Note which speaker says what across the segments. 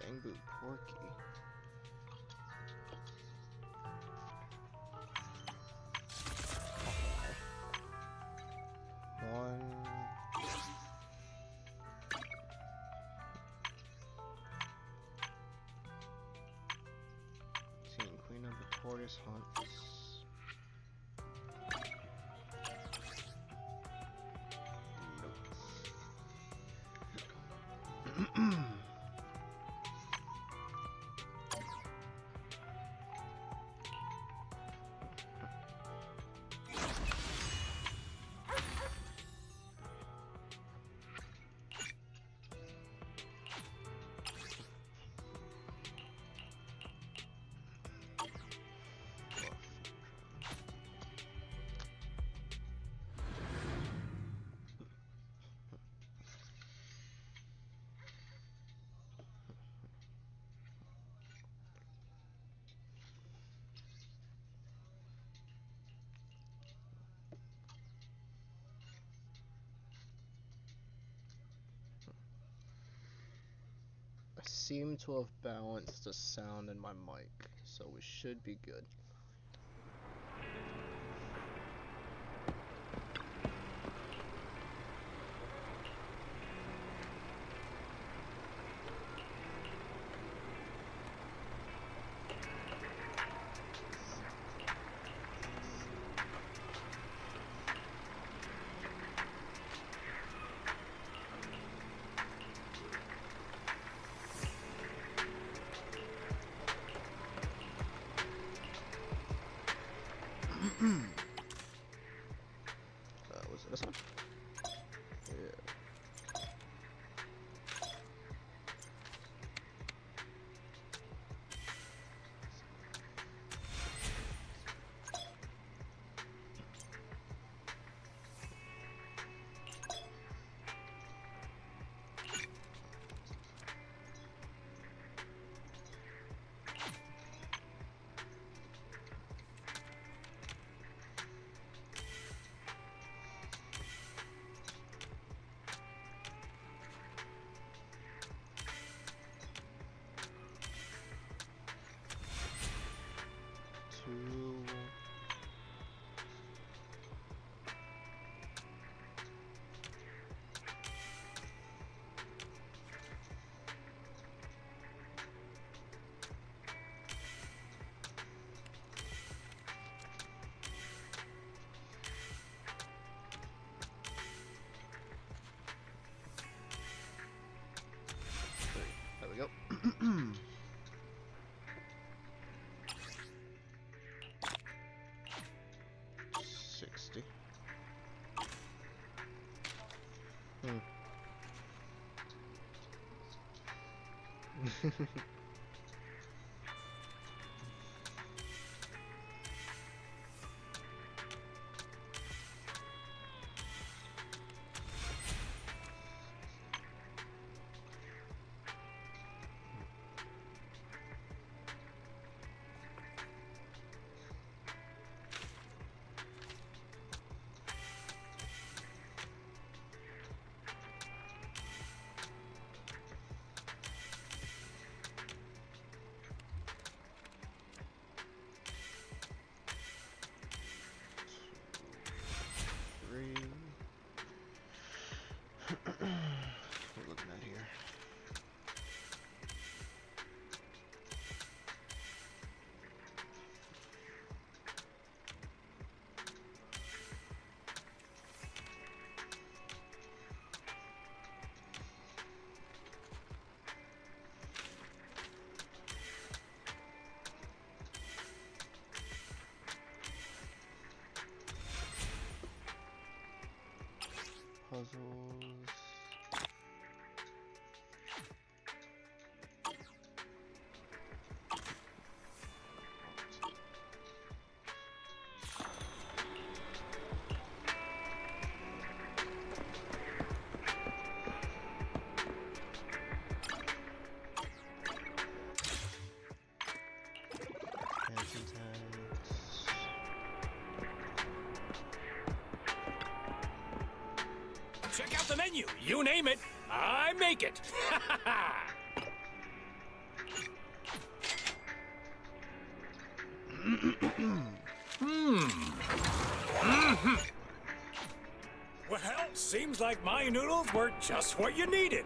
Speaker 1: Bamboo Porky. One. Seeing Queen of the Tortoise hunts. Nope. I seem to have balanced the sound in my mic, so we should be good. Was it this one? Yeah. Two. There we go. 60.
Speaker 2: off the menu. You name it, I make it. Well, seems like my noodles were just what you needed.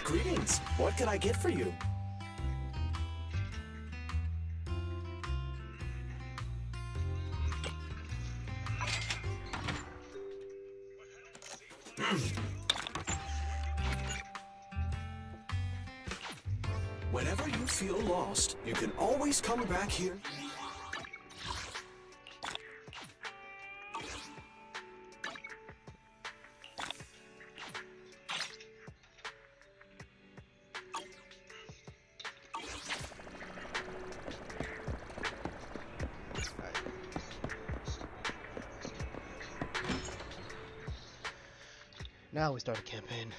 Speaker 3: Greetings. What can I get for you? Whenever you feel lost, you can always come back here.
Speaker 1: Now we start a campaign.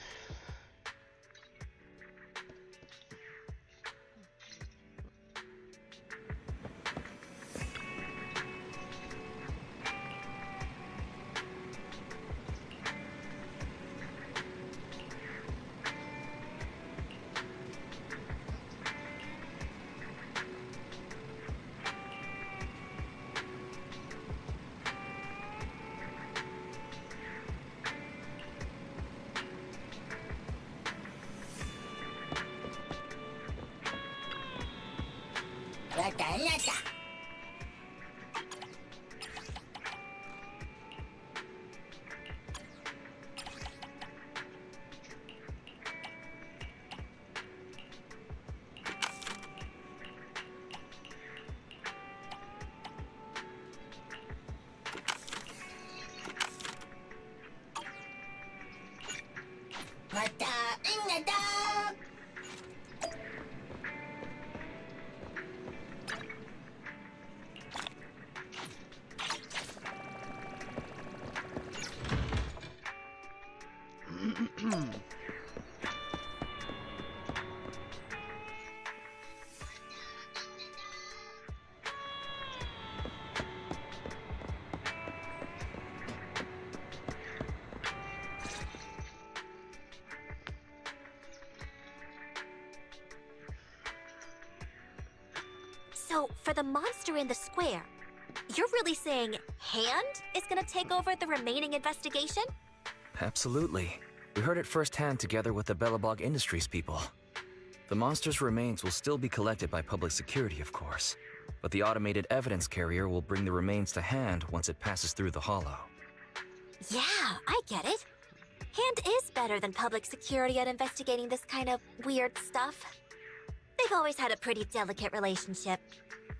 Speaker 4: So, for the monster in the square, you're really saying Hand is gonna take over the remaining investigation?
Speaker 5: Absolutely. We heard it firsthand together with the Bellabog Industries people. The monster's remains will still be collected by public security, of course, but the automated evidence carrier will bring the remains to Hand once it passes through the hollow.
Speaker 4: Yeah, I get it. Hand is better than public security at investigating this kind of weird stuff. They've always had a pretty delicate relationship.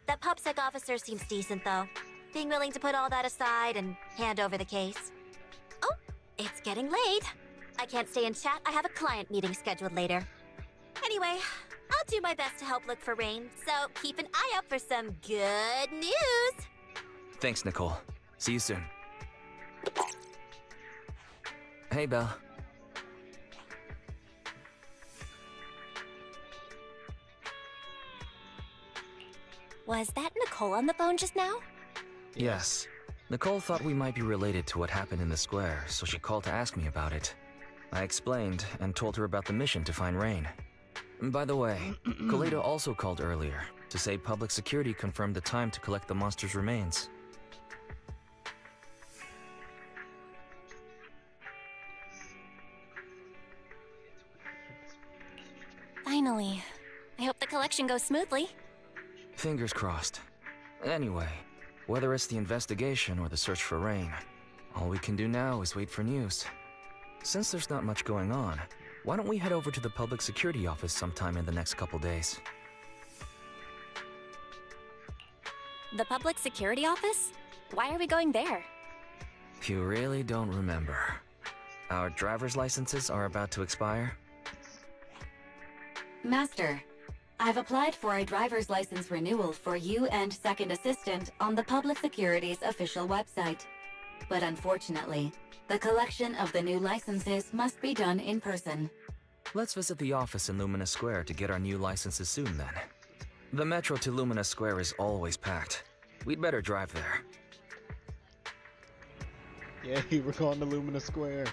Speaker 4: That PubSec officer seems decent, though, being willing to put all that aside and hand over the case. Oh, it's getting late. I can't stay and chat. I have a client meeting scheduled later. Anyway, I'll do my best to help look for Rain, so keep an eye out for some good news.
Speaker 5: Thanks, Nicole. See you soon. Hey, Belle.
Speaker 4: Was that Nicole on the phone just now?
Speaker 5: Yes. Nicole thought we might be related to what happened in the square, so she called to ask me about it. I explained and told her about the mission to find Rain. By the way, Kaleda also called earlier to say public security confirmed the time to collect the monster's remains.
Speaker 4: Finally. I hope the collection goes smoothly.
Speaker 5: Fingers crossed. Anyway, whether it's the investigation or the search for Rain, all we can do now is wait for news. Since there's not much going on, why don't we head over to the public security office sometime in the next couple days?
Speaker 4: The public security office? Why are we going there?
Speaker 5: You really don't remember. Our driver's licenses are about to expire.
Speaker 6: Master, I've applied for a driver's license renewal for you and second assistant on the Public Security's official website. But unfortunately, the collection of the new licenses must be done in person.
Speaker 5: Let's visit the office in Lumina Square to get our new licenses soon then. The metro to Lumina Square is always packed. We'd better drive there.
Speaker 1: Yay, we're going to Lumina Square.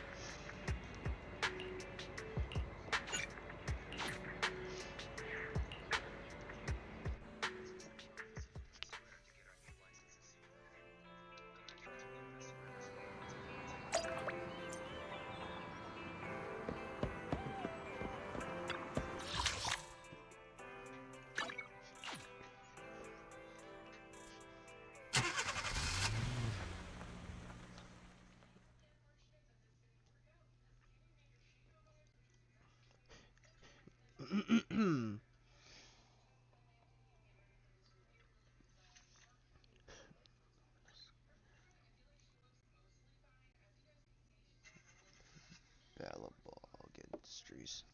Speaker 1: Ballabog Industries.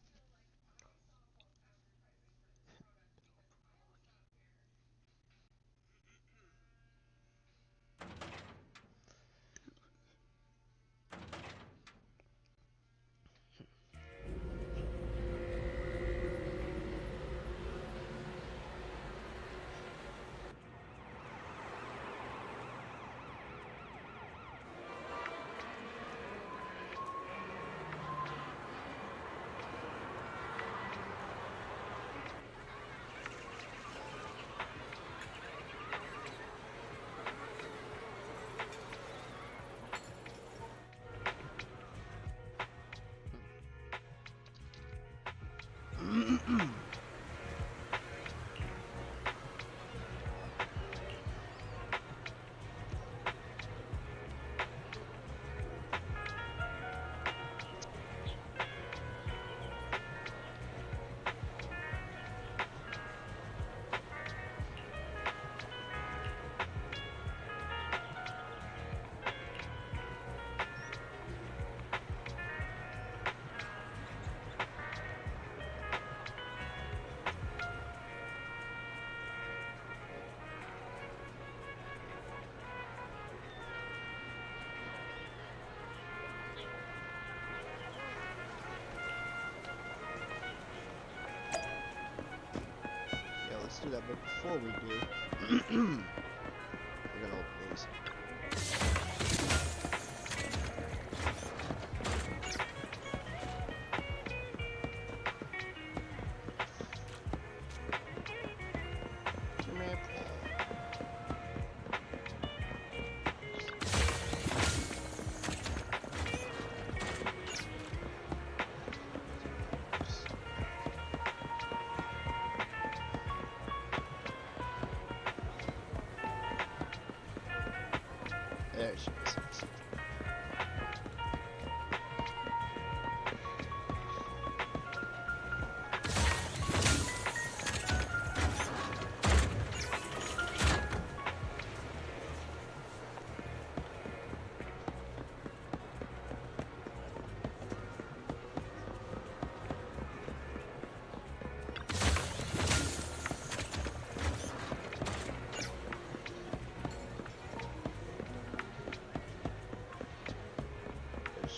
Speaker 1: Let's do that, but before we do, we're gonna open these. There she is.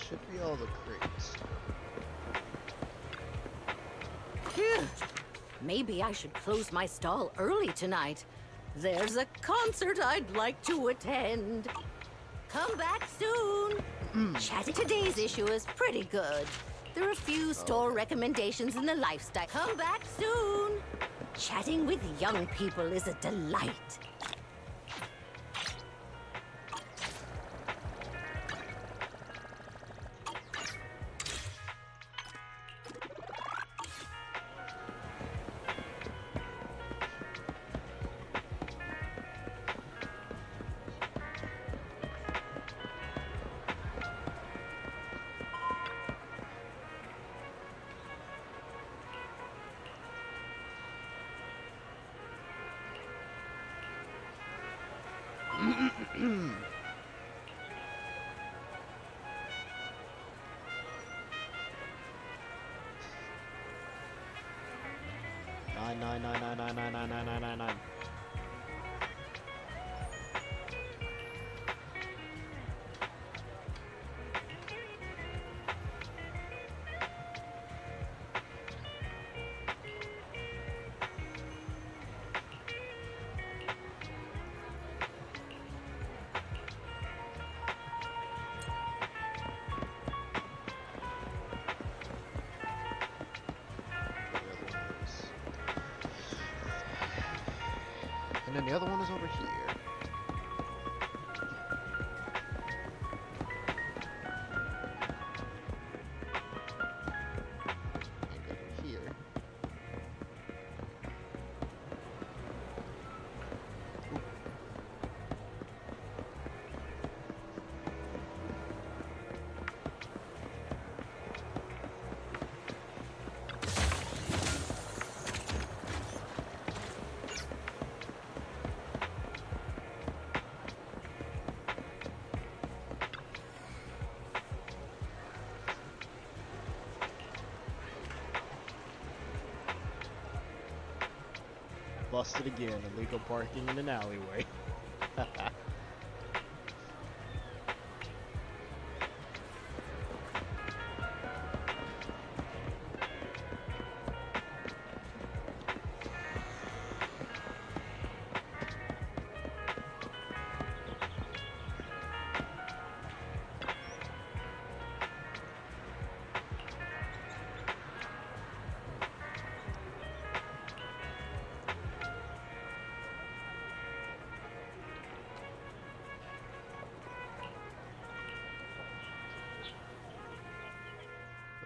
Speaker 1: Should be all the crates.
Speaker 7: Phew. Maybe I should close my stall early tonight. There's a concert I'd like to attend. Come back soon. Chatting today's issue is pretty good. There are a few store recommendations in the lifestyle. Come back soon. Chatting with young people is a delight. Nine.
Speaker 1: And then the other one is over here. And over here. Busted again, illegal parking in an alleyway.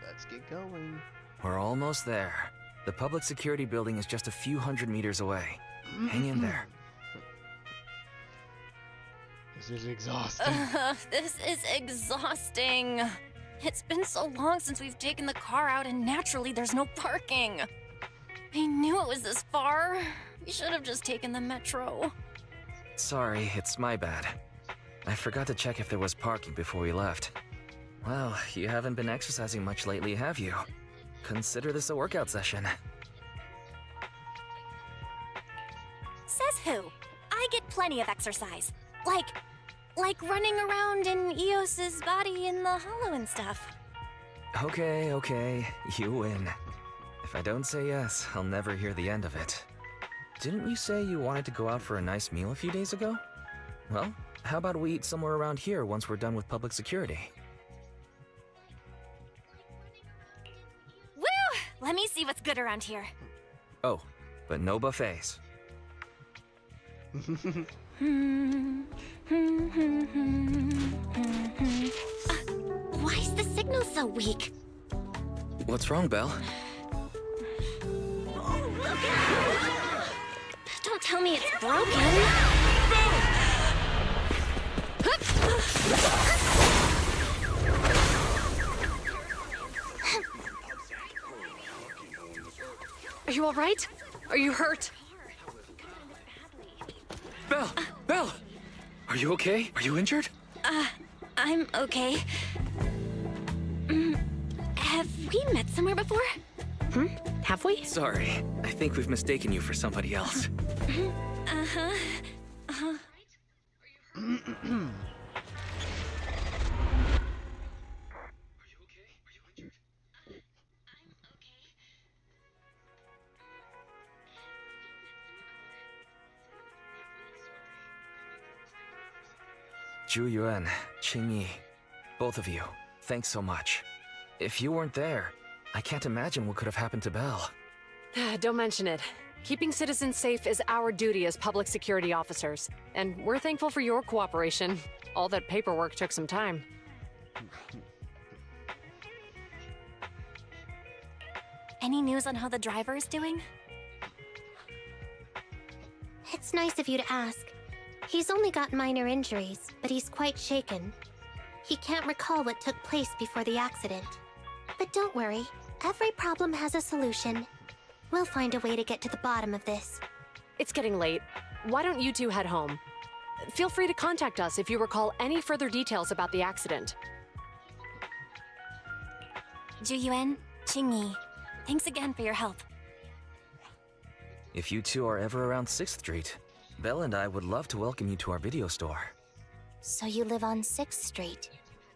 Speaker 1: Let's get going.
Speaker 5: We're almost there. The public security building is just a few hundred meters away. Hang in there.
Speaker 1: This is exhausting.
Speaker 8: This is exhausting. It's been so long since we've taken the car out, and naturally there's no parking. I knew it was this far. We should have just taken the metro.
Speaker 5: Sorry, it's my bad. I forgot to check if there was parking before we left. Well, you haven't been exercising much lately, have you? Consider this a workout session.
Speaker 4: Says who? I get plenty of exercise. Like running around in Eos's body in the hollow and stuff.
Speaker 5: Okay, you win. If I don't say yes, I'll never hear the end of it. Didn't you say you wanted to go out for a nice meal a few days ago? Well, how about we eat somewhere around here once we're done with public security?
Speaker 4: Woo! Let me see what's good around here.
Speaker 5: Oh, but no buffets.
Speaker 4: Why's the signal so weak?
Speaker 5: What's wrong, Belle?
Speaker 4: Don't tell me it's broken.
Speaker 9: Are you all right? Are you hurt?
Speaker 5: Belle! Are you okay? Are you injured?
Speaker 4: I'm okay. Have we met somewhere before?
Speaker 9: Have we?
Speaker 5: Sorry, I think we've mistaken you for somebody else. Zhu Yuan, Qing Yi, both of you, thanks so much. If you weren't there, I can't imagine what could have happened to Belle.
Speaker 9: Don't mention it. Keeping citizens safe is our duty as public security officers, and we're thankful for your cooperation. All that paperwork took some time.
Speaker 4: Any news on how the driver is doing?
Speaker 10: It's nice of you to ask. He's only got minor injuries, but he's quite shaken. He can't recall what took place before the accident. But don't worry, every problem has a solution. We'll find a way to get to the bottom of this.
Speaker 9: It's getting late. Why don't you two head home? Feel free to contact us if you recall any further details about the accident.
Speaker 4: Zhu Yuan, Qing Yi, thanks again for your help.
Speaker 5: If you two are ever around 6th Street, Belle and I would love to welcome you to our video store.
Speaker 10: So you live on 6th Street.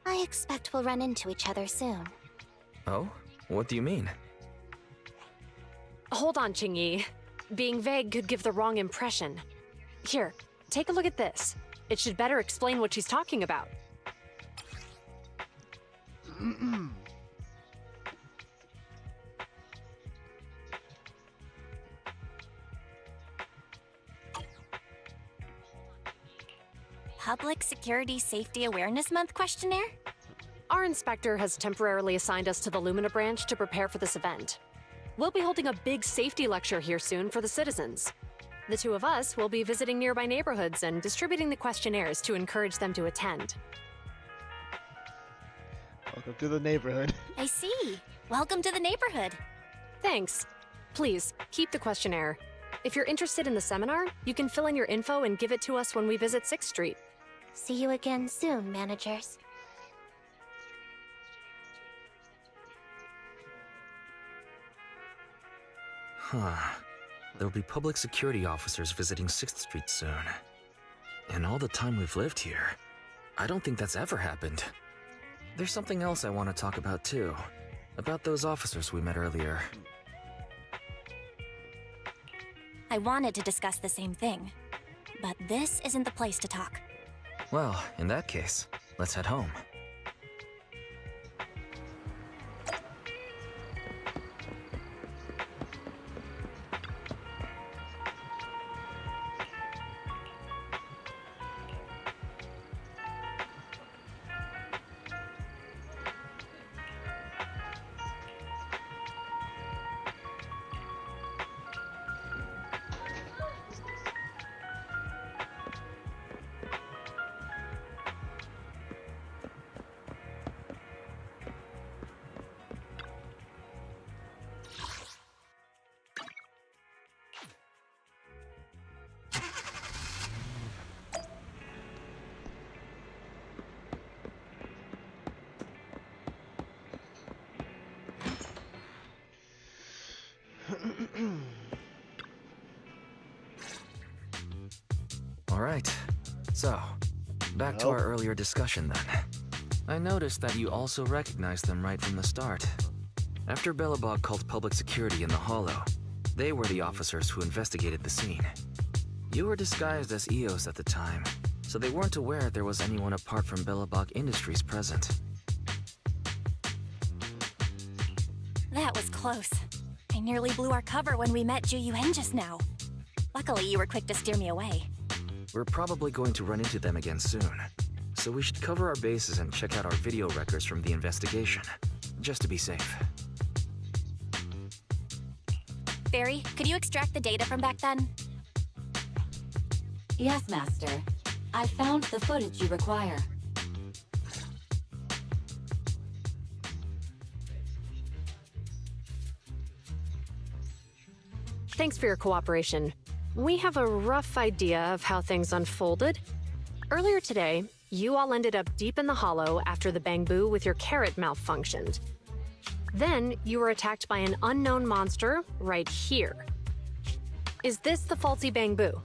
Speaker 10: I expect we'll run into each other soon.
Speaker 5: Oh? What do you mean?
Speaker 9: Hold on, Qing Yi. Being vague could give the wrong impression. Here, take a look at this. It should better explain what she's talking about.
Speaker 8: Public Security Safety Awareness Month questionnaire?
Speaker 9: Our inspector has temporarily assigned us to the Lumina branch to prepare for this event. We'll be holding a big safety lecture here soon for the citizens. The two of us will be visiting nearby neighborhoods and distributing the questionnaires to encourage them to attend.
Speaker 1: Welcome to the neighborhood.
Speaker 8: I see. Welcome to the neighborhood.
Speaker 9: Thanks. Please, keep the questionnaire. If you're interested in the seminar, you can fill in your info and give it to us when we visit 6th Street.
Speaker 10: See you again soon, managers.
Speaker 5: Huh. There'll be public security officers visiting 6th Street soon. In all the time we've lived here, I don't think that's ever happened. There's something else I want to talk about too. About those officers we met earlier.
Speaker 8: I wanted to discuss the same thing, but this isn't the place to talk.
Speaker 5: Well, in that case, let's head home. Alright, so, back to our earlier discussion then. I noticed that you also recognized them right from the start. After Belobog called public security in the Hollow, they were the officers who investigated the scene. You were disguised as EOS at the time, so they weren't aware there was anyone apart from Belobog Industries present.
Speaker 8: That was close. I nearly blew our cover when we met Ju Yuen just now. Luckily, you were quick to steer me away.
Speaker 5: We're probably going to run into them again soon, so we should cover our bases and check out our video records from the investigation, just to be safe.
Speaker 8: Barry, could you extract the data from back then?
Speaker 6: Yes, Master. I found the footage you require.
Speaker 9: Thanks for your cooperation. We have a rough idea of how things unfolded. Earlier today, you all ended up deep in the Hollow after the Bangbu with your carrot malfunctioned. Then, you were attacked by an unknown monster right here. Is this the faulty Bangbu?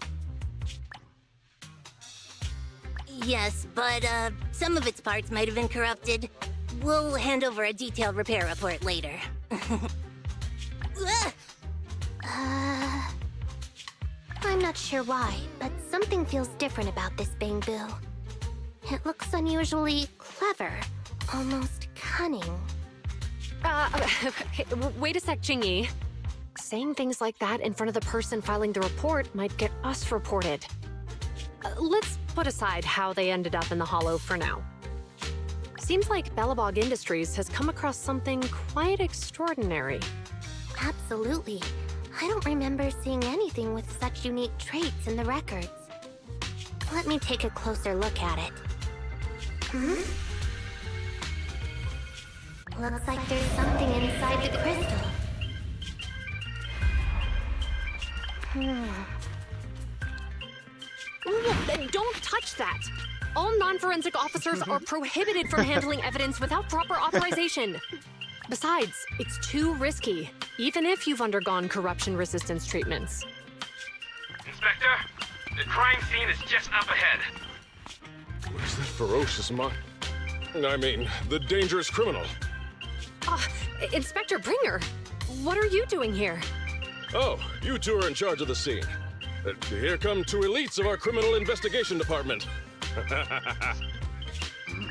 Speaker 11: Yes, but some of its parts might have been corrupted. We'll hand over a detailed repair report later.
Speaker 10: I'm not sure why, but something feels different about this Bangbu. It looks unusually clever, almost cunning.
Speaker 9: Wait a sec, Jingyi. Saying things like that in front of the person filing the report might get us reported. Let's put aside how they ended up in the Hollow for now. Seems like Belobog Industries has come across something quite extraordinary.
Speaker 10: Absolutely. I don't remember seeing anything with such unique traits in the records. Let me take a closer look at it. Looks like there's something inside the crystal.
Speaker 9: Don't touch that! All non-forensic officers are prohibited from handling evidence without proper authorization. Besides, it's too risky, even if you've undergone corruption resistance treatments.
Speaker 12: Inspector, the crime scene is just up ahead.
Speaker 13: Where's that ferocious the dangerous criminal?
Speaker 9: Inspector Bringer, what are you doing here?
Speaker 13: Oh, you two are in charge of the scene. Here come two elites of our criminal investigation department.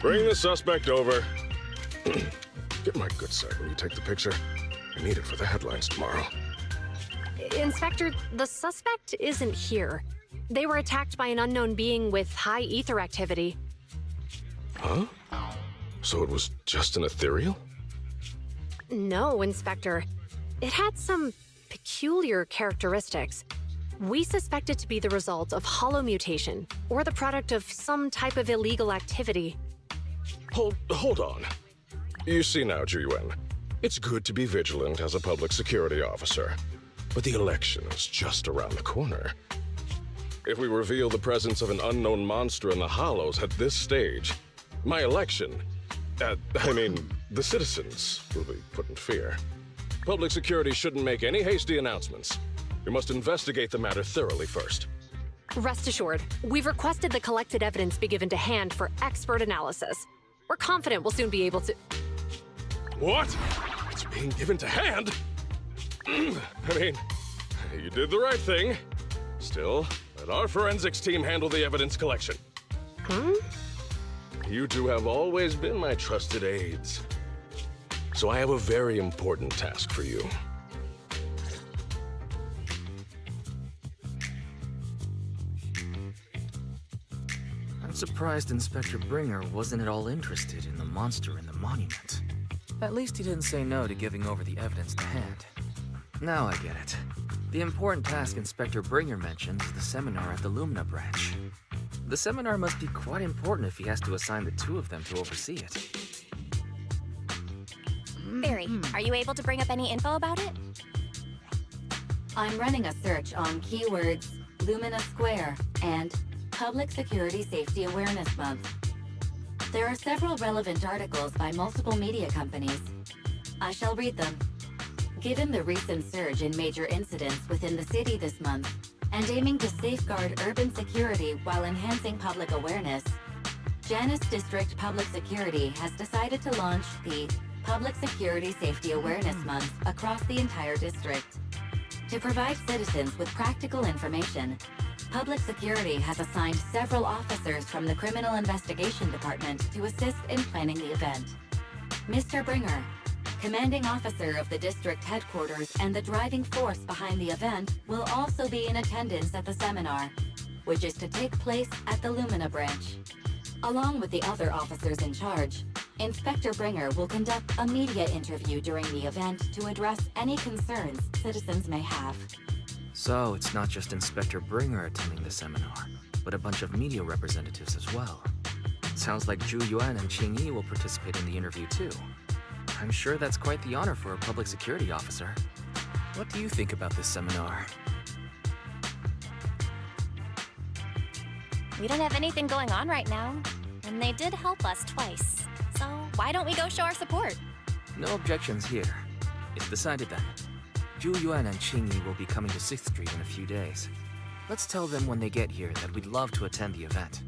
Speaker 13: Bring the suspect over. Get my good side when you take the picture. I need it for the headlines tomorrow.
Speaker 9: Inspector, the suspect isn't here. They were attacked by an unknown being with high ether activity.
Speaker 13: Huh? So it was just an ethereal?
Speaker 9: No, Inspector. It had some peculiar characteristics. We suspect it to be the result of holomutation, or the product of some type of illegal activity.
Speaker 13: Hold on. You see now, Ju-Yuan, it's good to be vigilant as a public security officer, but the election is just around the corner. If we reveal the presence of an unknown monster in the Hollows at this stage, my election, the citizens will be put in fear. Public security shouldn't make any hasty announcements. We must investigate the matter thoroughly first.
Speaker 9: Rest assured, we've requested the collected evidence be given to hand for expert analysis. We're confident we'll soon be able to...
Speaker 13: What? It's being given to hand? You did the right thing. Still, let our forensics team handle the evidence collection. You two have always been my trusted aides. So I have a very important task for you.
Speaker 5: I'm surprised Inspector Bringer wasn't at all interested in the monster in the monument. At least he didn't say no to giving over the evidence to hand. Now I get it. The important task Inspector Bringer mentioned is the seminar at the Lumina branch. The seminar must be quite important if he has to assign the two of them to oversee it.
Speaker 4: Barry, are you able to bring up any info about it?
Speaker 6: I'm running a search on keywords Lumina Square and Public Security Safety Awareness Month. There are several relevant articles by multiple media companies. I shall read them. Given the recent surge in major incidents within the city this month, and aiming to safeguard urban security while enhancing public awareness, Janus District Public Security has decided to launch the Public Security Safety Awareness Month across the entire district. To provide citizens with practical information, Public Security has assigned several officers from the Criminal Investigation Department to assist in planning the event. Mr. Bringer, commanding officer of the district headquarters and the driving force behind the event, will also be in attendance at the seminar, which is to take place at the Lumina branch. Along with the other officers in charge, Inspector Bringer will conduct a media interview during the event to address any concerns citizens may have.
Speaker 5: So it's not just Inspector Bringer attending the seminar, but a bunch of media representatives as well. Sounds like Ju-Yuan and Qing-Yi will participate in the interview too. I'm sure that's quite the honor for a public security officer. What do you think about this seminar?
Speaker 8: We don't have anything going on right now, and they did help us twice. So why don't we go show our support?
Speaker 5: No objections here. It's decided then. Ju-Yuan and Qing-Yi will be coming to 6th Street in a few days. Let's tell them when they get here that we'd love to attend the event.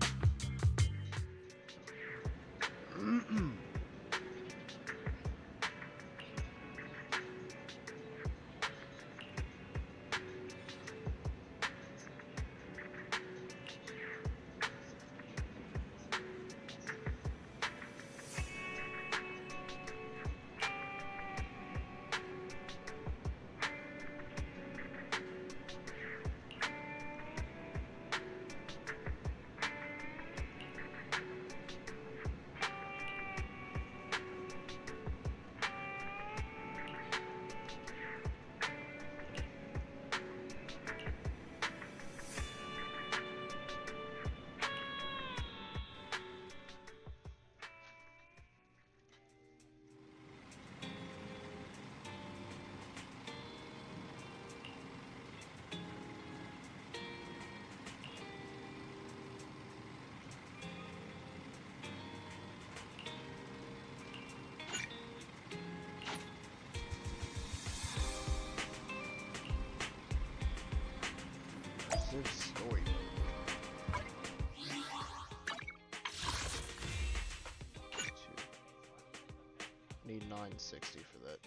Speaker 1: Story mode. Need 960 for that.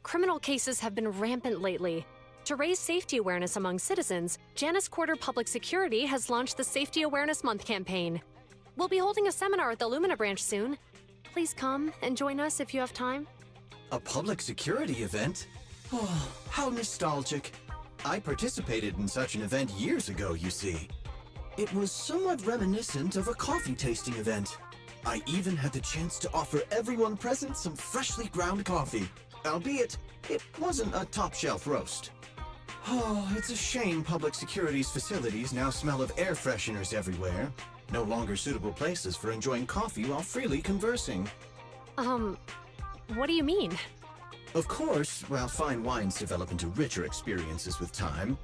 Speaker 9: Criminal cases have been rampant lately. To raise safety awareness among citizens, Janus Quarter Public Security has launched the Safety Awareness Month campaign. We'll be holding a seminar at the Lumina branch soon. Please come and join us if you have time.
Speaker 14: A public security event? Oh, how nostalgic. I participated in such an event years ago, you see. It was somewhat reminiscent of a coffee tasting event. I even had the chance to offer everyone present some freshly ground coffee, albeit it wasn't a top-shelf roast. Oh, it's a shame public security's facilities now smell of air fresheners everywhere. No longer suitable places for enjoying coffee while freely conversing.
Speaker 9: What do you mean?
Speaker 14: Of course, while fine wines develop into richer experiences with time,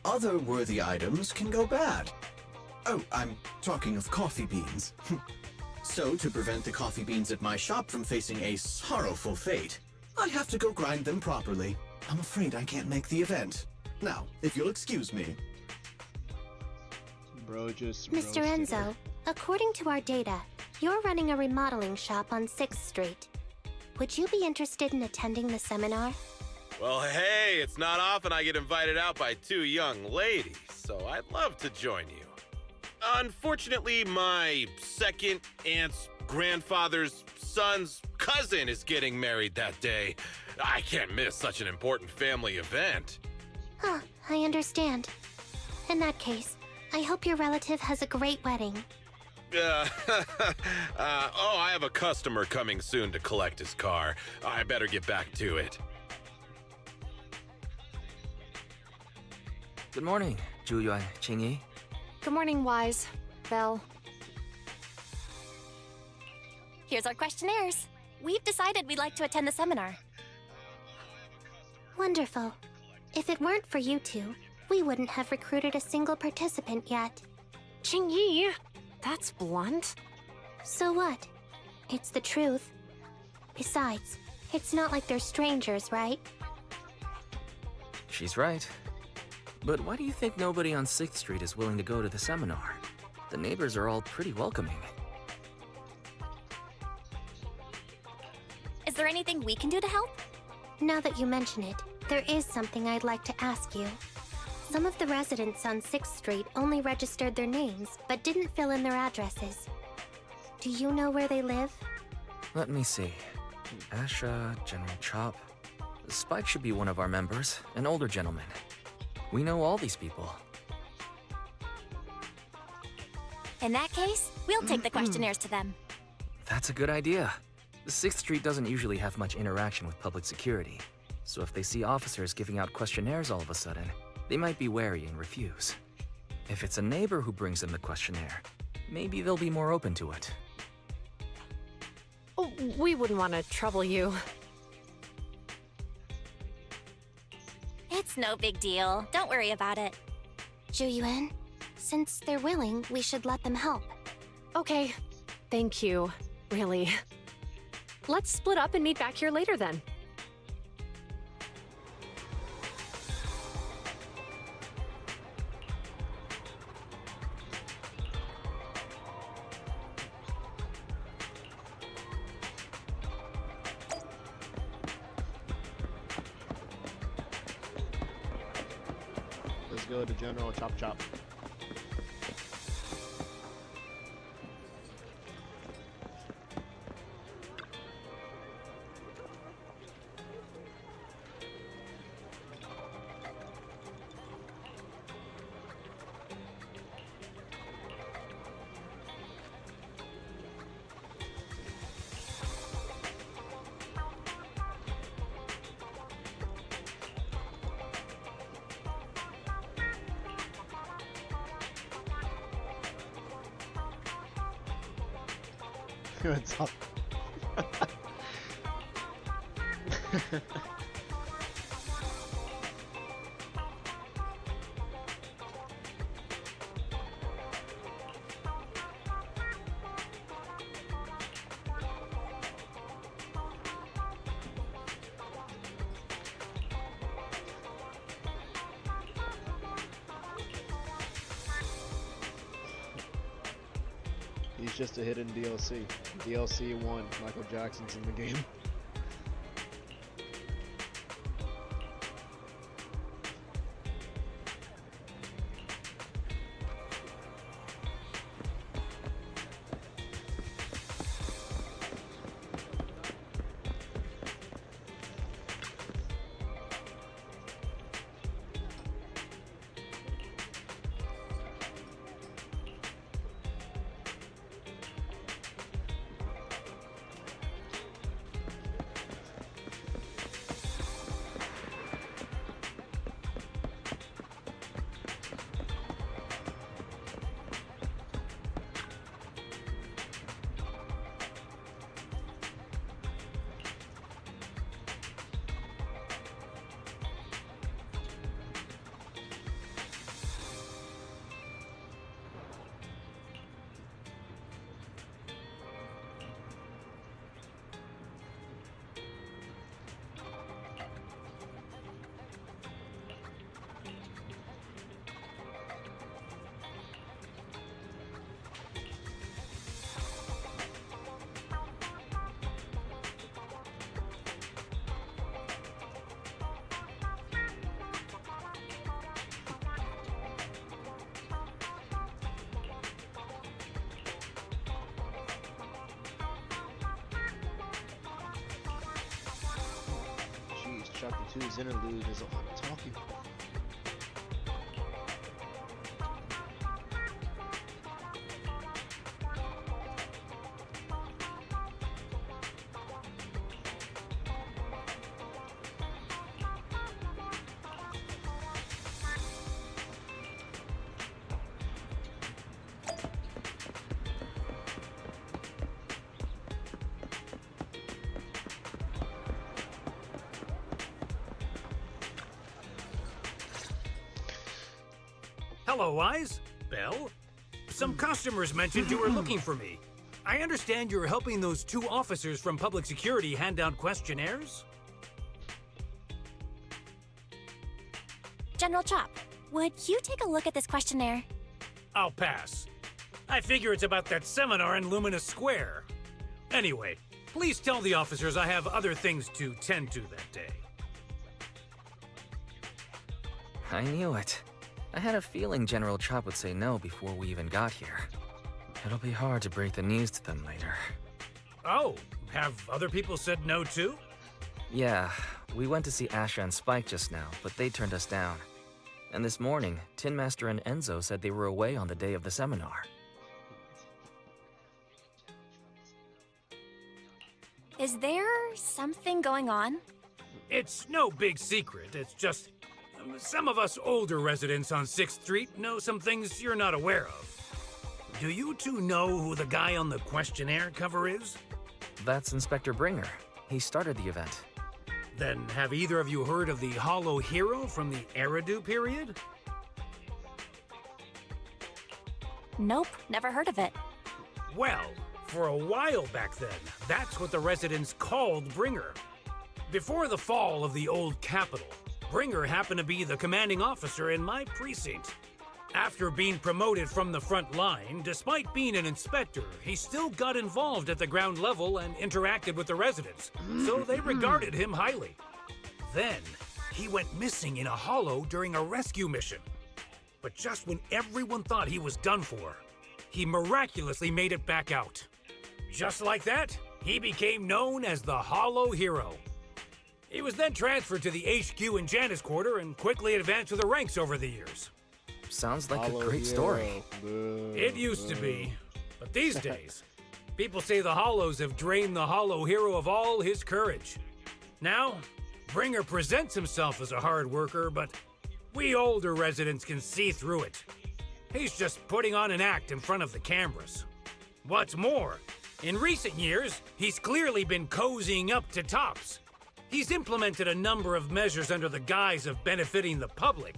Speaker 14: other worthy items can go bad. Oh, I'm talking of coffee beans. So, to prevent the coffee beans at my shop from facing a sorrowful fate, I have to go grind them properly. I'm afraid I can't make the event. Now, if you'll excuse me.
Speaker 1: Bro just
Speaker 10: Mr.
Speaker 1: roasted
Speaker 10: Enzo,
Speaker 1: her.
Speaker 10: according to our data, you're running a remodeling shop on 6th Street. Would you be interested in attending the seminar?
Speaker 15: Well, hey, it's not often I get invited out by two young ladies, so I'd love to join you. Unfortunately, my second aunt's grandfather's son's cousin is getting married that day. I can't miss such an important family event.
Speaker 10: Huh, I understand. In that case, I hope your relative has a great wedding.
Speaker 15: I have a customer coming soon to collect his car. I better get back to it.
Speaker 5: Good morning, Zhuyuan, Qingyi.
Speaker 9: Good morning, Wise. Belle.
Speaker 4: Here's our questionnaires. We've decided we'd like to attend the seminar.
Speaker 10: Wonderful. If it weren't for you two, we wouldn't have recruited a single participant yet.
Speaker 9: Qingyi, that's blunt.
Speaker 10: So what? It's the truth. Besides, it's not like they're strangers, right?
Speaker 5: She's right. But why do you think nobody on 6th Street is willing to go to the seminar? The neighbors are all pretty welcoming.
Speaker 4: Is there anything we can do to help?
Speaker 10: Now that you mention it, there is something I'd like to ask you. Some of the residents on 6th Street only registered their names, but didn't fill in their addresses. Do you know where they live?
Speaker 5: Let me see. Asha, General Chop. Spike should be one of our members, an older gentleman. We know all these people.
Speaker 4: In that case, we'll take the questionnaires to them.
Speaker 5: That's a good idea. 6th Street doesn't usually have much interaction with public security, so if they see officers giving out questionnaires all of a sudden, they might be wary and refuse. If it's a neighbor who brings them the questionnaire, maybe they'll be more open to it.
Speaker 9: Oh, we wouldn't want to trouble you.
Speaker 4: It's no big deal. Don't worry about it.
Speaker 10: Zhuyuan, since they're willing, we should let them help.
Speaker 9: Okay. Thank you. Really. Let's split up and meet back here later then.
Speaker 1: Let's go to General Chop Chop. What's up? He's just a hidden DLC. DLC 1, Michael Jackson's in the game. Chapter 2's interlude is a lot of talking.
Speaker 2: Hello, Wise. Belle? Some customers mentioned you were looking for me. I understand you're helping those 2 officers from public security hand out questionnaires?
Speaker 4: General Chop, would you take a look at this questionnaire?
Speaker 2: I'll pass. I figure it's about that seminar in Luminous Square. Anyway, please tell the officers I have other things to tend to that day.
Speaker 5: I knew it. I had a feeling General Chop would say no before we even got here. It'll be hard to break the news to them later.
Speaker 2: Oh, have other people said no too?
Speaker 5: Yeah, we went to see Asha and Spike just now, but they turned us down. And this morning, Tin Master and Enzo said they were away on the day of the seminar.
Speaker 4: Is there something going on?
Speaker 2: It's no big secret. It's just some of us older residents on 6th Street know some things you're not aware of. Do you 2 know who the guy on the questionnaire cover is?
Speaker 5: That's Inspector Bringer. He started the event.
Speaker 2: Then have either of you heard of the Hollow Hero from the Eridu period?
Speaker 4: Nope, never heard of it.
Speaker 2: Well, for a while back then, that's what the residents called Bringer. Before the fall of the old capital, Bringer happened to be the commanding officer in my precinct. After being promoted from the front line, despite being an inspector, he still got involved at the ground level and interacted with the residents, so they regarded him highly. Then, he went missing in a hollow during a rescue mission. But just when everyone thought he was done for, he miraculously made it back out. Just like that, he became known as the Hollow Hero. He was then transferred to the HQ in Janus Quarter and quickly advanced to the ranks over the years.
Speaker 5: Sounds like
Speaker 1: Hollow
Speaker 5: a great
Speaker 1: Hero.
Speaker 5: story.
Speaker 2: It used to be, but these days, people say the Hollows have drained the Hollow Hero of all his courage. Now, Bringer presents himself as a hard worker, but we older residents can see through it. He's just putting on an act in front of the cameras. What's more, in recent years, he's clearly been cozying up to Tops. He's implemented a number of measures under the guise of benefiting the public,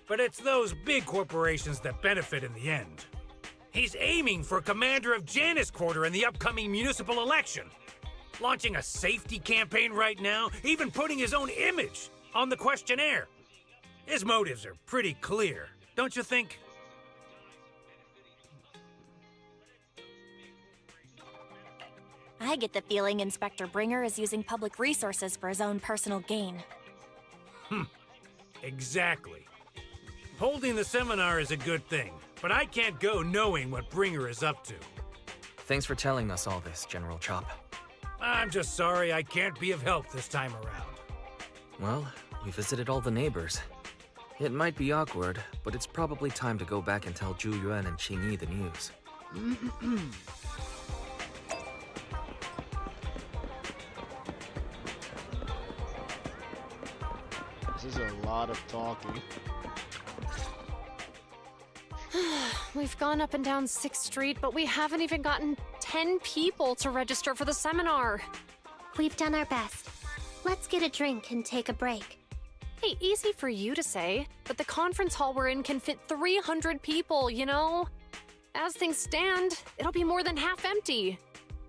Speaker 2: but it's those big corporations that benefit in the end. He's aiming for commander of Janus Quarter in the upcoming municipal election, launching a safety campaign right now, even putting his own image on the questionnaire. His motives are pretty clear, don't you think?
Speaker 4: I get the feeling Inspector Bringer is using public resources for his own personal gain.
Speaker 2: Exactly. Holding the seminar is a good thing, but I can't go knowing what Bringer is up to.
Speaker 5: Thanks for telling us all this, General Chop.
Speaker 2: I'm just sorry I can't be of help this time around.
Speaker 5: Well, we visited all the neighbors. It might be awkward, but it's probably time to go back and tell Zhu Yuan and Qing Yi the news.
Speaker 1: This is a lot of talking.
Speaker 9: We've gone up and down 6th Street, but we haven't even gotten 10 people to register for the seminar.
Speaker 10: We've done our best. Let's get a drink and take a break.
Speaker 9: Hey, easy for you to say, but the conference hall we're in can fit 300 people, you know? As things stand, it'll be more than half empty.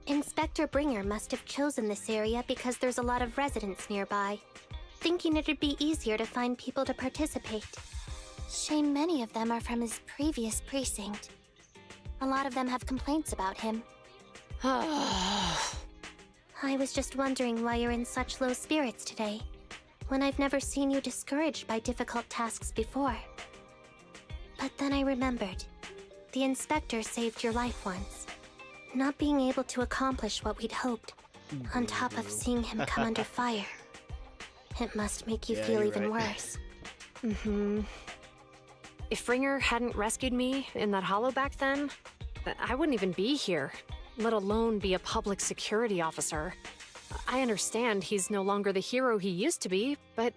Speaker 10: Inspector Bringer must have chosen this area because there's a lot of residents nearby, thinking it'd be easier to find people to participate. Shame many of them are from his previous precinct. A lot of them have complaints about him. I was just wondering why you're in such low spirits today, when I've never seen you discouraged by difficult tasks before. But then I remembered. The inspector saved your life once. Not being able to accomplish what we'd hoped, on top of seeing him come under fire. It must make you
Speaker 1: Yeah,
Speaker 10: feel
Speaker 1: you're
Speaker 10: even
Speaker 1: right.
Speaker 10: worse.
Speaker 9: Mm-hmm. If Ringer hadn't rescued me in that hollow back then, I wouldn't even be here, let alone be a public security officer. I understand he's no longer the hero he used to be, but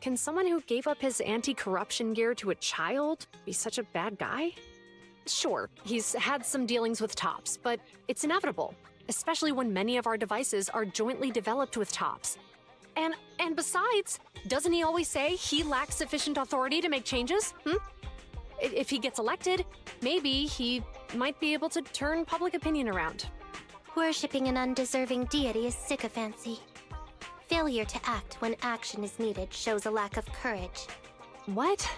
Speaker 9: can someone who gave up his anti-corruption gear to a child be such a bad guy? Sure, he's had some dealings with Tops, but it's inevitable, especially when many of our devices are jointly developed with Tops. And besides, doesn't he always say he lacks sufficient authority to make changes? If he gets elected, maybe he might be able to turn public opinion around.
Speaker 10: Worshipping an undeserving deity is sycophancy. Failure to act when action is needed shows a lack of courage.
Speaker 9: What?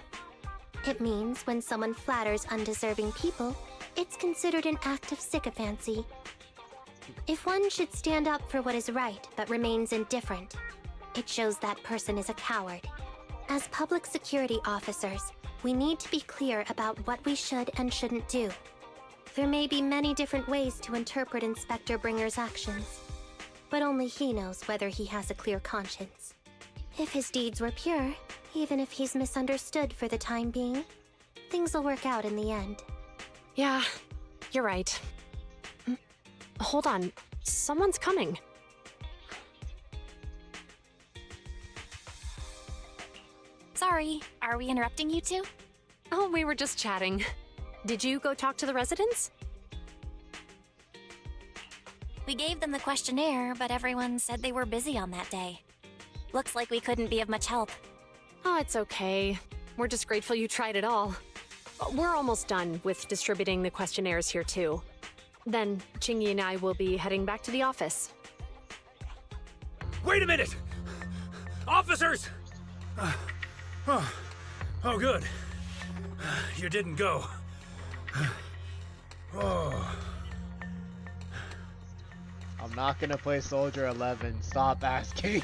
Speaker 10: It means when someone flatters undeserving people, it's considered an act of sycophancy. If one should stand up for what is right but remains indifferent, it shows that person is a coward. As public security officers, we need to be clear about what we should and shouldn't do. There may be many different ways to interpret Inspector Bringer's actions, but only he knows whether he has a clear conscience. If his deeds were pure, even if he's misunderstood for the time being, things will work out in the end.
Speaker 9: Yeah, you're right. Hold on, someone's coming.
Speaker 4: Sorry, are we interrupting you two?
Speaker 9: Oh, we were just chatting. Did you go talk to the residents?
Speaker 4: We gave them the questionnaire, but everyone said they were busy on that day. Looks like we couldn't be of much help.
Speaker 9: Oh, it's okay. We're just grateful you tried it all. We're almost done with distributing the questionnaires here, too. Then, Chingy and I will be heading back to the office.
Speaker 2: Wait a minute! Officers! Oh, good. You didn't go. Oh.
Speaker 1: I'm not gonna play Soldier 11. Stop asking.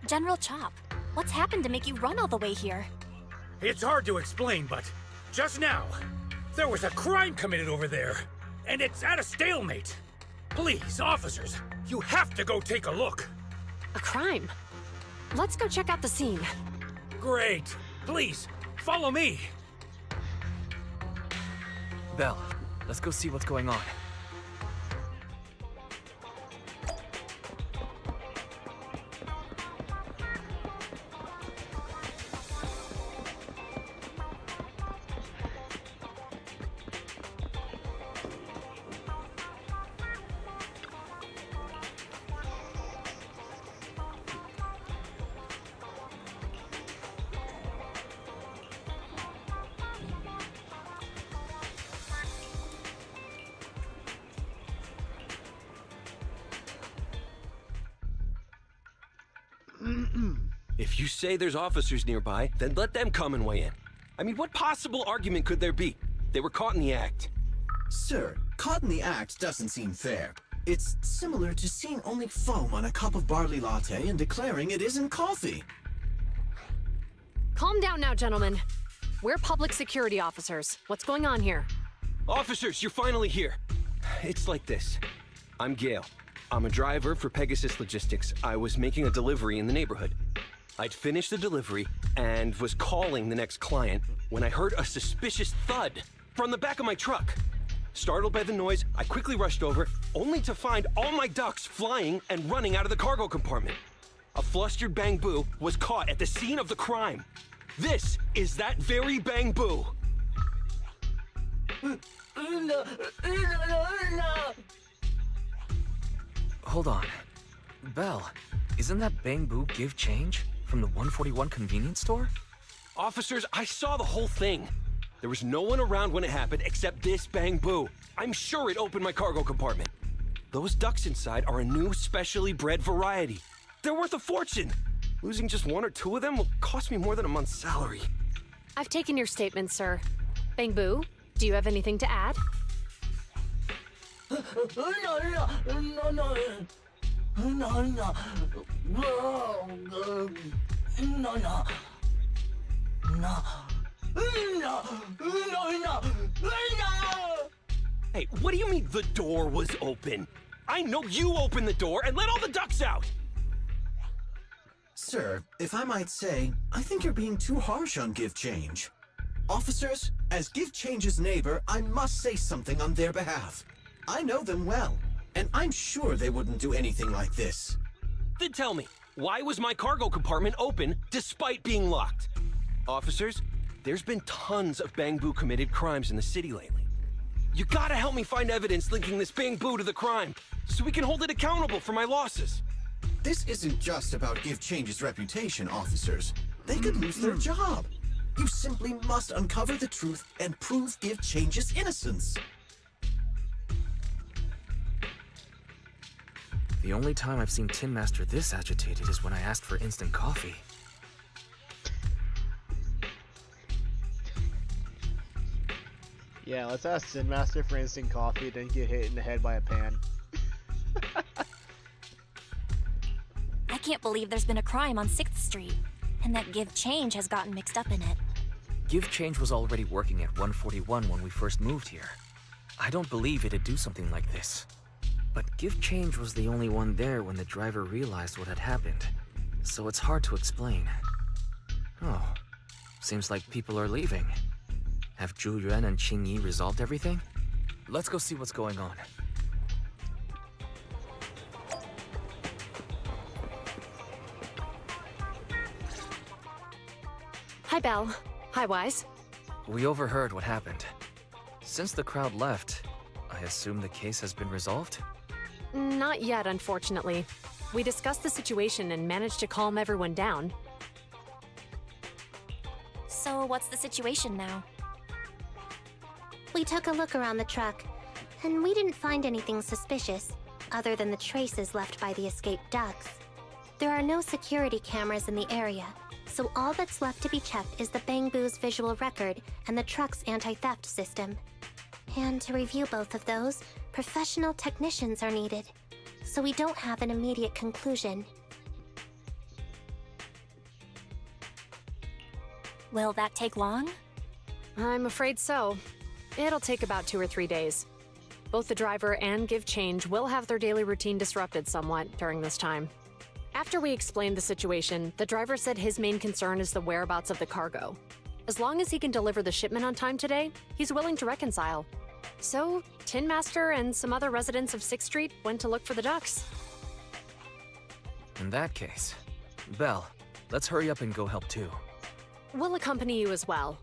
Speaker 4: General Chop, what's happened to make you run all the way here?
Speaker 2: It's hard to explain, but just now, there was a crime committed over there, and it's at a stalemate. Please, officers, you have to go take a look.
Speaker 9: A crime? Let's go check out the scene.
Speaker 2: Great. Please, follow me.
Speaker 5: Belle, let's go see what's going on.
Speaker 16: If you say there's officers nearby, then let them come and weigh in. I mean, what possible argument could there be? They were caught in the act.
Speaker 14: Sir, caught in the act doesn't seem fair. It's similar to seeing only foam on a cup of barley latte and declaring it isn't coffee.
Speaker 9: Calm down now, gentlemen. We're public security officers. What's going on here?
Speaker 16: Officers, you're finally here. It's like this. I'm Gale. I'm a driver for Pegasus Logistics. I was making a delivery in the neighborhood. I'd finished the delivery and was calling the next client when I heard a suspicious thud from the back of my truck. Startled by the noise, I quickly rushed over, only to find all my ducks flying and running out of the cargo compartment. A flustered Bang Boo was caught at the scene of the crime. This is that very Bang Boo.
Speaker 5: Hold on. Belle, isn't that Bang Boo give change from the 141 convenience store?
Speaker 16: Officers, I saw the whole thing. There was no one around when it happened except this Bang Boo. I'm sure it opened my cargo compartment. Those ducks inside are a new specially bred variety. They're worth a fortune. Losing just one or two of them will cost me more than a month's salary.
Speaker 9: I've taken your statement, sir. Bang Boo, do you have anything to add?
Speaker 16: Hey, what do you mean the door was open? I know you opened the door and let all the ducks out!
Speaker 14: Sir, if I might say, I think you're being too harsh on Give Change. Officers, as Give Change's neighbor, I must say something on their behalf. I know them well, and I'm sure they wouldn't do anything like this.
Speaker 16: Then tell me, why was my cargo compartment open despite being locked? Officers, there's been tons of Bangbu committed crimes in the city lately. You gotta help me find evidence linking this Bangbu to the crime, so we can hold it accountable for my losses.
Speaker 14: This isn't just about Give Change's reputation, officers. They could lose their job. You simply must uncover the truth and prove Give Change's innocence.
Speaker 5: The only time I've seen Tin Master this agitated is when I asked for instant coffee.
Speaker 1: Yeah, let's ask Zen Master for instant coffee, then get hit in the head by a pan.
Speaker 8: I can't believe there's been a crime on 6th Street, and that Give Change has gotten mixed up in it.
Speaker 5: Give Change was already working at 141 when we first moved here. I don't believe it'd do something like this. But Give Change was the only one there when the driver realized what had happened, so it's hard to explain. Oh, seems like people are leaving. Have Zhu Yuan and Qing Yi resolved everything? Let's go see what's going on.
Speaker 9: Hi, Belle. Hi, Wise.
Speaker 5: We overheard what happened. Since the crowd left, I assume the case has been resolved?
Speaker 9: Not yet, unfortunately. We discussed the situation and managed to calm everyone down.
Speaker 8: So what's the situation now?
Speaker 10: We took a look around the truck, and we didn't find anything suspicious, other than the traces left by the escaped ducks. There are no security cameras in the area, so all that's left to be checked is the Bangbu's visual record and the truck's anti-theft system. And to review both of those, professional technicians are needed, so we don't have an immediate conclusion.
Speaker 8: Will that take long?
Speaker 9: I'm afraid so. It'll take about 2 or 3 days. Both the driver and Give Change will have their daily routine disrupted somewhat during this time. After we explained the situation, the driver said his main concern is the whereabouts of the cargo. As long as he can deliver the shipment on time today, he's willing to reconcile. So, Tin Master and some other residents of 6th Street went to look for the ducks.
Speaker 5: In that case, Belle, let's hurry up and go help too.
Speaker 9: We'll accompany you as well.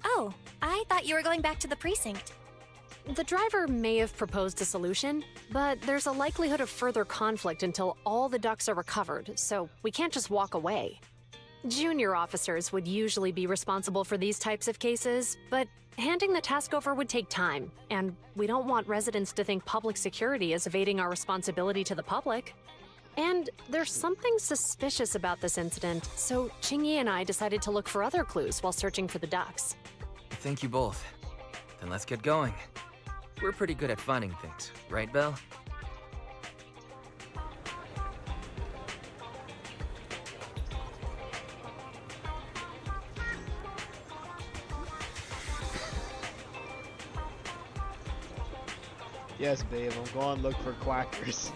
Speaker 8: Oh, I thought you were going back to the precinct.
Speaker 9: The driver may have proposed a solution, but there's a likelihood of further conflict until all the ducks are recovered, so we can't just walk away. Junior officers would usually be responsible for these types of cases, but handing the task over would take time, and we don't want residents to think public security is evading our responsibility to the public. And there's something suspicious about this incident, so Qingyi and I decided to look for other clues while searching for the ducks.
Speaker 5: Thank you both. Then let's get going. We're pretty good at finding things, right, Belle?
Speaker 1: Yes, babe, I'm going to look for quackers.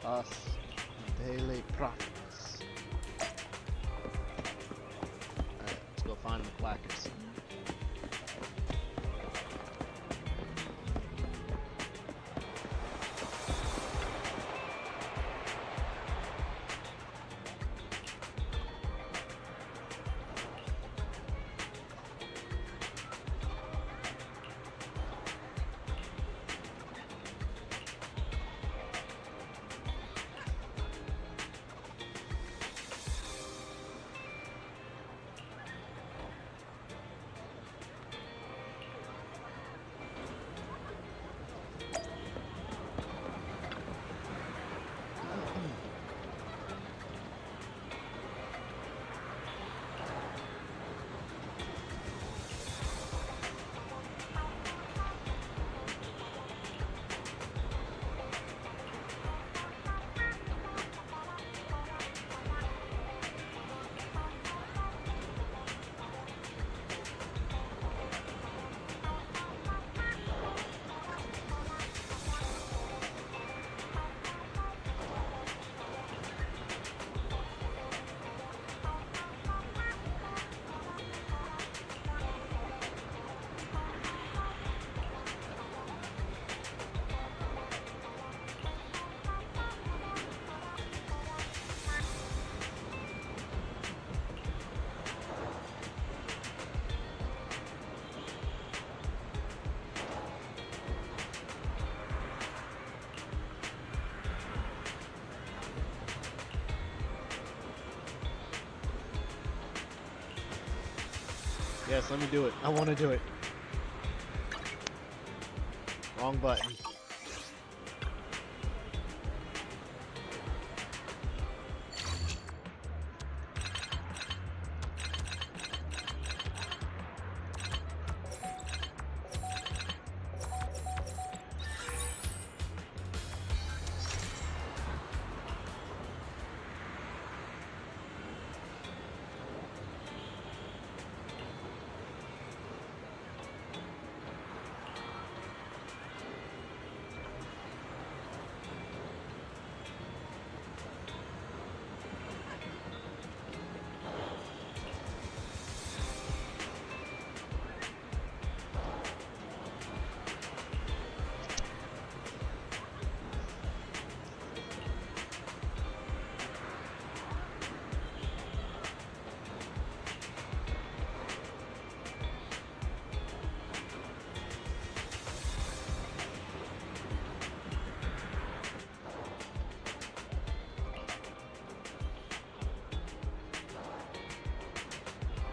Speaker 1: Us daily practice. Alright, let's go find the quackers. Yes, let me do it. I want to do it. Wrong button.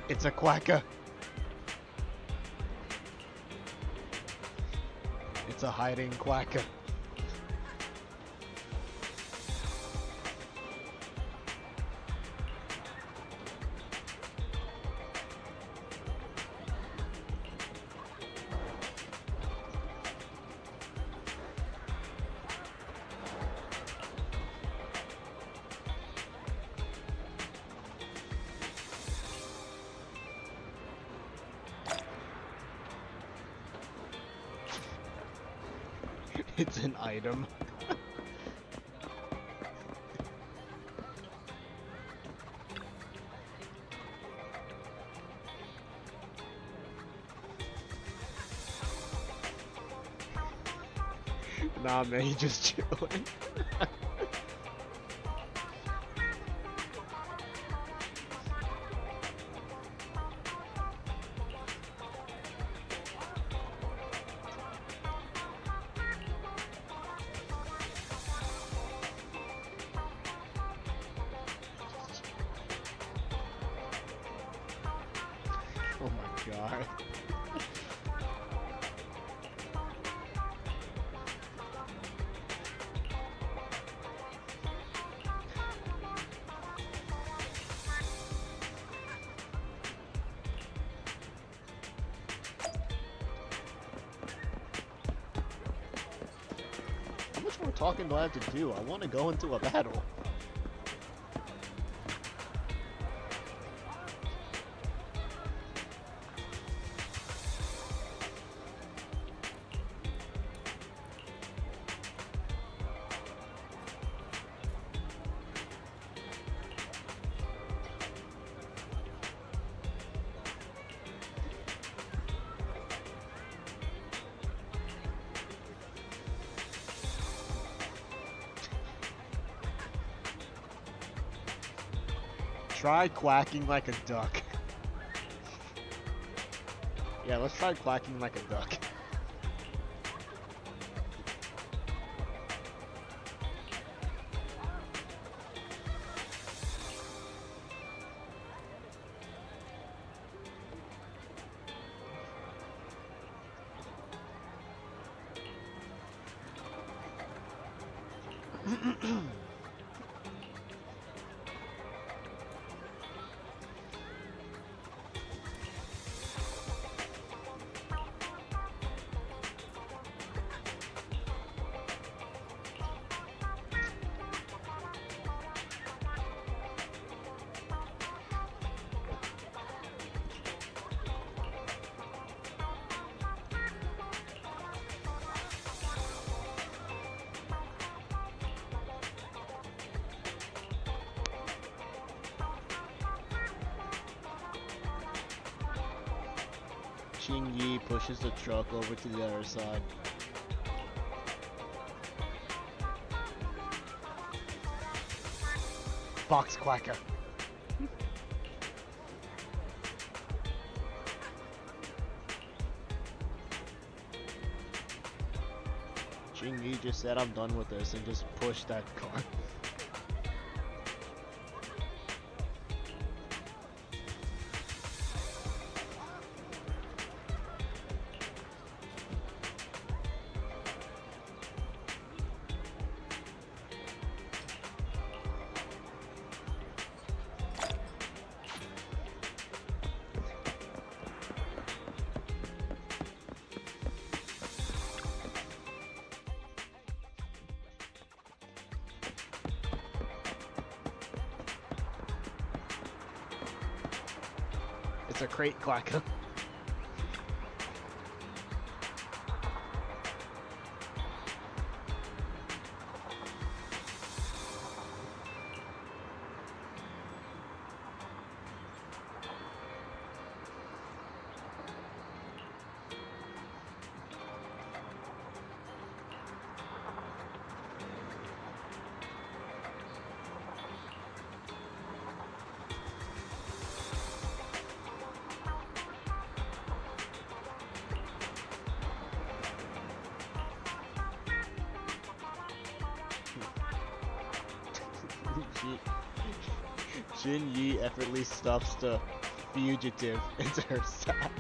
Speaker 1: It's a quacker. It's a hiding quacker. It's an item. Nah, man, he just chilling. Oh my god. How much more talking do I have to do? I want to go into a battle. Try quacking like a duck. Yeah, let's try quacking like a duck. Ching Yi pushes the truck over to the other side. Box quacker. Ching Yi just said I'm done with this and just pushed that car. It's a crate clacker. Jin Yi effortlessly stuffs the fugitive into her sack.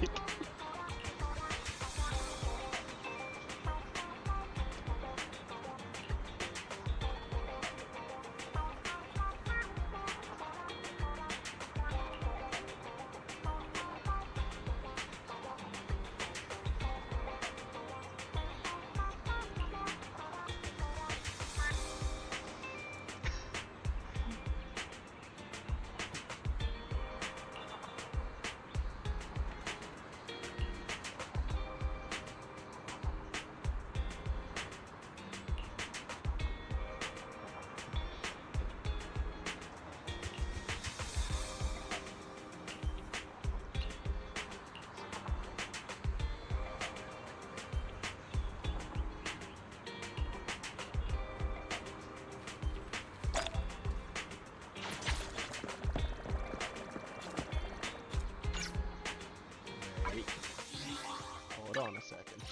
Speaker 1: Hold on a second.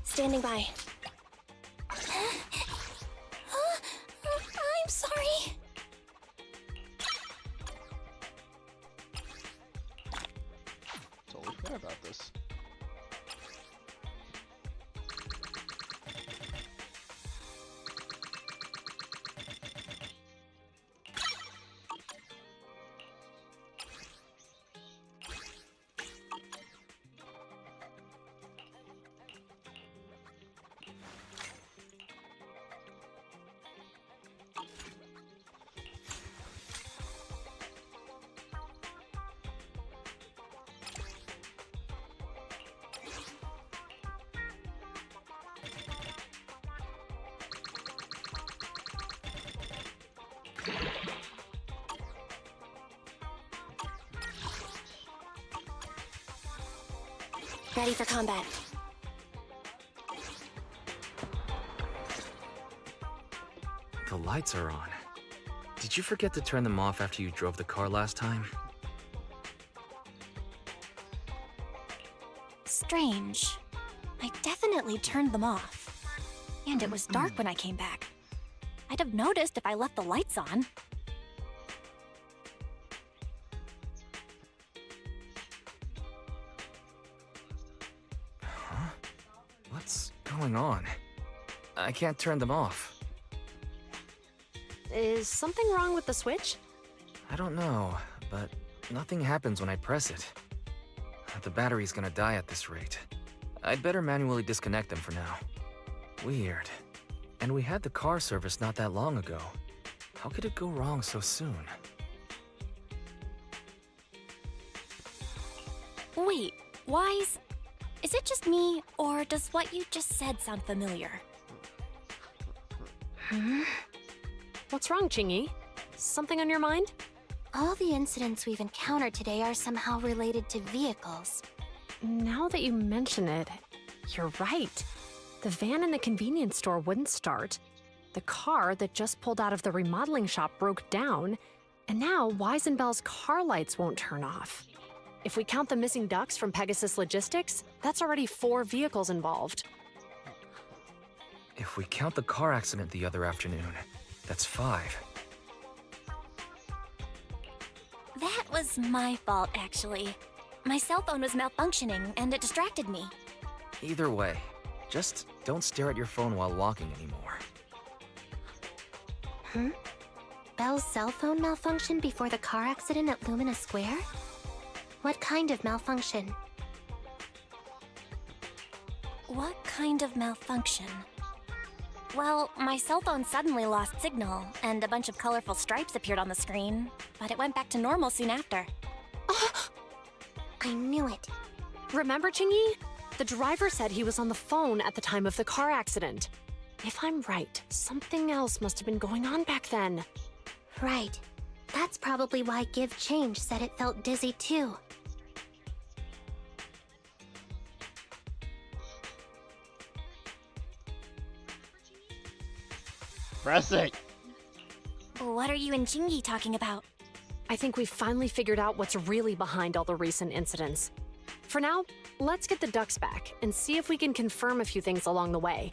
Speaker 4: Standing by. I'm sorry.
Speaker 1: Totally forgot about this.
Speaker 4: Ready for combat.
Speaker 5: The lights are on. Did you forget to turn them off after you drove the car last time?
Speaker 8: Strange. I definitely turned them off. And it was dark when I came back. I'd have noticed if I left the lights on.
Speaker 5: Huh? What's going on? I can't turn them off.
Speaker 9: Is something wrong with the switch?
Speaker 5: I don't know, but nothing happens when I press it. The battery's gonna die at this rate. I'd better manually disconnect them for now. Weird. And we had the car serviced not that long ago. How could it go wrong so soon?
Speaker 8: Wait, Wise? Is it just me, or does what you just said sound familiar?
Speaker 9: What's wrong, Chingy? Something on your mind?
Speaker 10: All the incidents we've encountered today are somehow related to vehicles.
Speaker 9: Now that you mention it, you're right. The van in the convenience store wouldn't start. The car that just pulled out of the remodeling shop broke down. And now Wise and Bell's car lights won't turn off. If we count the missing ducks from Pegasus Logistics, that's already 4 vehicles involved.
Speaker 5: If we count the car accident the other afternoon, that's 5.
Speaker 8: That was my fault, actually. My cell phone was malfunctioning, and it distracted me.
Speaker 5: Either way, just don't stare at your phone while walking anymore.
Speaker 10: Bell's cell phone malfunctioned before the car accident at Lumina Square? What kind of malfunction?
Speaker 8: What kind of malfunction? Well, my cell phone suddenly lost signal, and a bunch of colorful stripes appeared on the screen, but it went back to normal soon after.
Speaker 10: I knew it.
Speaker 9: Remember, Chingy? The driver said he was on the phone at the time of the car accident. If I'm right, something else must have been going on back then.
Speaker 10: Right. That's probably why Give Change said it felt dizzy too.
Speaker 1: Press it!
Speaker 4: What are you and Jingy talking about?
Speaker 9: I think we've finally figured out what's really behind all the recent incidents. For now, let's get the ducks back and see if we can confirm a few things along the way.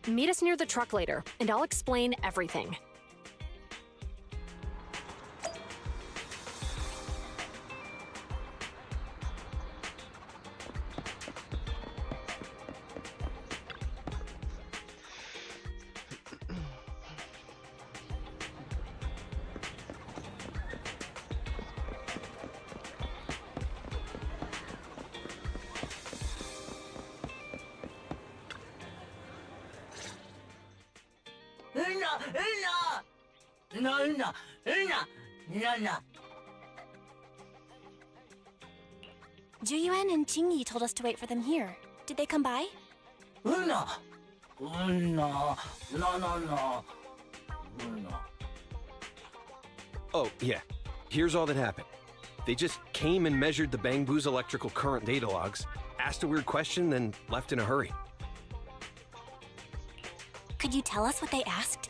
Speaker 9: Meet us near the truck later, and I'll explain everything.
Speaker 4: Juyuan and Jingy told us to wait for them here. Did they come by?
Speaker 16: Oh, yeah. Here's all that happened. They just came and measured the Bangbu's electrical current data logs, asked a weird question, then left in a hurry.
Speaker 4: Could you tell us what they asked?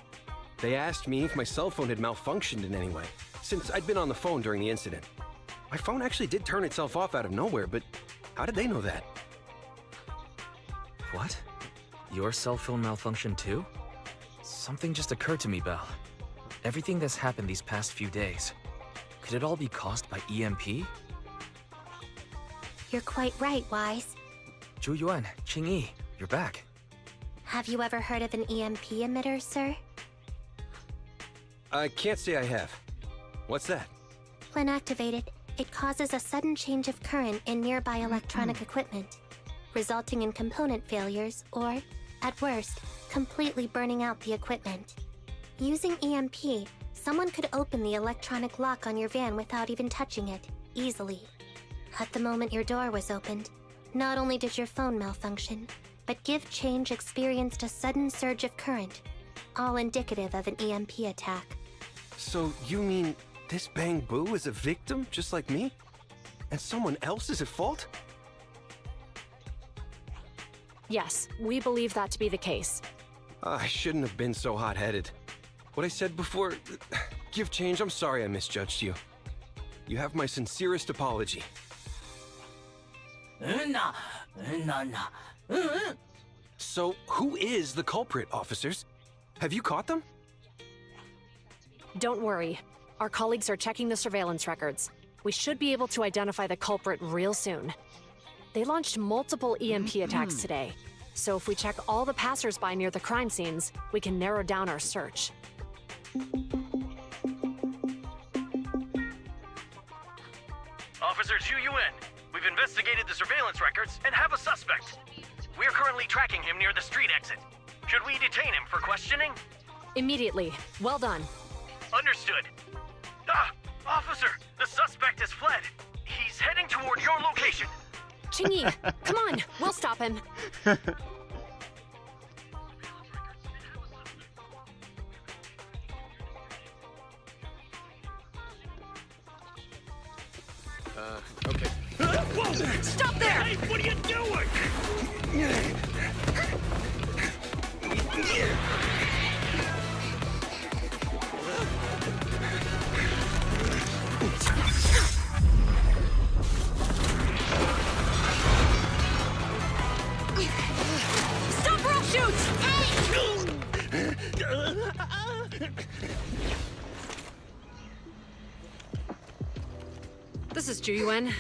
Speaker 16: They asked me if my cell phone had malfunctioned in any way, since I'd been on the phone during the incident. My phone actually did turn itself off out of nowhere, but how did they know that?
Speaker 5: What? Your cell phone malfunctioned too? Something just occurred to me, Belle. Everything that's happened these past few days, could it all be caused by EMP?
Speaker 10: You're quite right, Wise.
Speaker 5: Juyuan, Qingyi, you're back.
Speaker 10: Have you ever heard of an EMP emitter, sir?
Speaker 16: I can't say I have. What's that?
Speaker 10: When activated, it causes a sudden change of current in nearby electronic equipment, resulting in component failures or, at worst, completely burning out the equipment. Using EMP, someone could open the electronic lock on your van without even touching it, easily. At the moment your door was opened, not only did your phone malfunction, but Give Change experienced a sudden surge of current, all indicative of an EMP attack.
Speaker 16: So you mean this Bangbu is a victim, just like me? And someone else is at fault?
Speaker 9: Yes, we believe that to be the case.
Speaker 16: I shouldn't have been so hot-headed. What I said before... Give Change, I'm sorry I misjudged you. You have my sincerest apology. So, who is the culprit, officers? Have you caught them?
Speaker 9: Don't worry. Our colleagues are checking the surveillance records. We should be able to identify the culprit real soon. They launched multiple EMP attacks today, so if we check all the passers-by near the crime scenes, we can narrow down our search.
Speaker 17: Officer Zhu Yuan, we've investigated the surveillance records and have a suspect. We're currently tracking him near the street exit. Should we detain him for questioning?
Speaker 9: Immediately. Well done.
Speaker 17: Understood. Officer, the suspect has fled. He's heading toward your location.
Speaker 9: Qingyi, come on, we'll stop him.
Speaker 1: Okay.
Speaker 17: Whoa!
Speaker 9: Stop there!
Speaker 17: Hey, what are you doing?
Speaker 9: Stop or I'll shoot! This is Juyuan.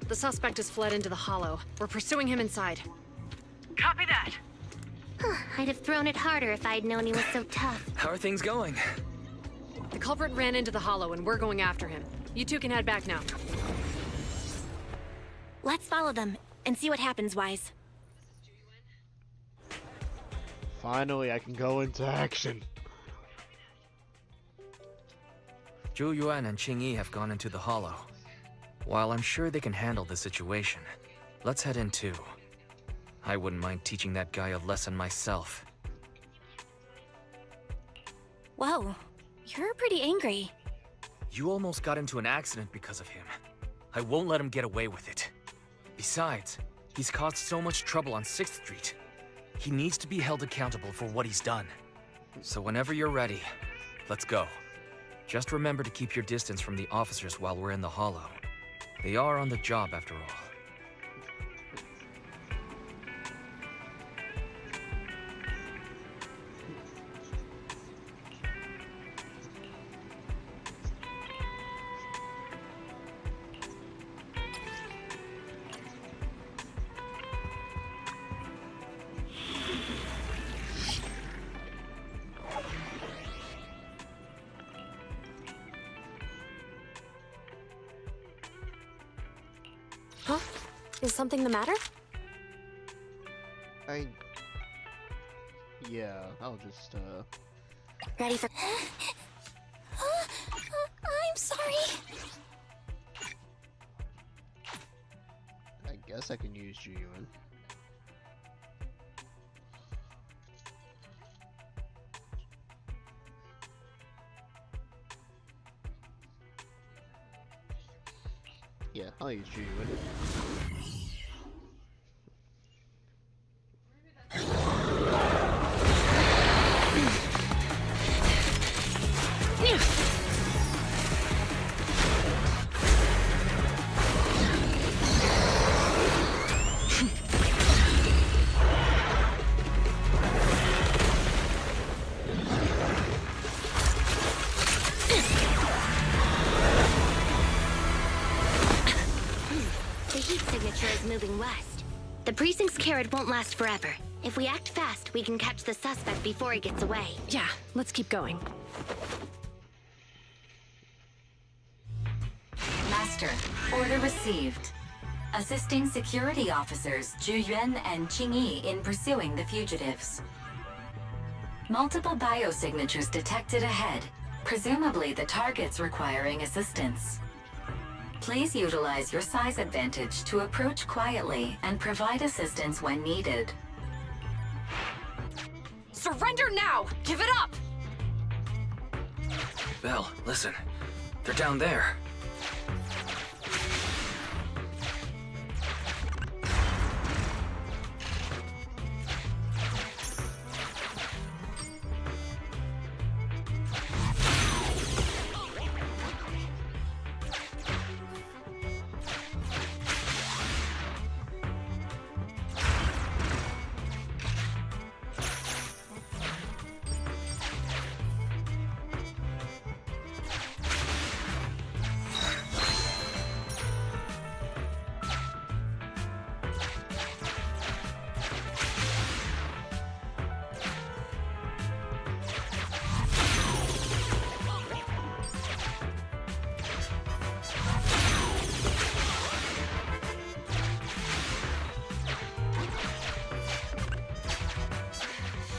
Speaker 9: The suspect has fled into the hollow. We're pursuing him inside.
Speaker 17: Copy that.
Speaker 10: I'd have thrown it harder if I'd known he was so tough.
Speaker 5: How are things going?
Speaker 9: The culprit ran into the hollow and we're going after him. You two can head back now.
Speaker 4: Let's follow them and see what happens, Wise.
Speaker 1: Finally, I can go into action.
Speaker 5: Zhu Yuan and Qingyi have gone into the hollow. While I'm sure they can handle the situation, let's head in too. I wouldn't mind teaching that guy a lesson myself.
Speaker 8: Whoa, you're pretty angry.
Speaker 5: You almost got into an accident because of him. I won't let him get away with it. Besides, he's caused so much trouble on 6th Street. He needs to be held accountable for what he's done. So whenever you're ready, let's go. Just remember to keep your distance from the officers while we're in the Hollow. They are on the job after all.
Speaker 9: Huh? Is something the matter?
Speaker 1: Yeah, I'll just,
Speaker 4: Ready for... I'm sorry.
Speaker 1: I guess I can use Jiyuan. Yeah, I'll use Jiyuan.
Speaker 10: The heat signature is moving west. The precinct's carrot won't last forever. If we act fast, we can catch the suspect before he gets away.
Speaker 9: Yeah, let's keep going.
Speaker 6: Master, order received. Assisting security officers Zhu Yuan and Qing Yi in pursuing the fugitives. Multiple biosignatures detected ahead, presumably the targets requiring assistance. Please utilize your size advantage to approach quietly and provide assistance when needed.
Speaker 9: Surrender now! Give it up!
Speaker 5: Belle, listen. They're down there.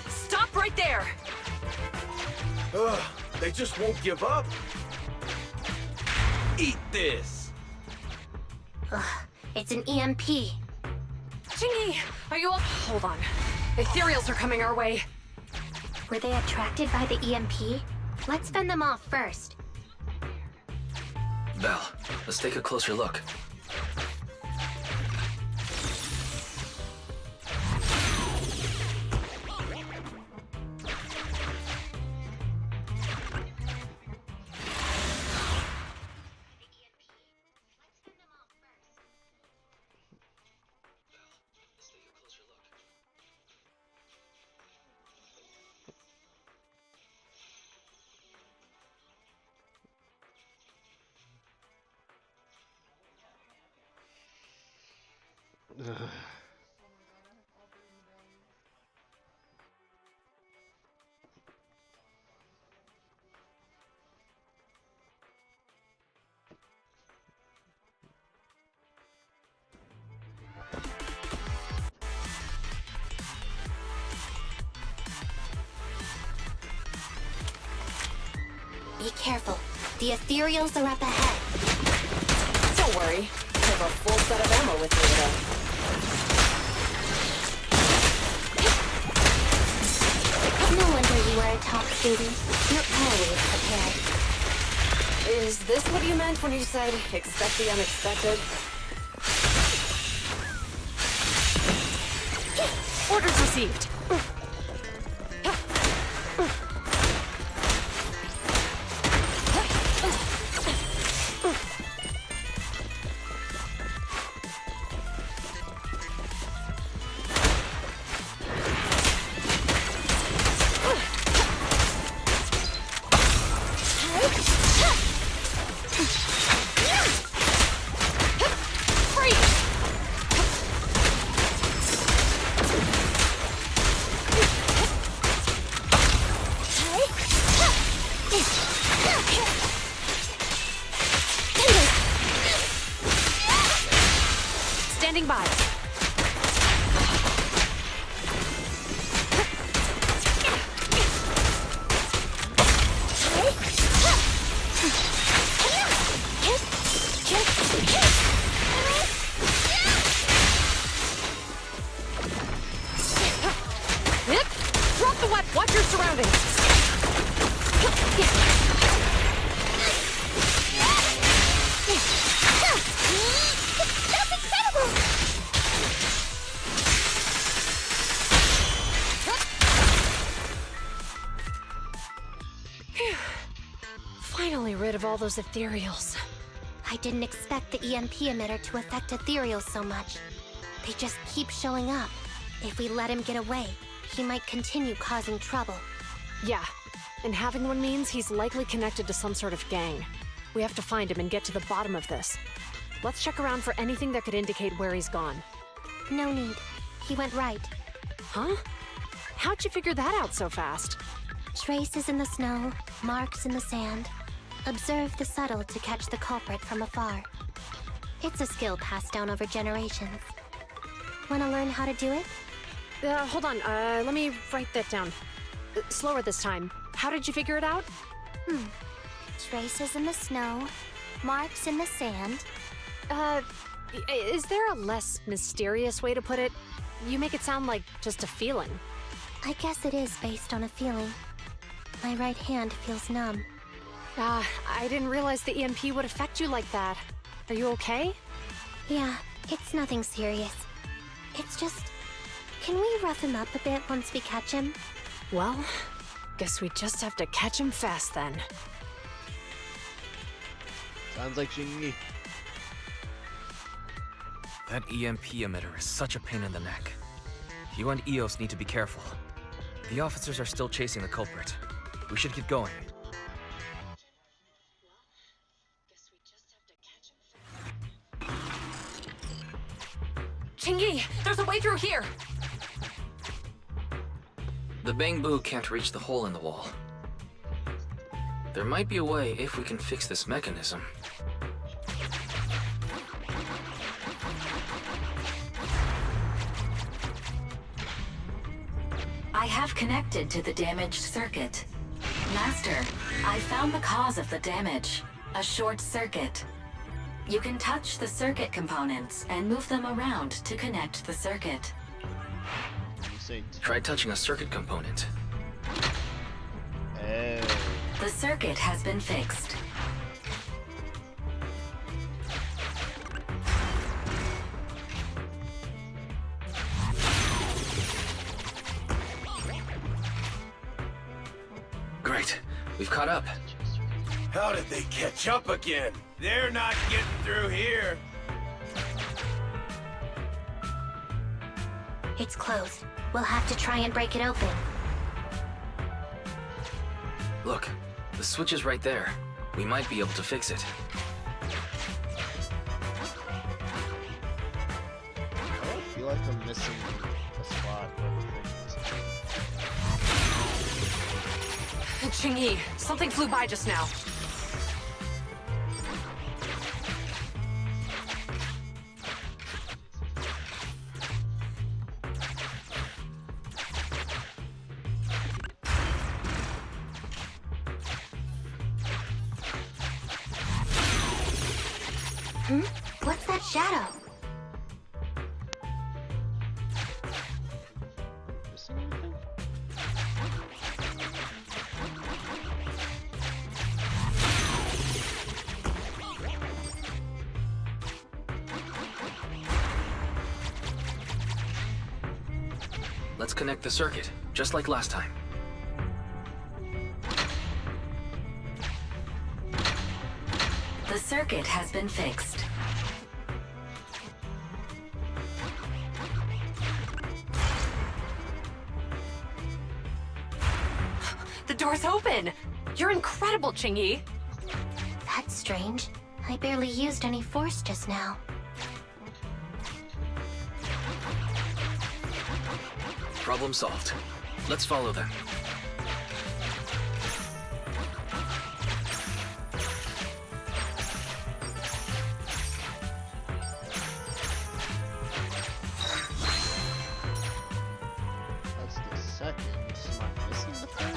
Speaker 9: Stop right there!
Speaker 15: Ugh, they just won't give up. Eat this!
Speaker 10: Ugh, it's an EMP.
Speaker 9: Jingy, are you all... Hold on. Ethereals are coming our way.
Speaker 10: Were they attracted by the EMP? Let's fend them off first.
Speaker 5: Belle, let's take a closer look.
Speaker 10: Be careful. The ethereals are up ahead.
Speaker 9: Don't Don't worry. I have a full set of ammo with me today.
Speaker 10: No wonder you are a top student. You're always prepared.
Speaker 9: Is this what you meant when you said, expect the unexpected? Orders received. Standing by. Drop the weapon. Watch your surroundings. Finally rid of all those ethereals.
Speaker 10: I didn't expect the EMP emitter to affect ethereals so much. They just keep showing up. If we let him get away, he might continue causing trouble.
Speaker 9: Yeah, and having one means he's likely connected to some sort of gang. We have to find him and get to the bottom of this. Let's check around for anything that could indicate where he's gone.
Speaker 10: No need. He went right.
Speaker 9: Huh? How'd you figure that out so fast?
Speaker 10: Traces in the snow, marks in the sand. Observe the subtle to catch the culprit from afar. It's a skill passed down over generations. Want to learn how to do it?
Speaker 9: Hold on, let me write that down. Slower this time. How did you figure it out?
Speaker 10: Traces in the snow, marks in the sand.
Speaker 9: Is there a less mysterious way to put it? You make it sound like just a feeling.
Speaker 10: I guess it is based on a feeling. My right hand feels numb.
Speaker 9: I didn't realize the EMP would affect you like that. Are you okay?
Speaker 10: Yeah, it's nothing serious. It's just... Can we rough him up a bit once we catch him?
Speaker 9: Well, guess we just have to catch him fast then.
Speaker 1: Sounds like Jingy.
Speaker 5: That EMP emitter is such a pain in the neck. You and EOS need to be careful. The officers are still chasing the culprit. We should get going.
Speaker 9: Chingy, there's a way through here!
Speaker 5: The bamboo can't reach the hole in the wall. There might be a way if we can fix this mechanism.
Speaker 6: I have connected to the damaged circuit. Master, I found the cause of the damage. A short circuit. You can touch the circuit components and move them around to connect the circuit.
Speaker 5: Try touching a circuit component.
Speaker 6: The circuit has been fixed.
Speaker 5: Great. We've caught up.
Speaker 15: How did they catch up again? They're not getting through here.
Speaker 10: It's closed. We'll have to try and break it open.
Speaker 5: Look, the switch is right there. We might be able to fix it.
Speaker 1: I feel like I'm missing a spot.
Speaker 9: Chingy, something flew by just now.
Speaker 10: What's that shadow?
Speaker 1: Missing anything?
Speaker 5: Let's connect the circuit, just like last time.
Speaker 6: The circuit has been fixed.
Speaker 9: The door's open! You're incredible, Chingy!
Speaker 10: That's strange. I barely used any force just now.
Speaker 5: Problem solved. Let's follow them.
Speaker 1: That's the second. Am I missing the third?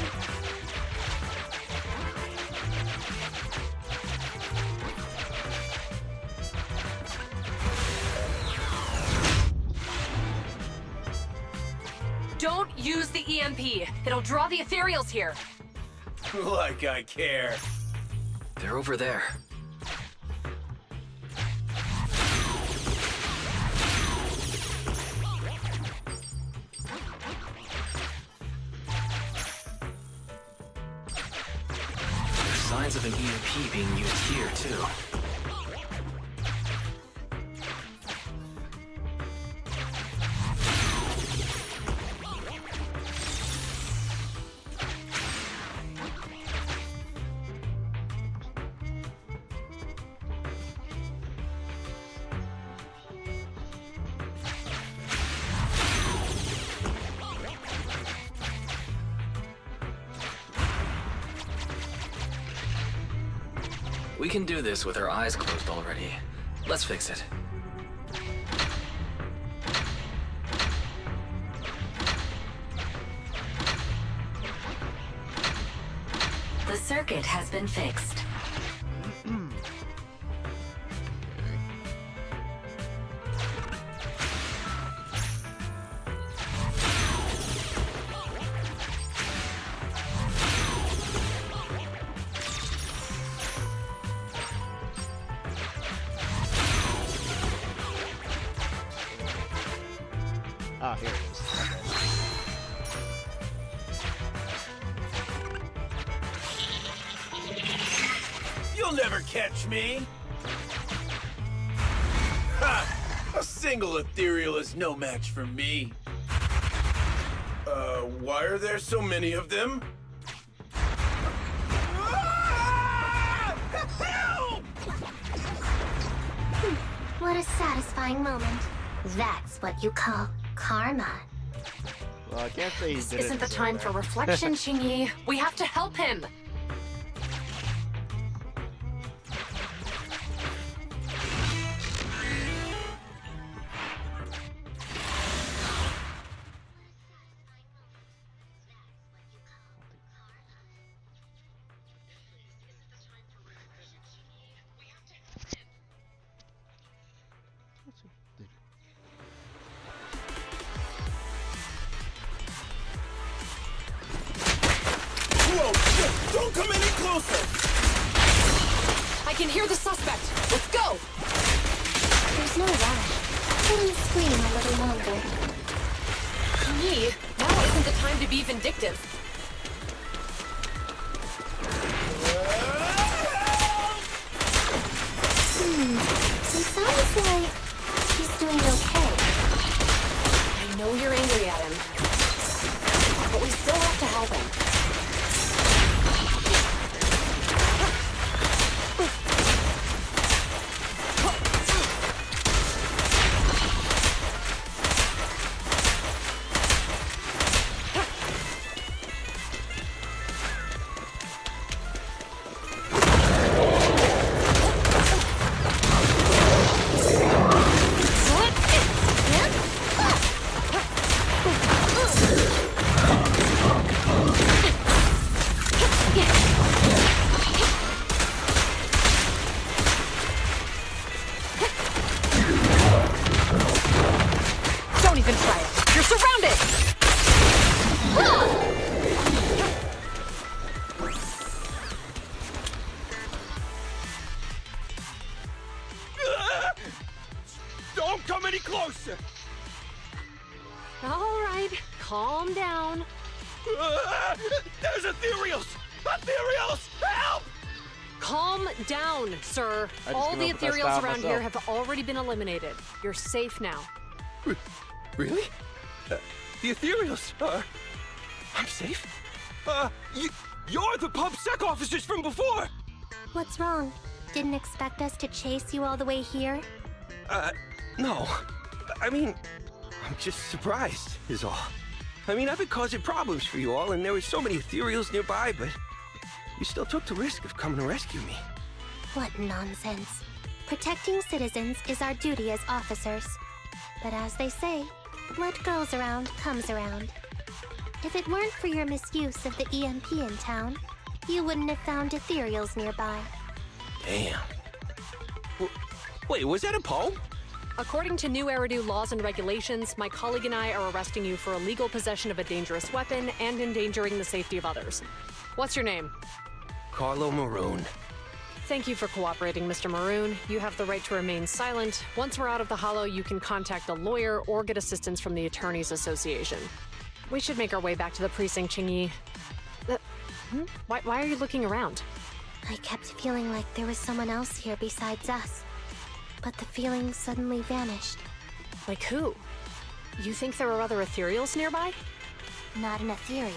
Speaker 9: Don't use the EMP. It'll draw the ethereals here.
Speaker 17: Like I care.
Speaker 5: They're over there. There's signs of an EMP being used here, too. We can do this with our eyes closed already. Let's fix it.
Speaker 6: The circuit has been fixed.
Speaker 1: Ah, here it is.
Speaker 17: You'll never catch me! Ha! A single ethereal is no match for me. Why are there so many of them? Help!
Speaker 10: What a satisfying moment. That's what you call karma.
Speaker 1: Well, I can't say he
Speaker 9: This
Speaker 1: did
Speaker 9: isn't the time for reflection, Chingy. We have to help him.
Speaker 17: Whoa! Shit! Don't come any closer!
Speaker 9: I can hear the suspect. Let's go!
Speaker 10: There's no rush. Let him scream a little longer.
Speaker 9: Chingy, now isn't the time to be vindictive.
Speaker 10: He sounds like he's doing okay.
Speaker 9: I know you're angry at him, but we still have to help him.
Speaker 16: closer!
Speaker 9: All right, calm down.
Speaker 16: There's ethereals! Ethereals! Help!
Speaker 9: Calm down, sir. All the ethereals around here have already been eliminated. You're safe now.
Speaker 16: Really? The ethereals are... I'm safe? You're the PubSec officers from before!
Speaker 10: What's wrong? Didn't expect us to chase you all the way here?
Speaker 16: No. I mean, I'm just surprised, is all. I mean, I've been causing problems for you all, and there were so many ethereals nearby, but you still took the risk of coming to rescue me.
Speaker 10: What nonsense. Protecting citizens is our duty as officers. But as they say, what goes around comes around. If it weren't for your misuse of the EMP in town, you wouldn't have found ethereals nearby.
Speaker 16: Damn. Wait, was that a poem?
Speaker 9: According to new Eridu laws and regulations, my colleague and I are arresting you for illegal possession of a dangerous weapon and endangering the safety of others. What's your name?
Speaker 16: Carlo Maroon.
Speaker 9: Thank you for cooperating, Mr. Maroon. You have the right to remain silent. Once we're out of the hollow, you can contact a lawyer or get assistance from the Attorneys Association. We should make our way back to the precinct, Chingy. Why are you looking around?
Speaker 10: I kept feeling like there was someone else here besides us. But the feeling suddenly vanished.
Speaker 9: Like who? You think there are other ethereals nearby?
Speaker 10: Not an ethereal.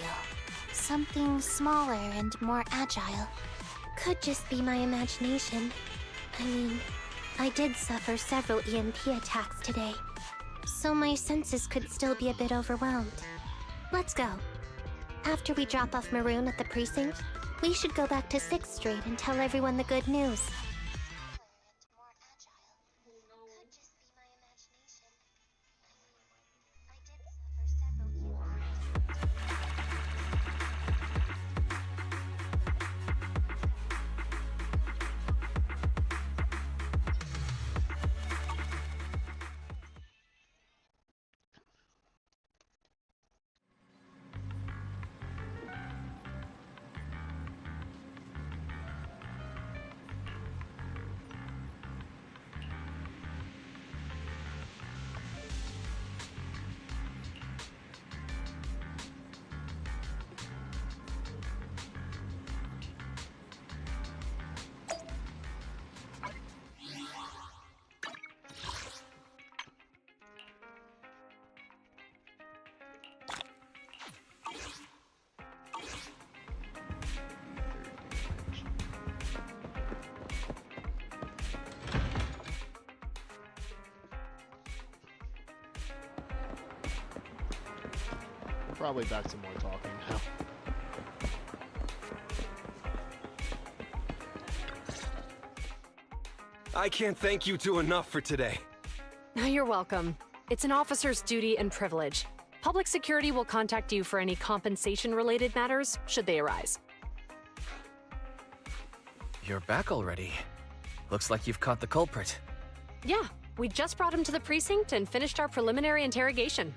Speaker 10: Something smaller and more agile. Could just be my imagination. I mean, I did suffer several EMP attacks today, so my senses could still be a bit overwhelmed. Let's go. After we drop off Maroon at the precinct, we should go back to 6th Street and tell everyone the good news.
Speaker 1: Probably back to more talking now.
Speaker 16: I can't thank you two enough for today.
Speaker 9: You're welcome. It's an officer's duty and privilege. Public security will contact you for any compensation-related matters, should they arise.
Speaker 5: You're back already. Looks like you've caught the culprit.
Speaker 9: Yeah, we just brought him to the precinct and finished our preliminary interrogation.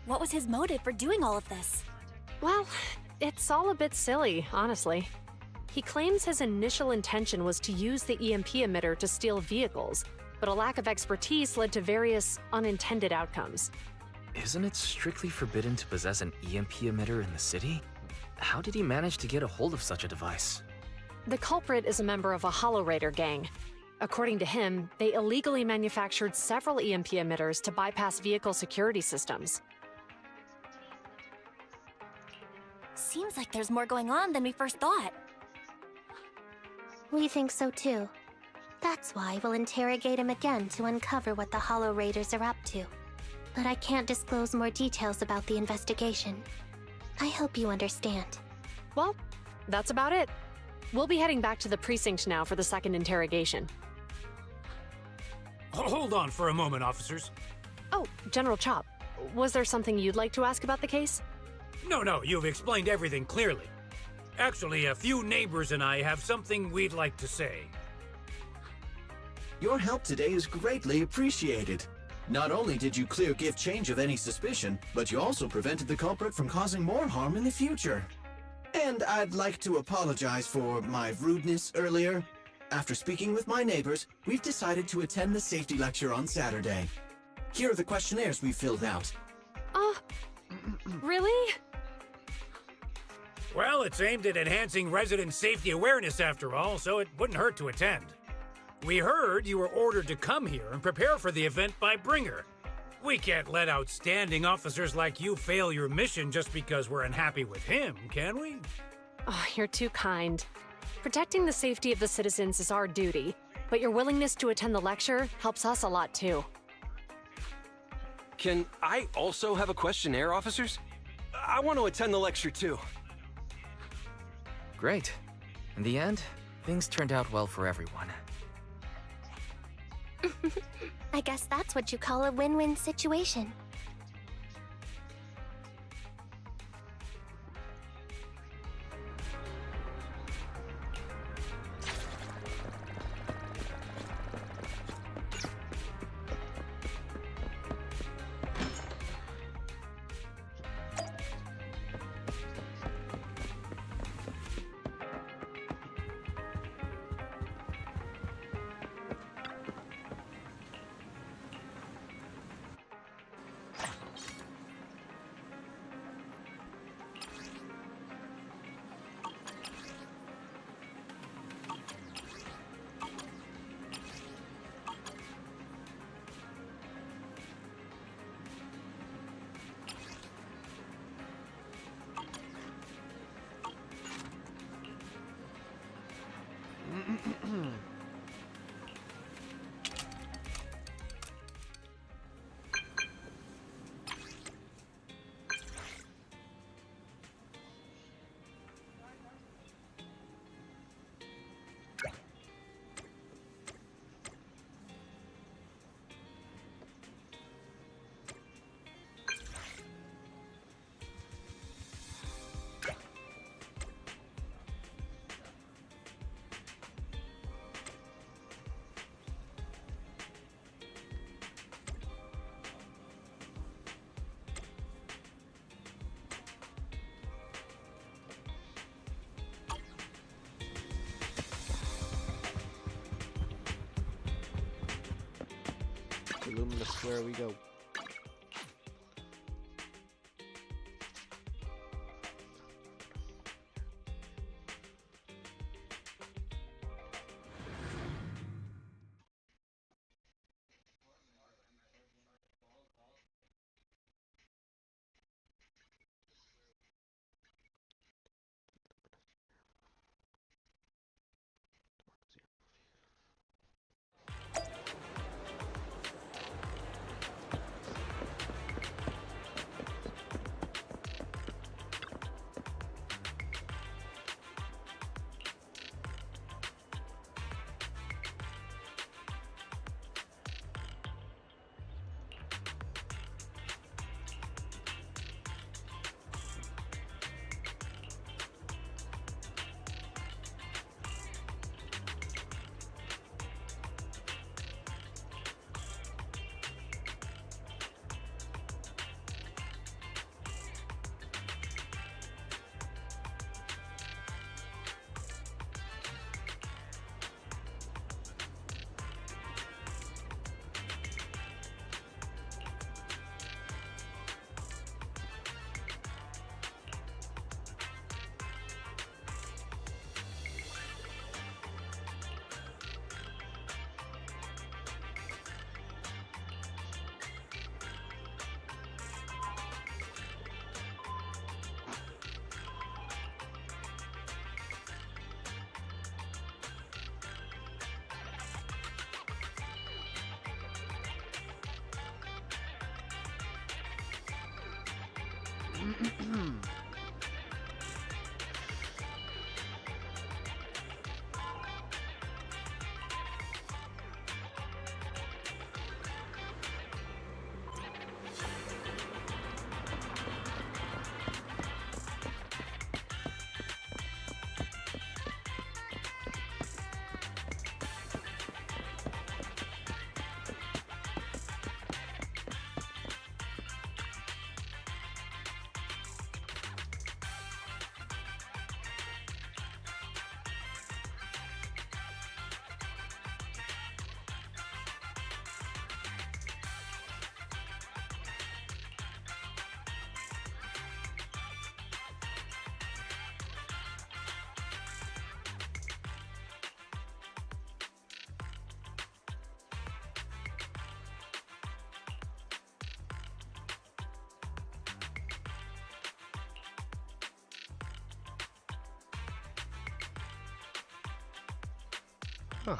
Speaker 4: What was his motive for doing all of this?
Speaker 9: Well, it's all a bit silly, honestly. He claims his initial intention was to use the EMP emitter to steal vehicles, but a lack of expertise led to various unintended outcomes.
Speaker 5: Isn't it strictly forbidden to possess an EMP emitter in the city? How did he manage to get a hold of such a device?
Speaker 9: The culprit is a member of a Hollow Raider gang. According to him, they illegally manufactured several EMP emitters to bypass vehicle security systems.
Speaker 4: Seems like there's more going on than we first thought.
Speaker 10: We think so too. That's why we'll interrogate him again to uncover what the Hollow Raiders are up to. But I can't disclose more details about the investigation. I hope you understand.
Speaker 9: Well, that's about it. We'll be heading back to the precinct now for the second interrogation.
Speaker 2: Hold on for a moment, officers.
Speaker 9: Oh, General Chop, was there something you'd like to ask about the case?
Speaker 2: No, you've explained everything clearly. Actually, a few neighbors and I have something we'd like to say.
Speaker 14: Your help today is greatly appreciated. Not only did you clear Gift Change of any suspicion, but you also prevented the culprit from causing more harm in the future. And I'd like to apologize for my rudeness earlier. After speaking with my neighbors, we've decided to attend the safety lecture on Saturday. Here are the questionnaires we filled out.
Speaker 9: Really?
Speaker 2: Well, it's aimed at enhancing resident safety awareness after all, so it wouldn't hurt to attend. We heard you were ordered to come here and prepare for the event by Bringer. We can't let outstanding officers like you fail your mission just because we're unhappy with him, can we?
Speaker 9: Oh, you're too kind. Protecting the safety of the citizens is our duty, but your willingness to attend the lecture helps us a lot too.
Speaker 16: Can I also have a questionnaire, officers? I want to attend the lecture too.
Speaker 5: Great. In the end, things turned out well for everyone.
Speaker 10: I guess that's what you call a win-win situation.
Speaker 1: Luminous Square we go. Huh.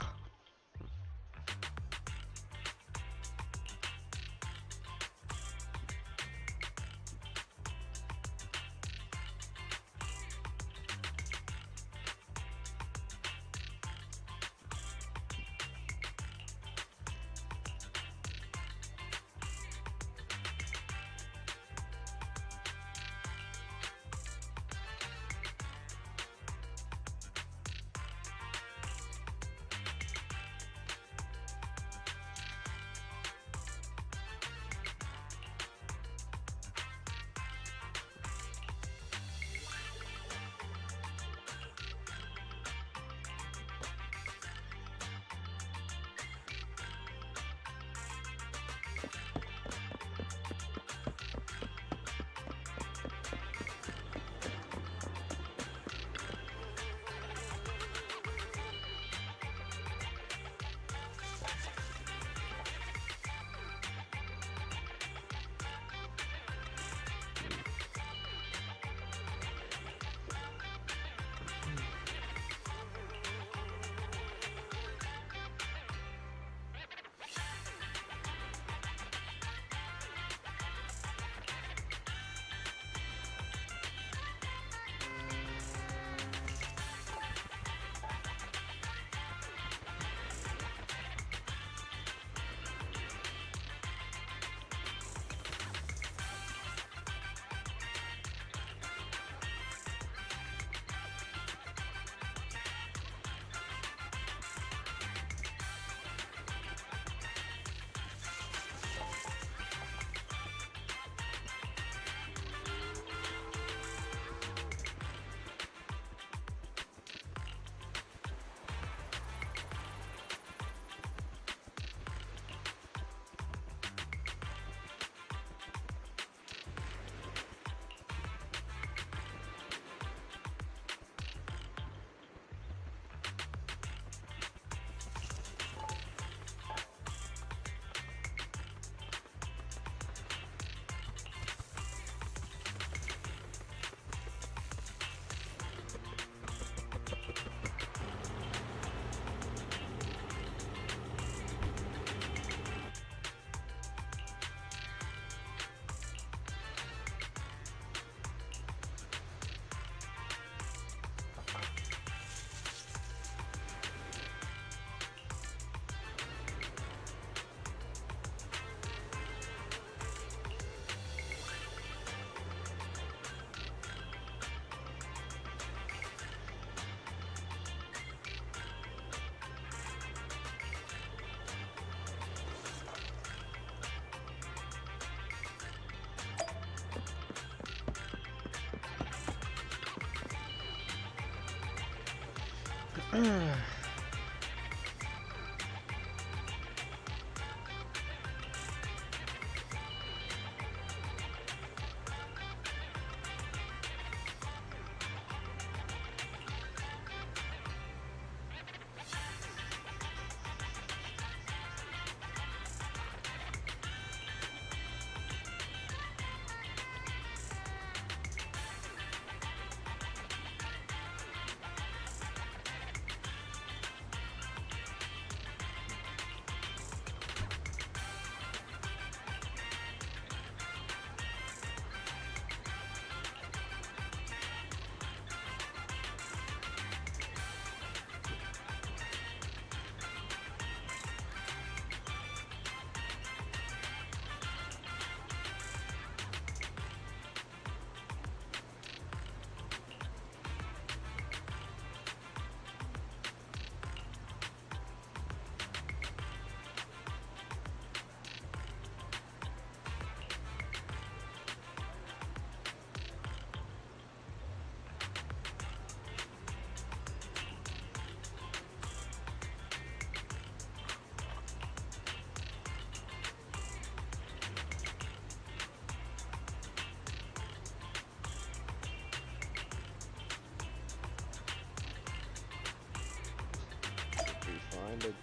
Speaker 1: Find the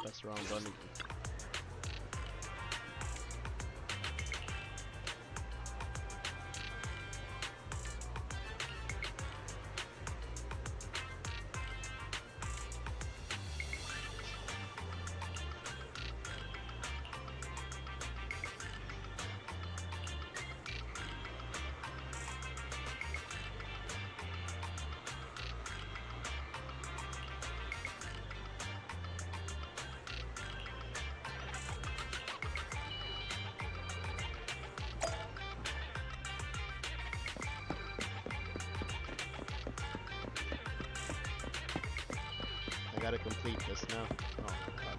Speaker 1: best round button. gotta complete this now. Oh god.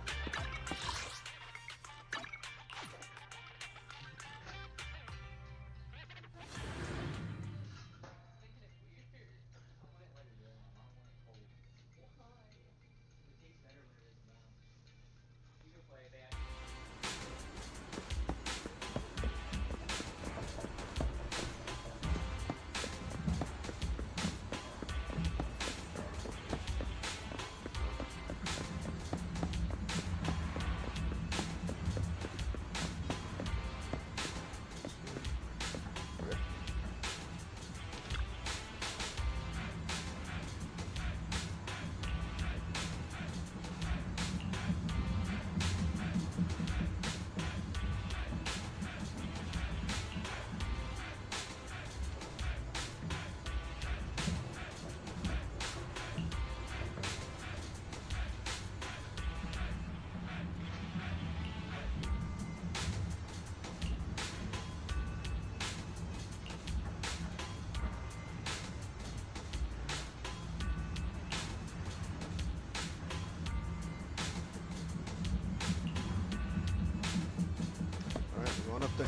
Speaker 1: Alright, we're going up there.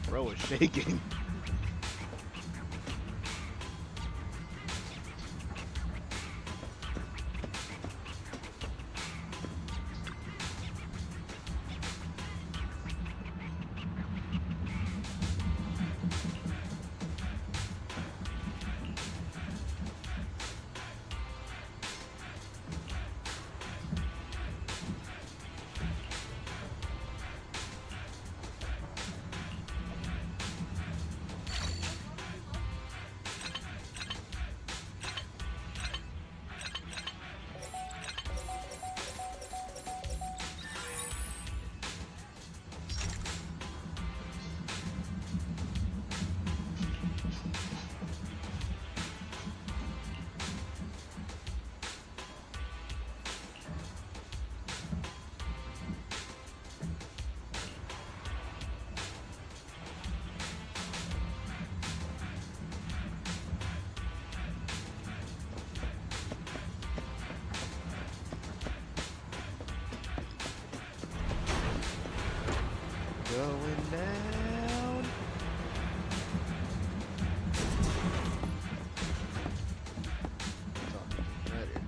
Speaker 1: Bro is shaking. Going down. Ready.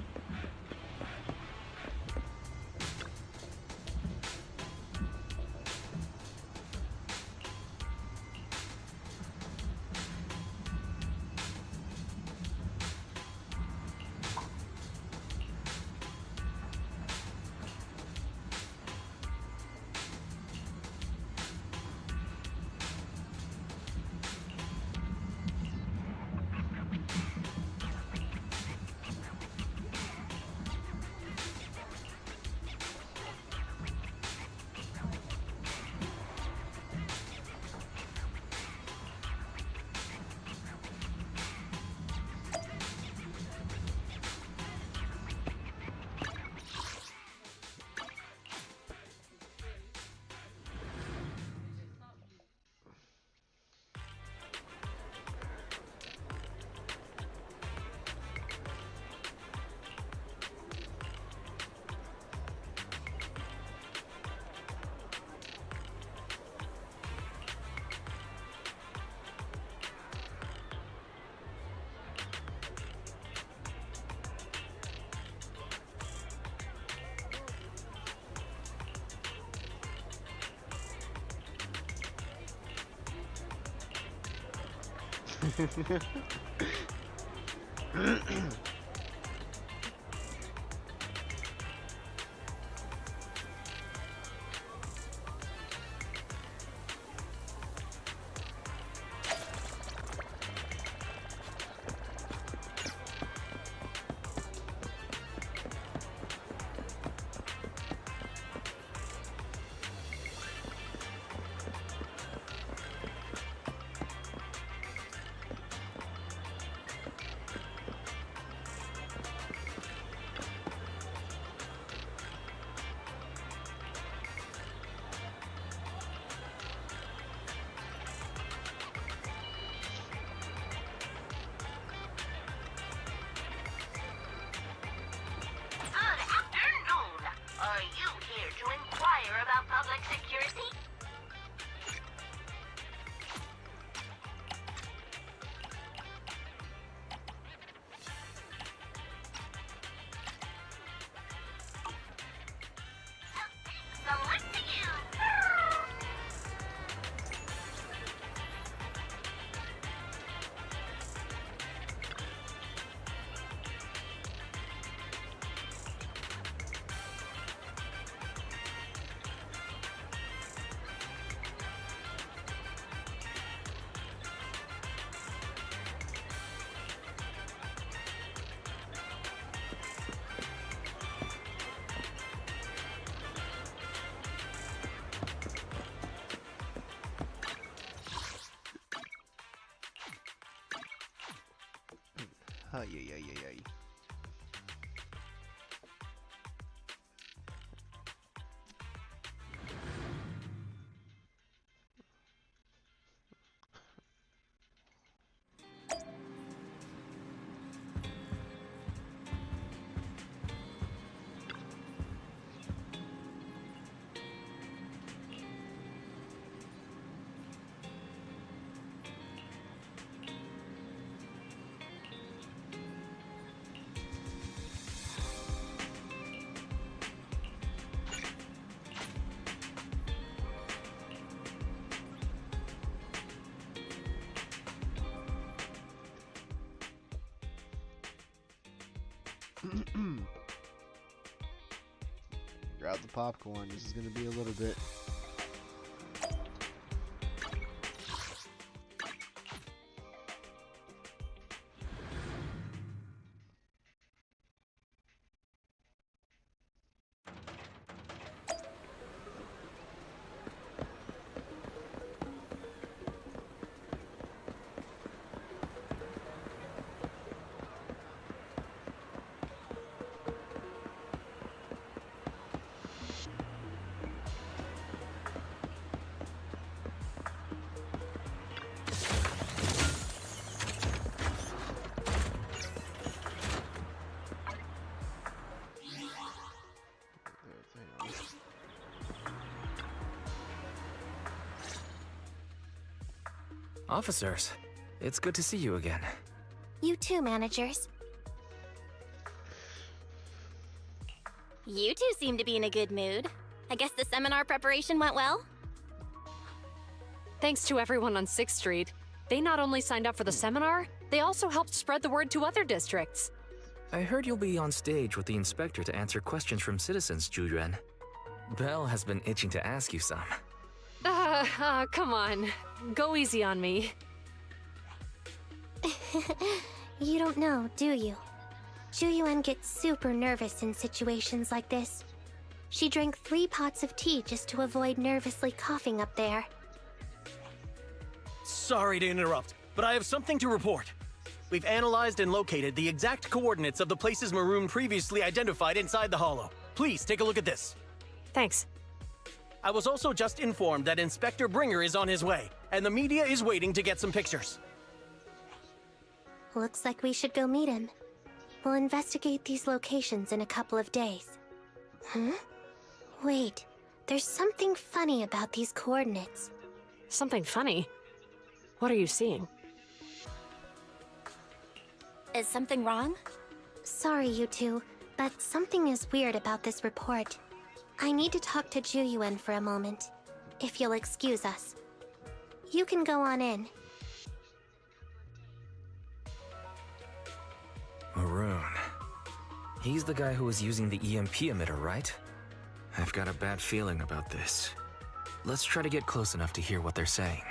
Speaker 1: Ay, ay, ay, ay, ay. Grab the popcorn. This is gonna be a little bit.
Speaker 5: Officers, it's good to see you again.
Speaker 10: You too, managers.
Speaker 4: You two seem to be in a good mood. I guess the seminar preparation went well?
Speaker 9: Thanks to everyone on 6th Street. They not only signed up for the seminar, they also helped spread the word to other districts.
Speaker 5: I heard you'll be on stage with the inspector to answer questions from citizens, Zhu. Belle has been itching to ask you some.
Speaker 9: Come on. Go easy on me.
Speaker 10: You don't know, do you? Zhu gets super nervous in situations like this. She drank 3 pots of tea just to avoid nervously coughing up there.
Speaker 17: Sorry to interrupt, but I have something to report. We've analyzed and located the exact coordinates of the places Maroon previously identified inside the hollow. Please take a look at this.
Speaker 9: Thanks.
Speaker 17: I was also just informed that Inspector Bringer is on his way, and the media is waiting to get some pictures.
Speaker 10: Looks like we should go meet him. We'll investigate these locations in a couple of days. Huh? Wait, there's something funny about these coordinates.
Speaker 9: Something funny? What are you seeing?
Speaker 4: Is something wrong?
Speaker 10: Sorry, you two, but something is weird about this report. I need to talk to Zhu for a moment, if you'll excuse us. You can go on in.
Speaker 5: Maroon. He's the guy who was using the EMP emitter, right? I've got a bad feeling about this. Let's try to get close enough to hear what they're saying.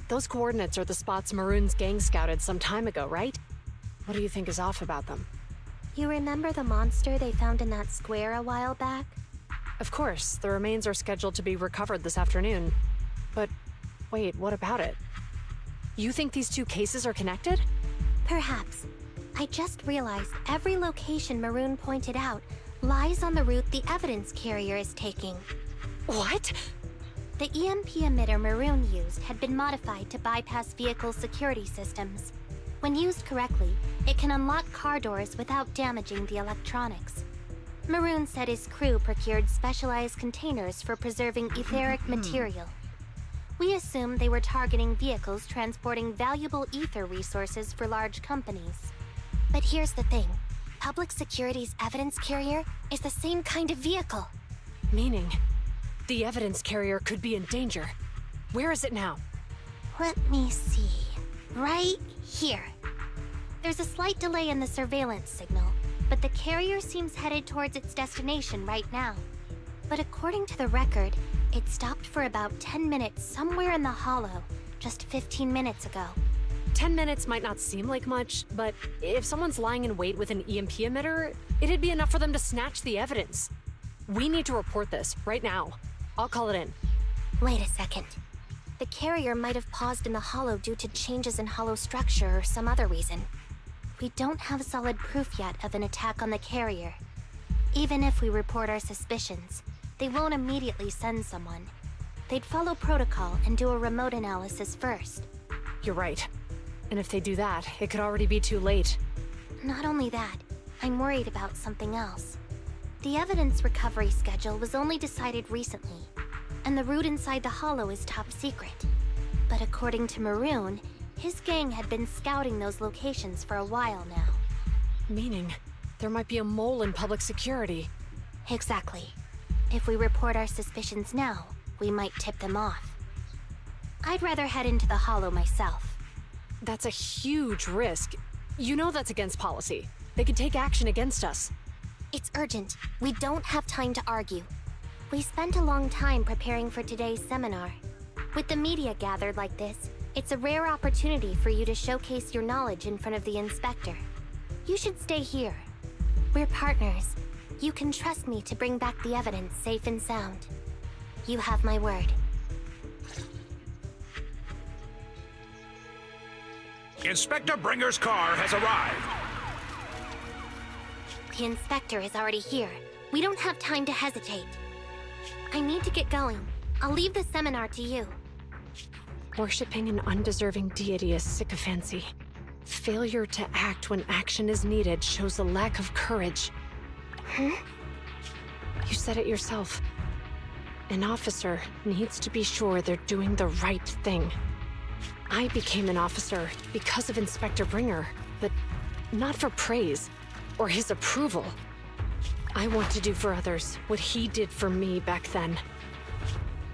Speaker 9: Those coordinates are the spots Maroon's gang scouted some time ago, right? What do you think is off about them?
Speaker 10: You remember the monster they found in that square a while back?
Speaker 9: Of course, the remains are scheduled to be recovered this afternoon. But wait, what about it? You think these two cases are connected?
Speaker 10: Perhaps. I just realized every location Maroon pointed out lies on the route the evidence carrier is taking.
Speaker 9: What?
Speaker 10: The EMP emitter Maroon used had been modified to bypass vehicle security systems. When used correctly, it can unlock car doors without damaging the electronics. Maroon said his crew procured specialized containers for preserving etheric material. We assumed they were targeting vehicles transporting valuable ether resources for large companies. But here's the thing. Public Security's evidence carrier is the same kind of vehicle.
Speaker 9: Meaning, the evidence carrier could be in danger. Where is it now?
Speaker 10: Let me see. Right here. There's a slight delay in the surveillance signal, but the carrier seems headed towards its destination right now. But according to the record, it stopped for about 10 minutes somewhere in the hollow, just 15 minutes ago.
Speaker 9: 10 minutes might not seem like much, but if someone's lying in wait with an EMP emitter, it'd be enough for them to snatch the evidence. We need to report this right now. I'll call it in.
Speaker 10: Wait a second. The carrier might have paused in the hollow due to changes in hollow structure or some other reason. We don't have solid proof yet of an attack on the carrier. Even if we report our suspicions, they won't immediately send someone. They'd follow protocol and do a remote analysis first.
Speaker 9: You're right. And if they do that, it could already be too late.
Speaker 10: Not only that, I'm worried about something else. The evidence recovery schedule was only decided recently, and the route inside the hollow is top secret. But according to Maroon, his gang had been scouting those locations for a while now.
Speaker 9: Meaning, there might be a mole in public security.
Speaker 10: Exactly. If we report our suspicions now, we might tip them off. I'd rather head into the hollow myself.
Speaker 9: That's a huge risk. You know that's against policy. They could take action against us.
Speaker 10: It's urgent. We don't have time to argue. We spent a long time preparing for today's seminar. With the media gathered like this, it's a rare opportunity for you to showcase your knowledge in front of the inspector. You should stay here. We're partners. You can trust me to bring back the evidence safe and sound. You have my word.
Speaker 18: Inspector Bringer's car has arrived.
Speaker 10: The inspector is already here. We don't have time to hesitate. I need to get going. I'll leave the seminar to you.
Speaker 9: Worshipping an undeserving deity is sycophancy. Failure to act when action is needed shows a lack of courage.
Speaker 10: Huh?
Speaker 9: You said it yourself. An officer needs to be sure they're doing the right thing. I became an officer because of Inspector Bringer, but not for praise or his approval. I want to do for others what he did for me back then.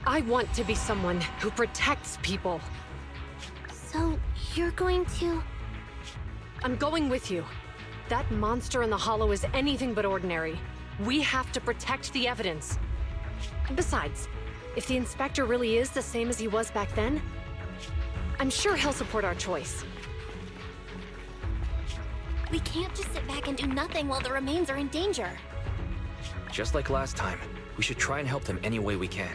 Speaker 9: I want to be someone who protects people.
Speaker 10: So, you're going to...
Speaker 9: I'm going with you. That monster in the hollow is anything but ordinary. We have to protect the evidence. Besides, if the inspector really is the same as he was back then, I'm sure he'll support our choice.
Speaker 4: We can't just sit back and do nothing while the remains are in danger.
Speaker 5: Just like last time, we should try and help them any way we can.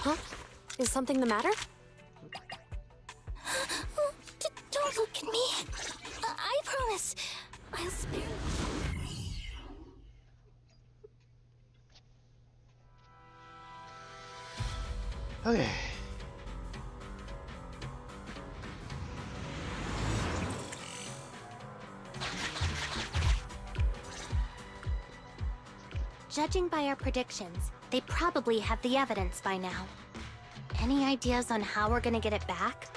Speaker 9: Huh? Is something the matter?
Speaker 10: Don't look at me. I promise. I'll spare you.
Speaker 1: Okay.
Speaker 10: Judging by our predictions, they probably have the evidence by now. Any ideas on how we're gonna get it back?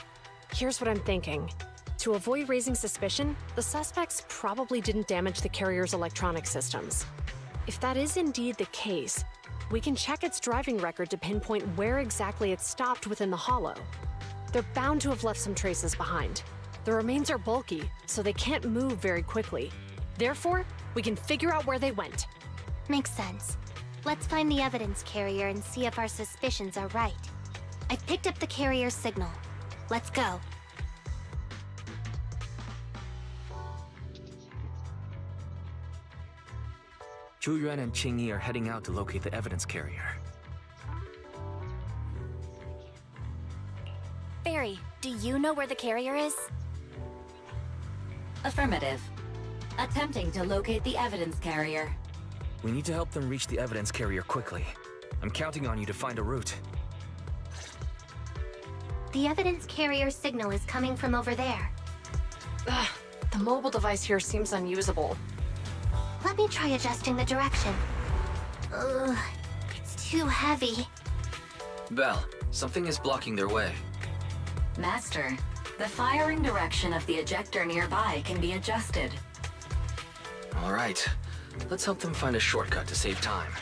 Speaker 9: Here's what I'm thinking. To avoid raising suspicion, the suspects probably didn't damage the carrier's electronic systems. If that is indeed the case, we can check its driving record to pinpoint where exactly it stopped within the hollow. They're bound to have left some traces behind. The remains are bulky, so they can't move very quickly. Therefore, we can figure out where they went.
Speaker 10: Makes sense. Let's find the evidence carrier and see if our suspicions are right. I picked up the carrier's signal. Let's go.
Speaker 5: Zhu Yuan and Qing Yi are heading out to locate the evidence carrier.
Speaker 4: Barry, do you know where the carrier is?
Speaker 6: Affirmative. Attempting to locate the evidence carrier.
Speaker 5: We need to help them reach the evidence carrier quickly. I'm counting on you to find a route.
Speaker 10: The evidence carrier signal is coming from over there.
Speaker 9: Ugh, the mobile device here seems unusable.
Speaker 10: Let me try adjusting the direction. Ugh, it's too heavy.
Speaker 5: Belle, something is blocking their way.
Speaker 6: Master, the firing direction of the ejector nearby can be adjusted.
Speaker 5: All right, let's help them find a shortcut to save time.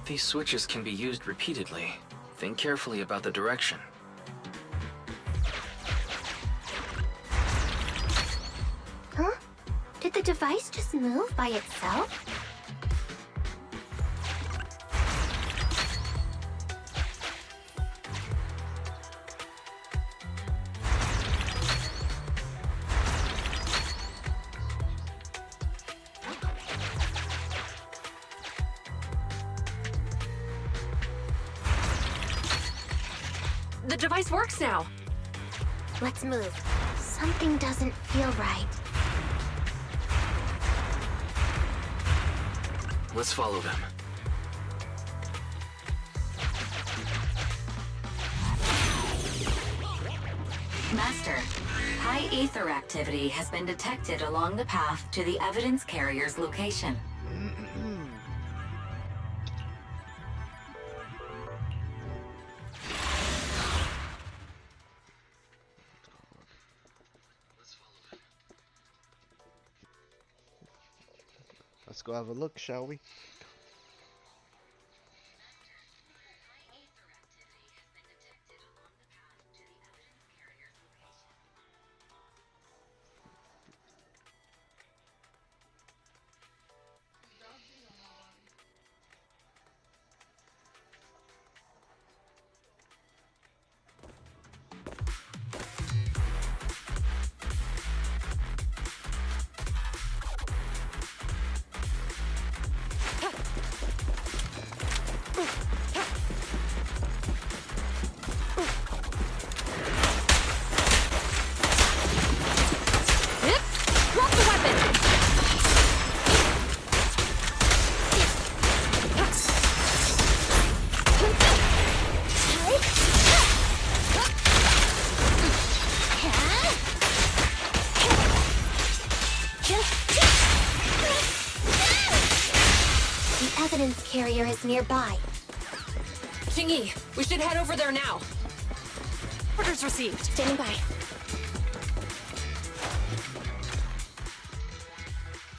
Speaker 5: These switches can be used repeatedly. Think carefully about the direction.
Speaker 10: Huh? Did the device just move by itself?
Speaker 9: The device works now.
Speaker 10: Let's move. Something doesn't feel right.
Speaker 5: Let's follow them.
Speaker 6: Master, high ether activity has been detected along the path to the evidence carrier's location.
Speaker 1: Let's go have a look, shall we?
Speaker 10: Carrier is nearby.
Speaker 9: Jingyi, we should head over there now. Orders received.
Speaker 10: Standing by.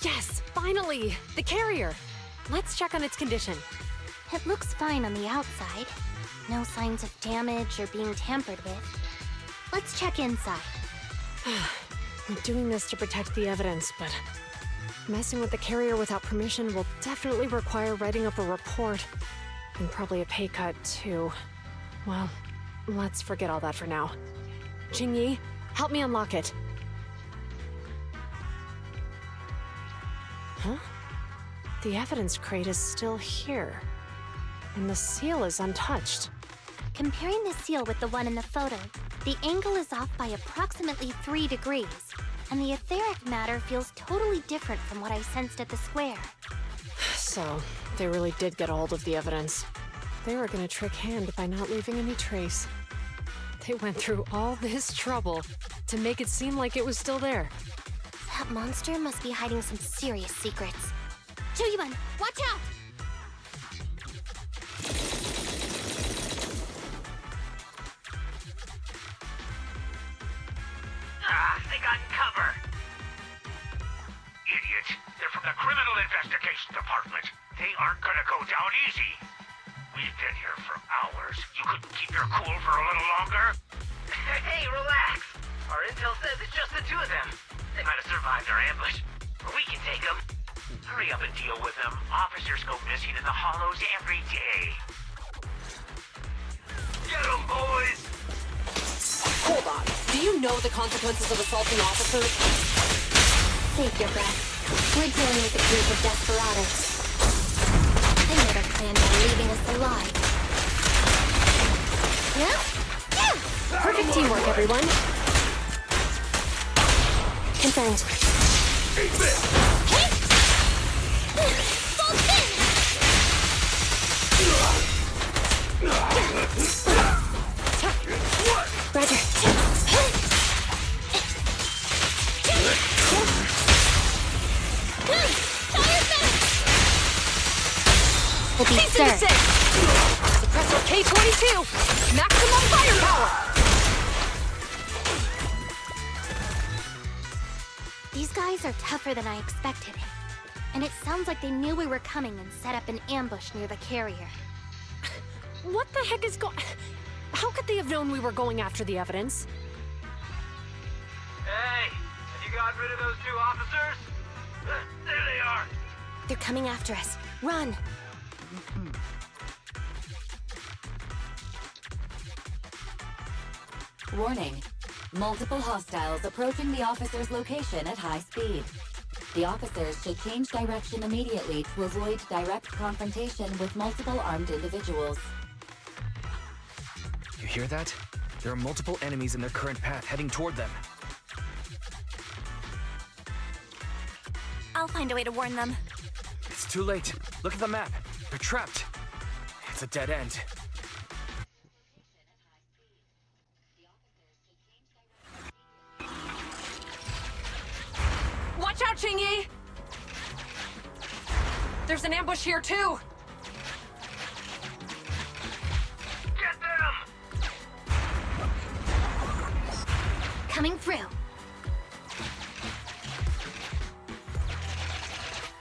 Speaker 9: Yes, finally! The carrier! Let's check on its condition.
Speaker 10: It looks fine on the outside. No signs of damage or being tampered with. Let's check inside.
Speaker 9: We're doing this to protect the evidence, but messing with the carrier without permission will definitely require writing up a report. And probably a pay cut, too. Well, let's forget all that for now. Jingyi, help me unlock it. Huh? The evidence crate is still here. And the seal is untouched.
Speaker 10: Comparing the seal with the one in the photo, the angle is off by approximately 3 degrees. And the etheric matter feels totally different from what I sensed at the square.
Speaker 9: So, they really did get a hold of the evidence. They were gonna trick Hand by not leaving any trace. They went through all this trouble to make it seem like it was still there.
Speaker 10: That monster must be hiding some serious secrets. Chuyuan, watch out!
Speaker 12: They got cover. Idiots. They're from the Criminal Investigation Department. They aren't gonna go down easy. We've been here for hours. You couldn't keep your cool for a little longer?
Speaker 17: Hey, relax. Our intel says it's just the two of them. They might have survived our ambush. But we can take them.
Speaker 12: Hurry up and deal with them. Officers go missing in the hollows every day. Get them, boys!
Speaker 9: Hold on. Do you know the consequences of assaulting officers?
Speaker 10: Save your breath. We're dealing with a group of desperados. They never planned on leaving us alive. Yeah?
Speaker 9: Perfect teamwork, everyone.
Speaker 10: Confirmed.
Speaker 12: Eat this!
Speaker 10: Fall in!
Speaker 9: Phase 2! Maximum firepower!
Speaker 10: These guys are tougher than I expected. And it sounds like they knew we were coming and set up an ambush near the carrier.
Speaker 9: What the heck is going... How could they have known we were going after the evidence?
Speaker 17: Hey, have you gotten rid of those 2 officers? There they are.
Speaker 10: They're coming after us. Run!
Speaker 6: Warning. Multiple hostiles approaching the officer's location at high speed. The officers should change direction immediately to avoid direct confrontation with multiple armed individuals.
Speaker 5: You hear that? There are multiple enemies in their current path heading toward them.
Speaker 4: I'll find a way to warn them.
Speaker 5: It's too late. Look at the map. They're trapped. It's a dead end.
Speaker 9: Watch out, Qingyi! There's an ambush here, too!
Speaker 17: Get them!
Speaker 10: Coming through.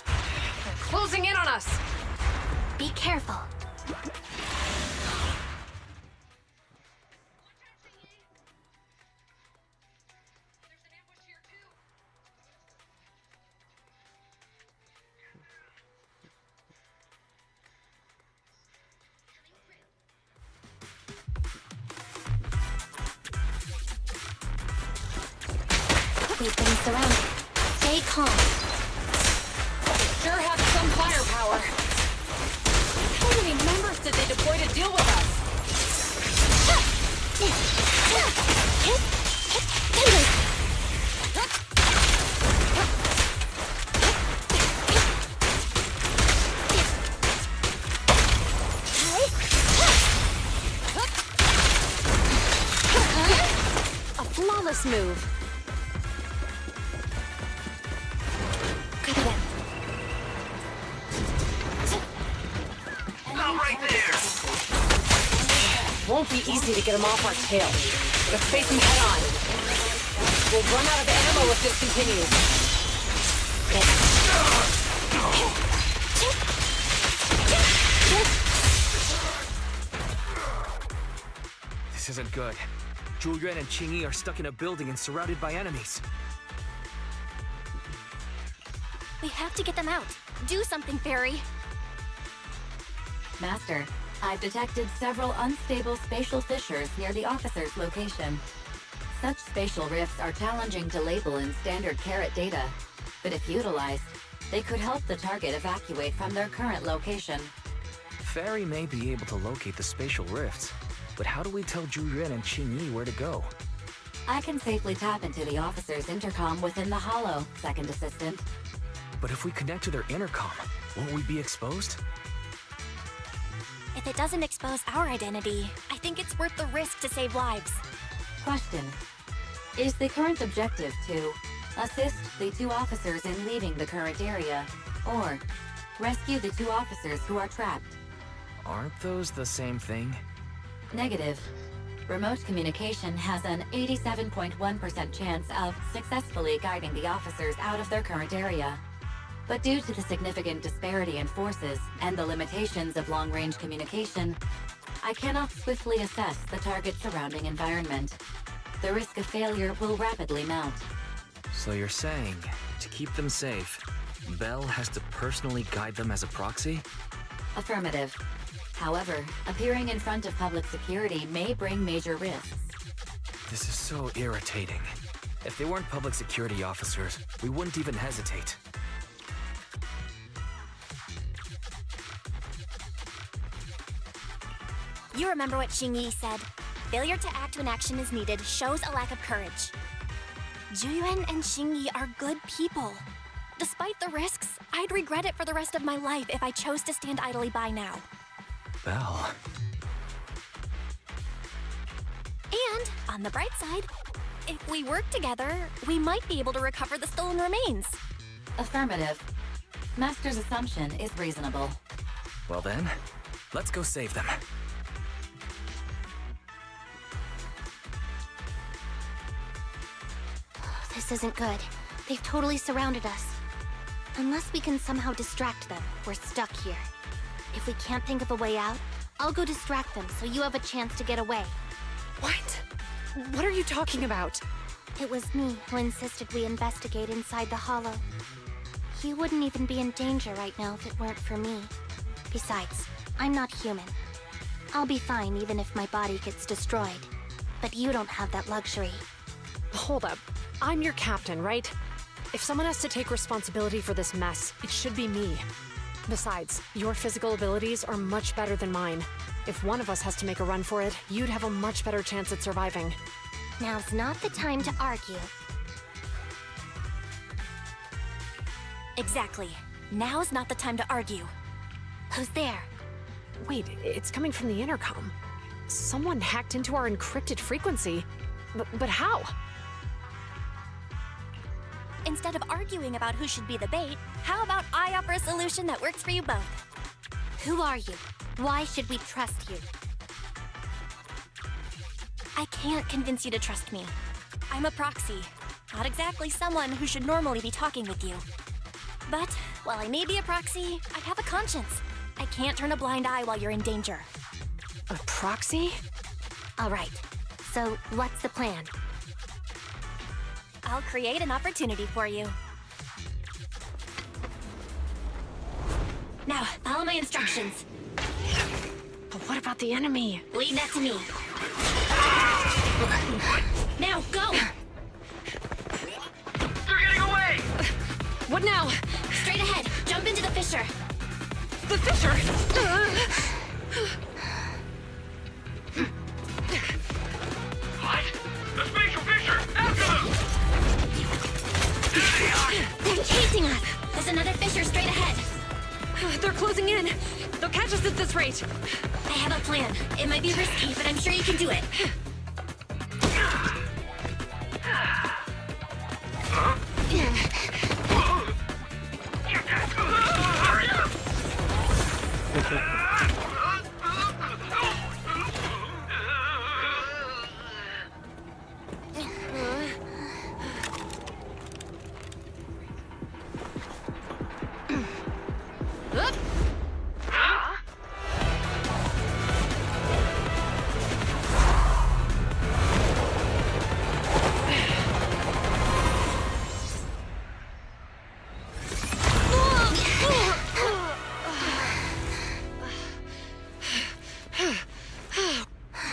Speaker 9: They're closing in on us!
Speaker 10: Be careful. We've been surrounded. Stay calm.
Speaker 9: Sure have some firepower. How many members did they deploy to deal with us? A flawless move. Won't be easy to get him off our tail. Let's face him head on. We'll run out of ammo if this continues.
Speaker 5: This isn't good. Zhu Yuan and Qingyi are stuck in a building and surrounded by enemies.
Speaker 4: We have to get them out. Do something, Fairy.
Speaker 6: Master, I've detected several unstable spatial fissures near the officer's location. Such spatial rifts are challenging to label in standard carrot data, but if utilized, they could help the target evacuate from their current location.
Speaker 5: Fairy may be able to locate the spatial rifts, but how do we tell Zhu Yuan and Qingyi where to go?
Speaker 6: I can safely tap into the officer's intercom within the hollow, Second Assistant.
Speaker 5: But if we connect to their intercom, won't we be exposed?
Speaker 4: If it doesn't expose our identity, I think it's worth the risk to save lives.
Speaker 6: Question. Is the current objective to assist the 2 officers in leaving the current area, or rescue the 2 officers who are trapped?
Speaker 5: Aren't those the same thing?
Speaker 6: Negative. Remote communication has an 87.1% chance of successfully guiding the officers out of their current area. But due to the significant disparity in forces and the limitations of long-range communication, I cannot swiftly assess the target's surrounding environment. The risk of failure will rapidly mount.
Speaker 5: So you're saying, to keep them safe, Bell has to personally guide them as a proxy?
Speaker 6: Affirmative. However, appearing in front of public security may bring major risks.
Speaker 5: This is so irritating. If they weren't public security officers, we wouldn't even hesitate.
Speaker 4: You remember what Qingyi said. Failure to act when action is needed shows a lack of courage. Zhu Yuan and Qingyi are good people. Despite the risks, I'd regret it for the rest of my life if I chose to stand idly by now.
Speaker 5: Bell.
Speaker 4: And, on the bright side, if we work together, we might be able to recover the stolen remains.
Speaker 6: Affirmative. Master's assumption is reasonable.
Speaker 5: Well then, let's go save them.
Speaker 10: This isn't good. They've totally surrounded us. Unless we can somehow distract them, we're stuck here. If we can't think of a way out, I'll go distract them so you have a chance to get away.
Speaker 9: What? What are you talking about?
Speaker 10: It was me who insisted we investigate inside the Hollow. You wouldn't even be in danger right now if it weren't for me. Besides, I'm not human. I'll be fine even if my body gets destroyed. But you don't have that luxury.
Speaker 9: Hold up. I'm your captain, right? If someone has to take responsibility for this mess, it should be me. Besides, your physical abilities are much better than mine. If one of us has to make a run for it, you'd have a much better chance at surviving.
Speaker 10: Now's not the time to argue.
Speaker 4: Exactly. Now's not the time to argue.
Speaker 10: Who's there?
Speaker 9: Wait, it's coming from the intercom. Someone hacked into our encrypted frequency. But how?
Speaker 4: Instead of arguing about who should be the bait, how about I offer a solution that works for you both?
Speaker 10: Who are you? Why should we trust you?
Speaker 4: I can't convince you to trust me. I'm a proxy, not exactly someone who should normally be talking with you. But while I may be a proxy, I have a conscience. I can't turn a blind eye while you're in danger.
Speaker 9: A proxy?
Speaker 10: All right. So, what's the plan?
Speaker 4: I'll create an opportunity for you. Now, follow my instructions.
Speaker 9: But what about the enemy?
Speaker 11: Leave that to me. Now, go!
Speaker 17: They're getting away!
Speaker 9: What now?
Speaker 4: Straight ahead. Jump into the fissure.
Speaker 9: The fissure?
Speaker 12: What? The spatial fissure! After them!
Speaker 10: They're chasing us!
Speaker 4: There's another fissure straight ahead.
Speaker 9: They're closing in. They'll catch us at this rate.
Speaker 4: I have a plan. It might be risky, but I'm sure you can do it.
Speaker 12: Hurry up!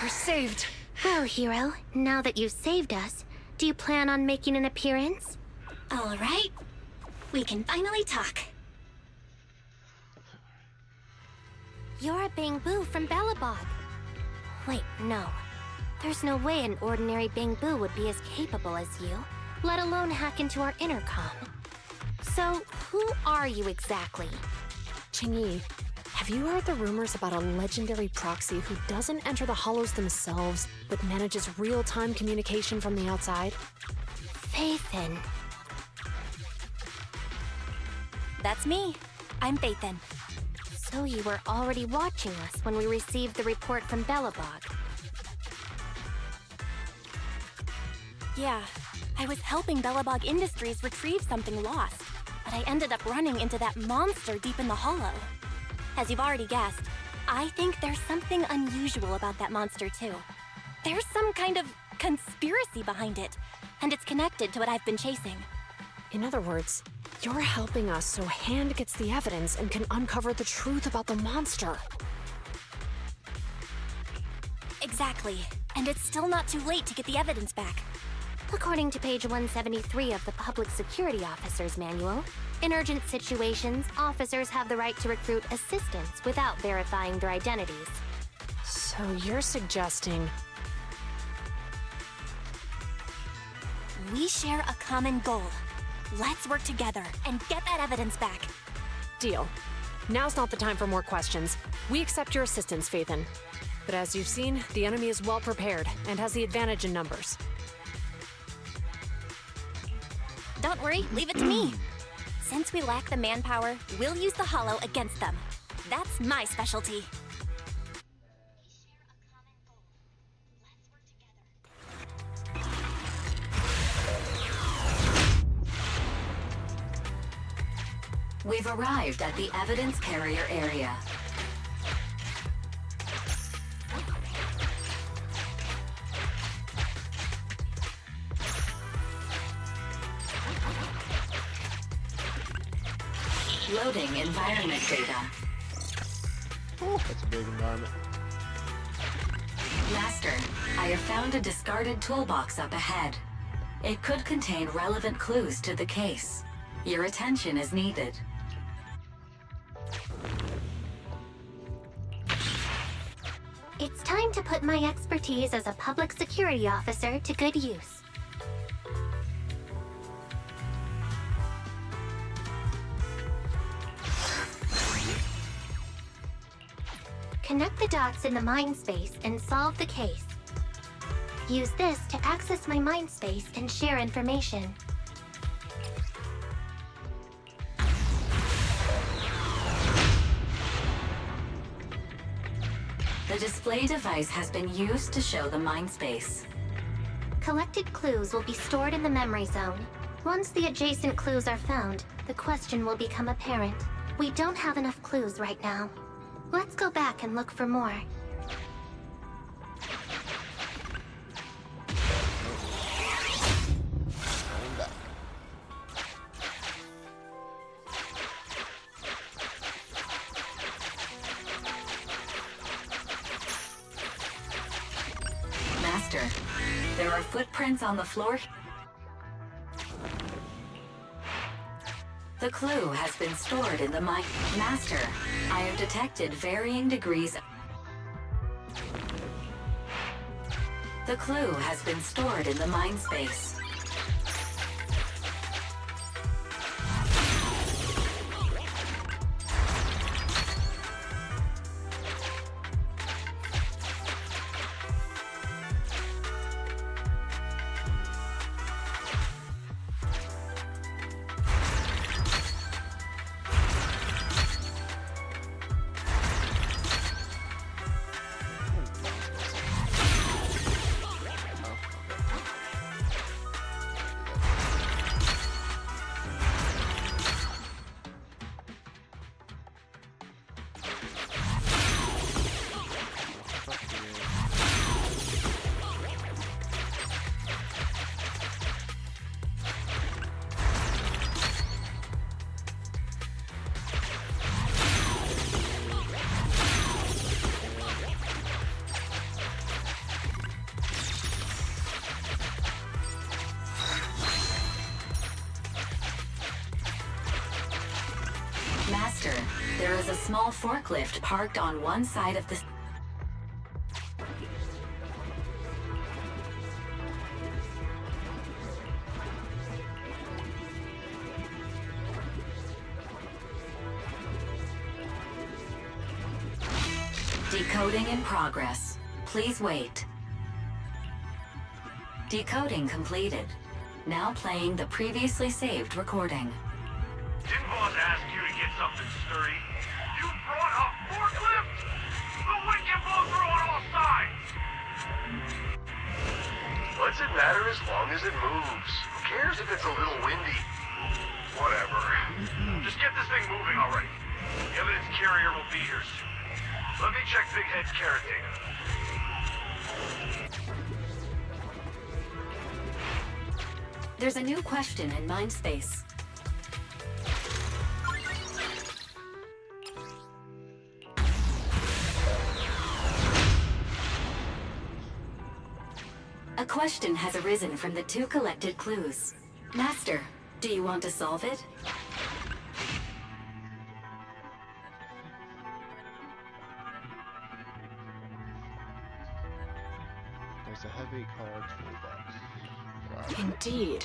Speaker 9: We're saved.
Speaker 10: Well, hero, now that you've saved us, do you plan on making an appearance?
Speaker 4: All right. We can finally talk.
Speaker 10: You're a Bangbu from Belobog. Wait, no. There's no way an ordinary Bangbu would be as capable as you, let alone hack into our intercom. So, who are you exactly?
Speaker 9: Qingyi, have you heard the rumors about a legendary proxy who doesn't enter the hollows themselves, but manages real-time communication from the outside?
Speaker 10: Faithin.
Speaker 4: That's me. I'm Faithin.
Speaker 10: So you were already watching us when we received the report from Belobog.
Speaker 4: Yeah, I was helping Belobog Industries retrieve something lost, but I ended up running into that monster deep in the hollow. As you've already guessed, I think there's something unusual about that monster too. There's some kind of conspiracy behind it, and it's connected to what I've been chasing.
Speaker 9: In other words, you're helping us so Hand gets the evidence and can uncover the truth about the monster.
Speaker 4: Exactly, and it's still not too late to get the evidence back.
Speaker 10: According to page 173 of the Public Security Officer's Manual, in urgent situations, officers have the right to recruit assistants without verifying their identities.
Speaker 9: So you're suggesting...
Speaker 4: We share a common goal. Let's work together and get that evidence back.
Speaker 9: Deal. Now's not the time for more questions. We accept your assistance, Faithin. But as you've seen, the enemy is well prepared and has the advantage in numbers.
Speaker 4: Don't worry, leave it to me. Since we lack the manpower, we'll use the Hollow against them. That's my specialty.
Speaker 6: We've arrived at the evidence carrier area. Loading environment data.
Speaker 1: Oh, that's a big environment.
Speaker 6: Master, I have found a discarded toolbox up ahead. It could contain relevant clues to the case. Your attention is needed.
Speaker 10: It's time to put my expertise as a public security officer to good use. Connect the dots in the mind space and solve the case. Use this to access my mind space and share information.
Speaker 6: The display device has been used to show the mind space.
Speaker 10: Collected clues will be stored in the memory zone. Once the adjacent clues are found, the question will become apparent. We don't have enough clues right now. Let's go back and look for more.
Speaker 6: Master, there are footprints on the floor. The clue has been stored in the mind. Master, I have detected varying degrees. The clue has been stored in the mind space. Master, there is a small forklift parked on one side of the... Decoding in progress. Please wait. Decoding completed. Now playing the previously saved recording.
Speaker 12: Didn't boss ask you to get something sturdy? You brought a forklift? The wind can blow through on all sides! What's it matter as long as it moves? Who cares if it's a little windy? Whatever. Just get this thing moving already. The evidence carrier will be here soon. Let me check Big Head's carrot data.
Speaker 6: There's a new question in mind space. A question has arisen from the two collected clues. Master, do you want to solve it?
Speaker 1: There's a heavy car toolbox. Wow.
Speaker 9: Indeed.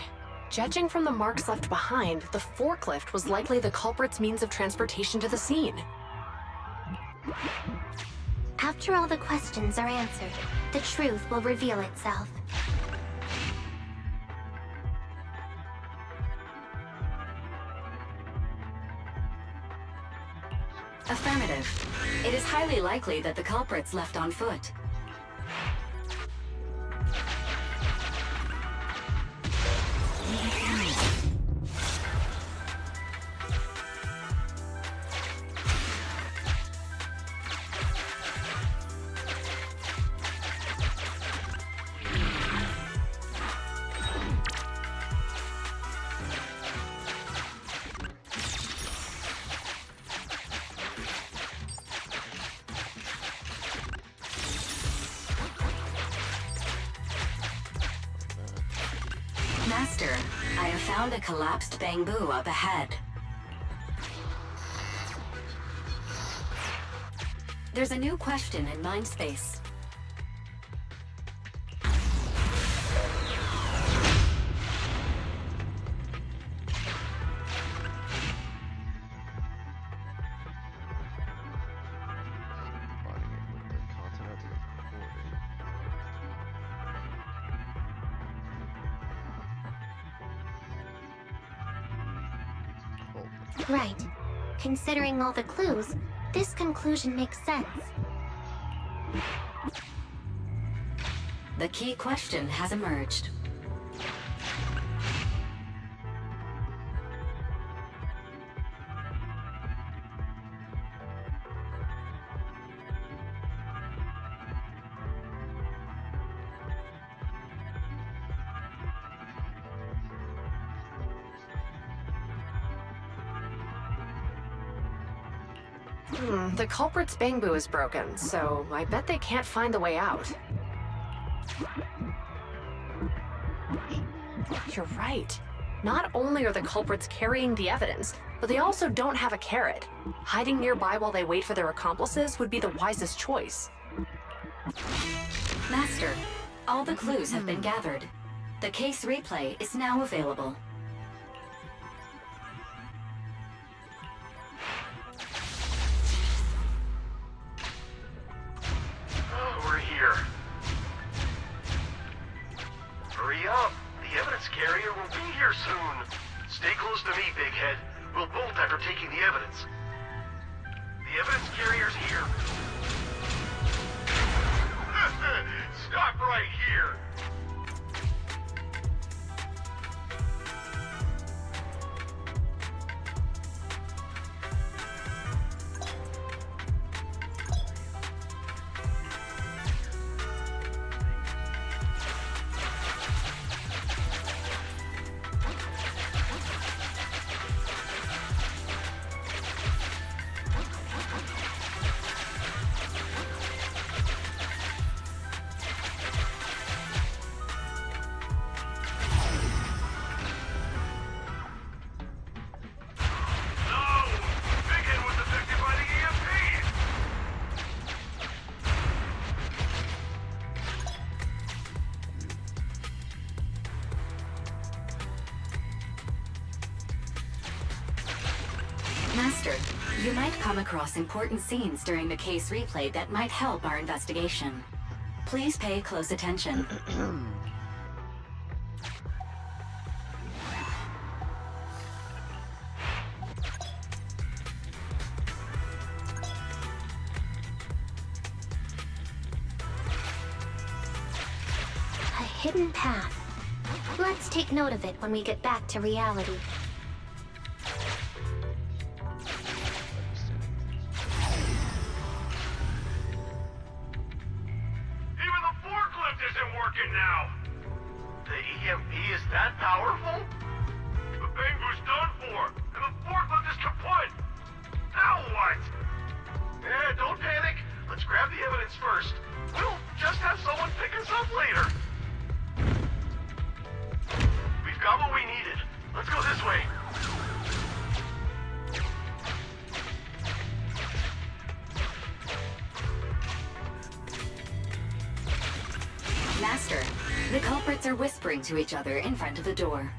Speaker 9: Judging from the marks left behind, the forklift was likely the culprit's means of transportation to the scene.
Speaker 10: After all the questions are answered, the truth will reveal itself.
Speaker 6: Affirmative. It is highly likely that the culprit's left on foot. Master, I have found a collapsed bamboo up ahead. There's a new question in Mindspace.
Speaker 10: Right. Considering all the clues, this conclusion makes sense.
Speaker 6: The key question has emerged.
Speaker 9: The culprit's bamboo is broken, so I bet they can't find the way out. You're right. Not only are the culprits carrying the evidence, but they also don't have a carrot. Hiding nearby while they wait for their accomplices would be the wisest choice.
Speaker 6: Master, all the clues have been gathered. The case replay is now available.
Speaker 12: We're here. Hurry up. The evidence carrier will be here soon. Stay close to me, Big Head. We'll bolt after taking the evidence. The evidence carrier's here. Stop right here.
Speaker 6: Master, you might come across important scenes during the case replay that might help our investigation. Please pay close attention.
Speaker 10: A hidden path. Let's take note of it when we get back to reality.
Speaker 12: Even the forklift isn't working now. The EMP is that powerful? The bamboo's done for, and the forklift is kaput. Now what? Don't panic. Let's grab the evidence first. We'll just have someone pick us up later. We've got what we needed. Let's go this way.
Speaker 6: Master, the culprits are whispering to each other in front of the door.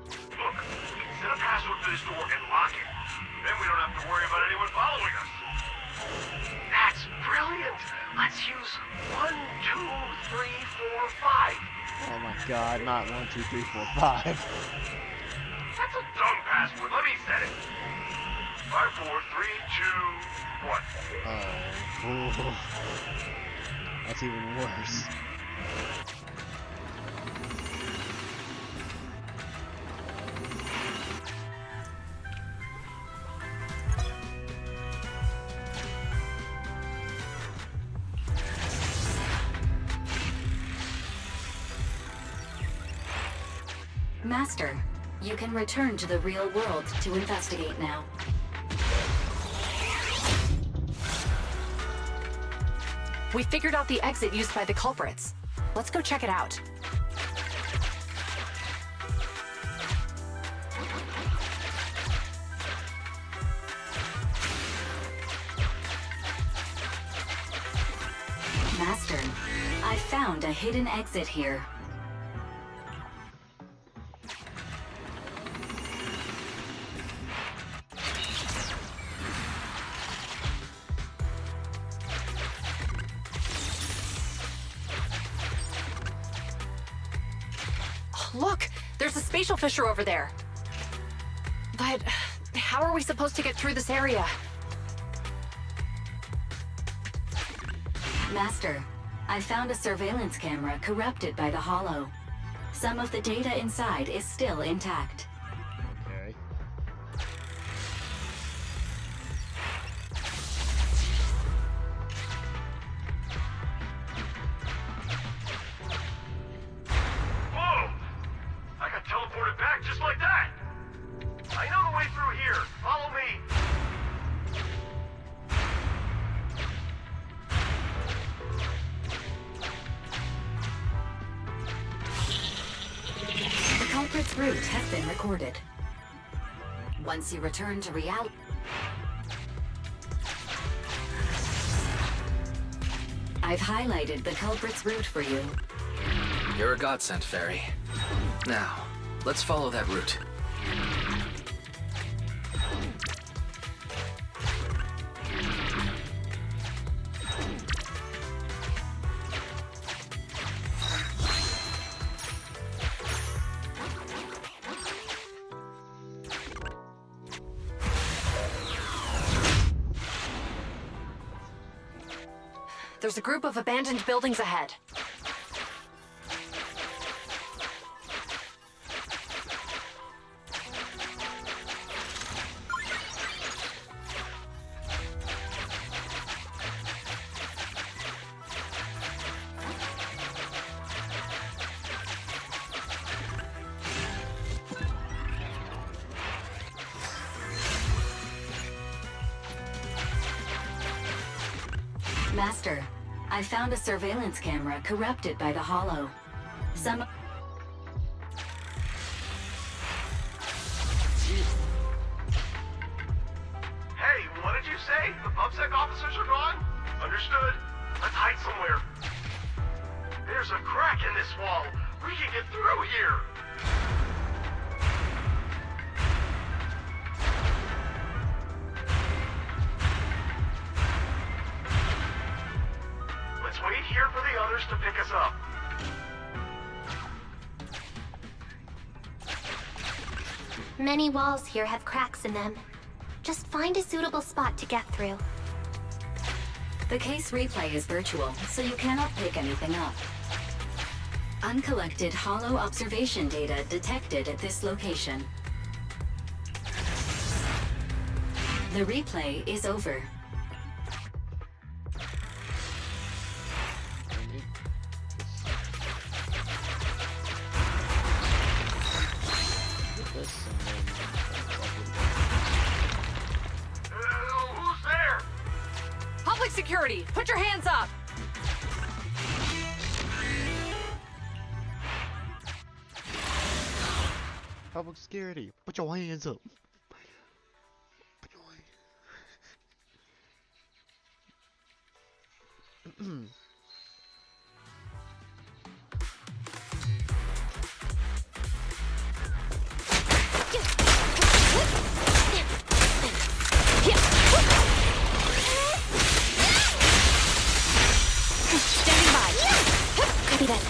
Speaker 12: Look, we can set a password for this door and lock it. Then we don't have to worry about anyone following us. That's brilliant. Let's use 1, 2, 3, 4, 5.
Speaker 1: Oh my god, not 1, 2, 3, 4, 5.
Speaker 12: That's a dumb password. Let me set it. 5, 4, 3, 2, 1.
Speaker 1: Oh. That's even worse.
Speaker 6: Master, you can return to the real world to investigate now.
Speaker 9: We figured out the exit used by the culprits. Let's go check it out.
Speaker 6: Master, I found a hidden exit here.
Speaker 9: Look! There's a spatial fissure over there. But how are we supposed to get through this area?
Speaker 6: Master, I found a surveillance camera corrupted by the Hollow. Some of the data inside is still intact.
Speaker 1: Okay.
Speaker 12: Whoa! I got teleported back just like that! I know the way through here. Follow me.
Speaker 6: The culprit's route has been recorded. Once you return to reality... I've highlighted the culprit's route for you.
Speaker 5: You're a godsend, Fairy. Now, let's follow that route.
Speaker 9: There's a group of abandoned buildings ahead.
Speaker 6: Master, I found a surveillance camera corrupted by the Hollow. Some...
Speaker 12: Hey, what did you say? The PubSec officers are gone? Understood. Let's hide somewhere. There's a crack in this wall. We can get through here. Let's wait here for the others to pick us up.
Speaker 10: Many walls here have cracks in them. Just find a suitable spot to get through.
Speaker 6: The case replay is virtual, so you cannot pick anything up. Uncollected Hollow observation data detected at this location. The replay is over.
Speaker 12: Who's there?
Speaker 9: Public security, put your hands up!
Speaker 1: Public security, put your hands up. Put your hands.
Speaker 9: Standing by.
Speaker 10: Copy that.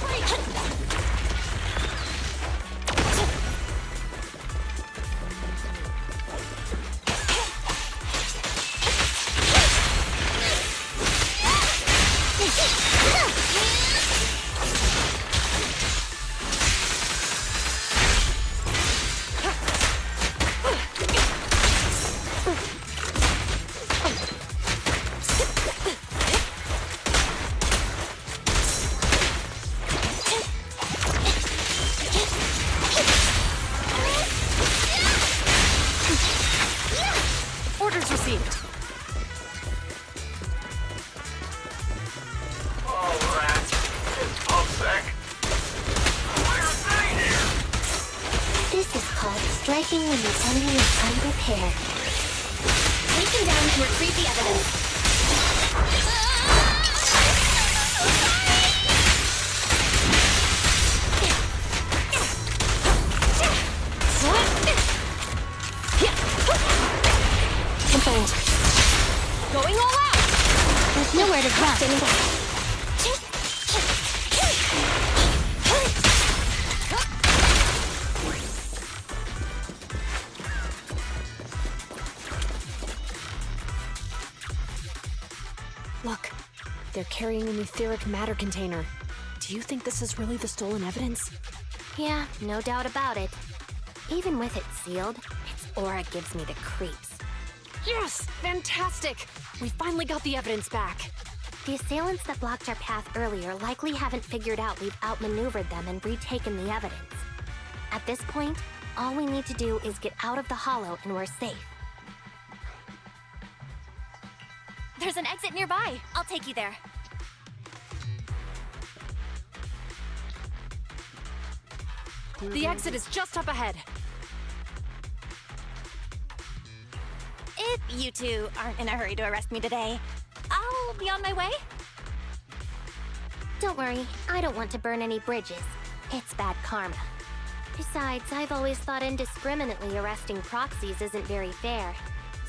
Speaker 9: Orders received.
Speaker 12: Oh, rats. It's PubSec. We're sitting here.
Speaker 10: This is called striking when the enemy is unprepared. Take them down to retrieve the evidence.
Speaker 9: carrying an etheric matter container. Do you think this is really the stolen evidence?
Speaker 10: Yeah, no doubt about it. Even with it sealed, its aura gives me the creeps.
Speaker 9: Yes! Fantastic! We finally got the evidence back.
Speaker 10: The assailants that blocked our path earlier likely haven't figured out we've outmaneuvered them and retaken the evidence. At this point, all we need to do is get out of the hollow and we're safe.
Speaker 4: There's an exit nearby. I'll take you there.
Speaker 9: The exit is just up ahead.
Speaker 4: If you two aren't in a hurry to arrest me today, I'll be on my way.
Speaker 10: Don't worry, I don't want to burn any bridges. It's bad karma. Besides, I've always thought indiscriminately arresting proxies isn't very fair.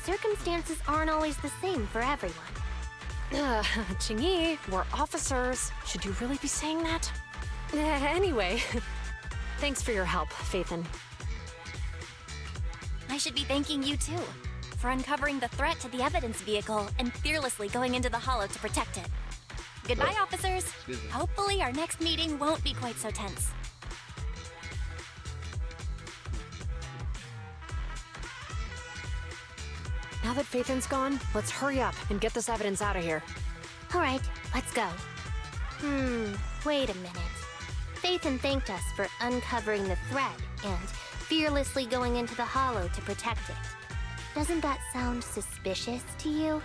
Speaker 10: Circumstances aren't always the same for everyone.
Speaker 9: Qingyi, we're officers. Should you really be saying that? Anyway, thanks for your help, Phaethon.
Speaker 4: I should be thanking you too, for uncovering the threat to the evidence vehicle and fearlessly going into the hollow to protect it. Goodbye, officers. Hopefully our next meeting won't be quite so tense.
Speaker 9: Now that Phaethon's gone, let's hurry up and get this evidence out of here.
Speaker 10: All right, let's go. Wait a minute. Phaethon thanked us for uncovering the threat and fearlessly going into the hollow to protect it. Doesn't that sound suspicious to you?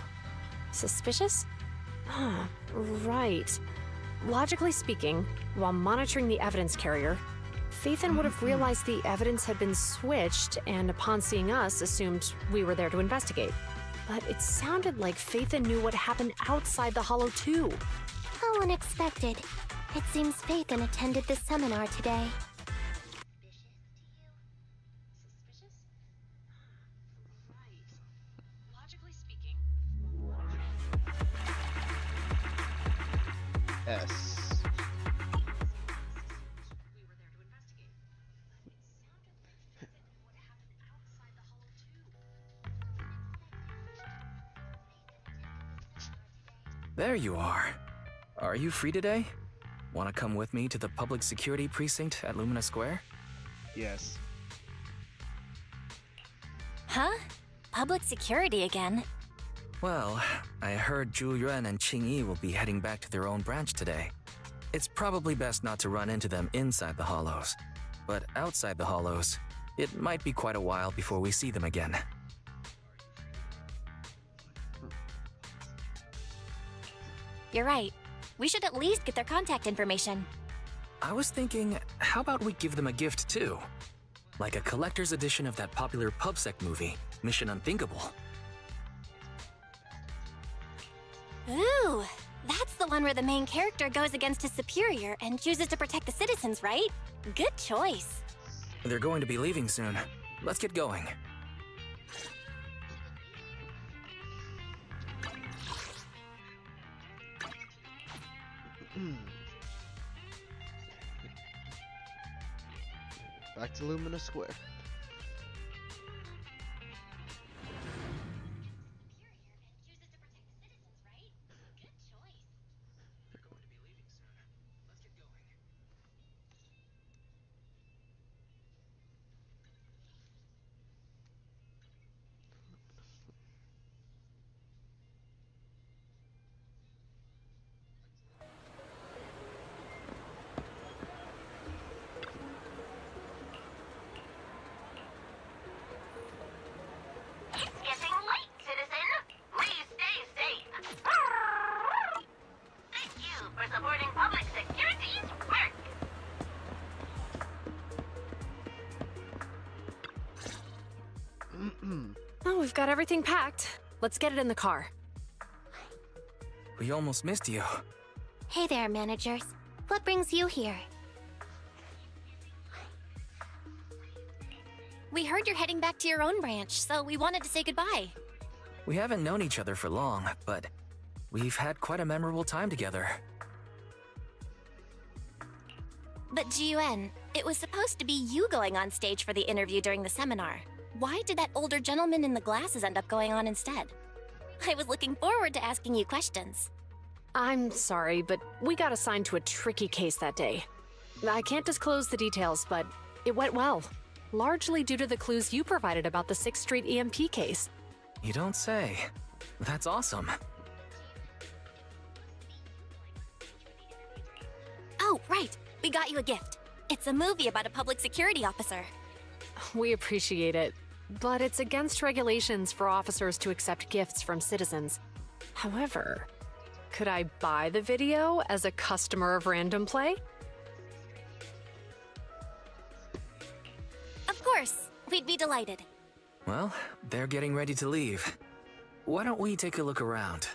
Speaker 9: Suspicious? Right. Logically speaking, while monitoring the evidence carrier, Phaethon would have realized the evidence had been switched and upon seeing us assumed we were there to investigate. But it sounded like Phaethon knew what happened outside the hollow too.
Speaker 10: How unexpected. It seems Phaethon attended the seminar today.
Speaker 1: S.
Speaker 5: There you are. Are you free today? Want to come with me to the public security precinct at Lumina Square?
Speaker 1: Yes.
Speaker 4: Huh? Public security again?
Speaker 5: Well, I heard Zhu Yuan and Qingyi will be heading back to their own branch today. It's probably best not to run into them inside the hollows. But outside the hollows, it might be quite a while before we see them again.
Speaker 4: You're right. We should at least get their contact information.
Speaker 5: I was thinking, how about we give them a gift too? Like a collector's edition of that popular PubSec movie, Mission Unthinkable.
Speaker 4: Ooh, that's the one where the main character goes against his superior and chooses to protect the citizens, right? Good choice.
Speaker 5: They're going to be leaving soon. Let's get going.
Speaker 1: Back to Lumina Square.
Speaker 9: Oh, we've got everything packed. Let's get it in the car.
Speaker 5: We almost missed you.
Speaker 10: Hey there, managers. What brings you here?
Speaker 4: We heard you're heading back to your own branch, so we wanted to say goodbye.
Speaker 5: We haven't known each other for long, but we've had quite a memorable time together.
Speaker 4: But Jiuen, it was supposed to be you going on stage for the interview during the seminar. Why did that older gentleman in the glasses end up going on instead? I was looking forward to asking you questions.
Speaker 9: I'm sorry, but we got assigned to a tricky case that day. I can't disclose the details, but it went well. Largely due to the clues you provided about the 6th Street EMP case.
Speaker 5: You don't say. That's awesome.
Speaker 4: Oh, right. We got you a gift. It's a movie about a public security officer.
Speaker 9: We appreciate it, but it's against regulations for officers to accept gifts from citizens. However, could I buy the video as a customer of Random Play?
Speaker 4: Of course. We'd be delighted.
Speaker 5: Well, they're getting ready to leave. Why don't we take a look around?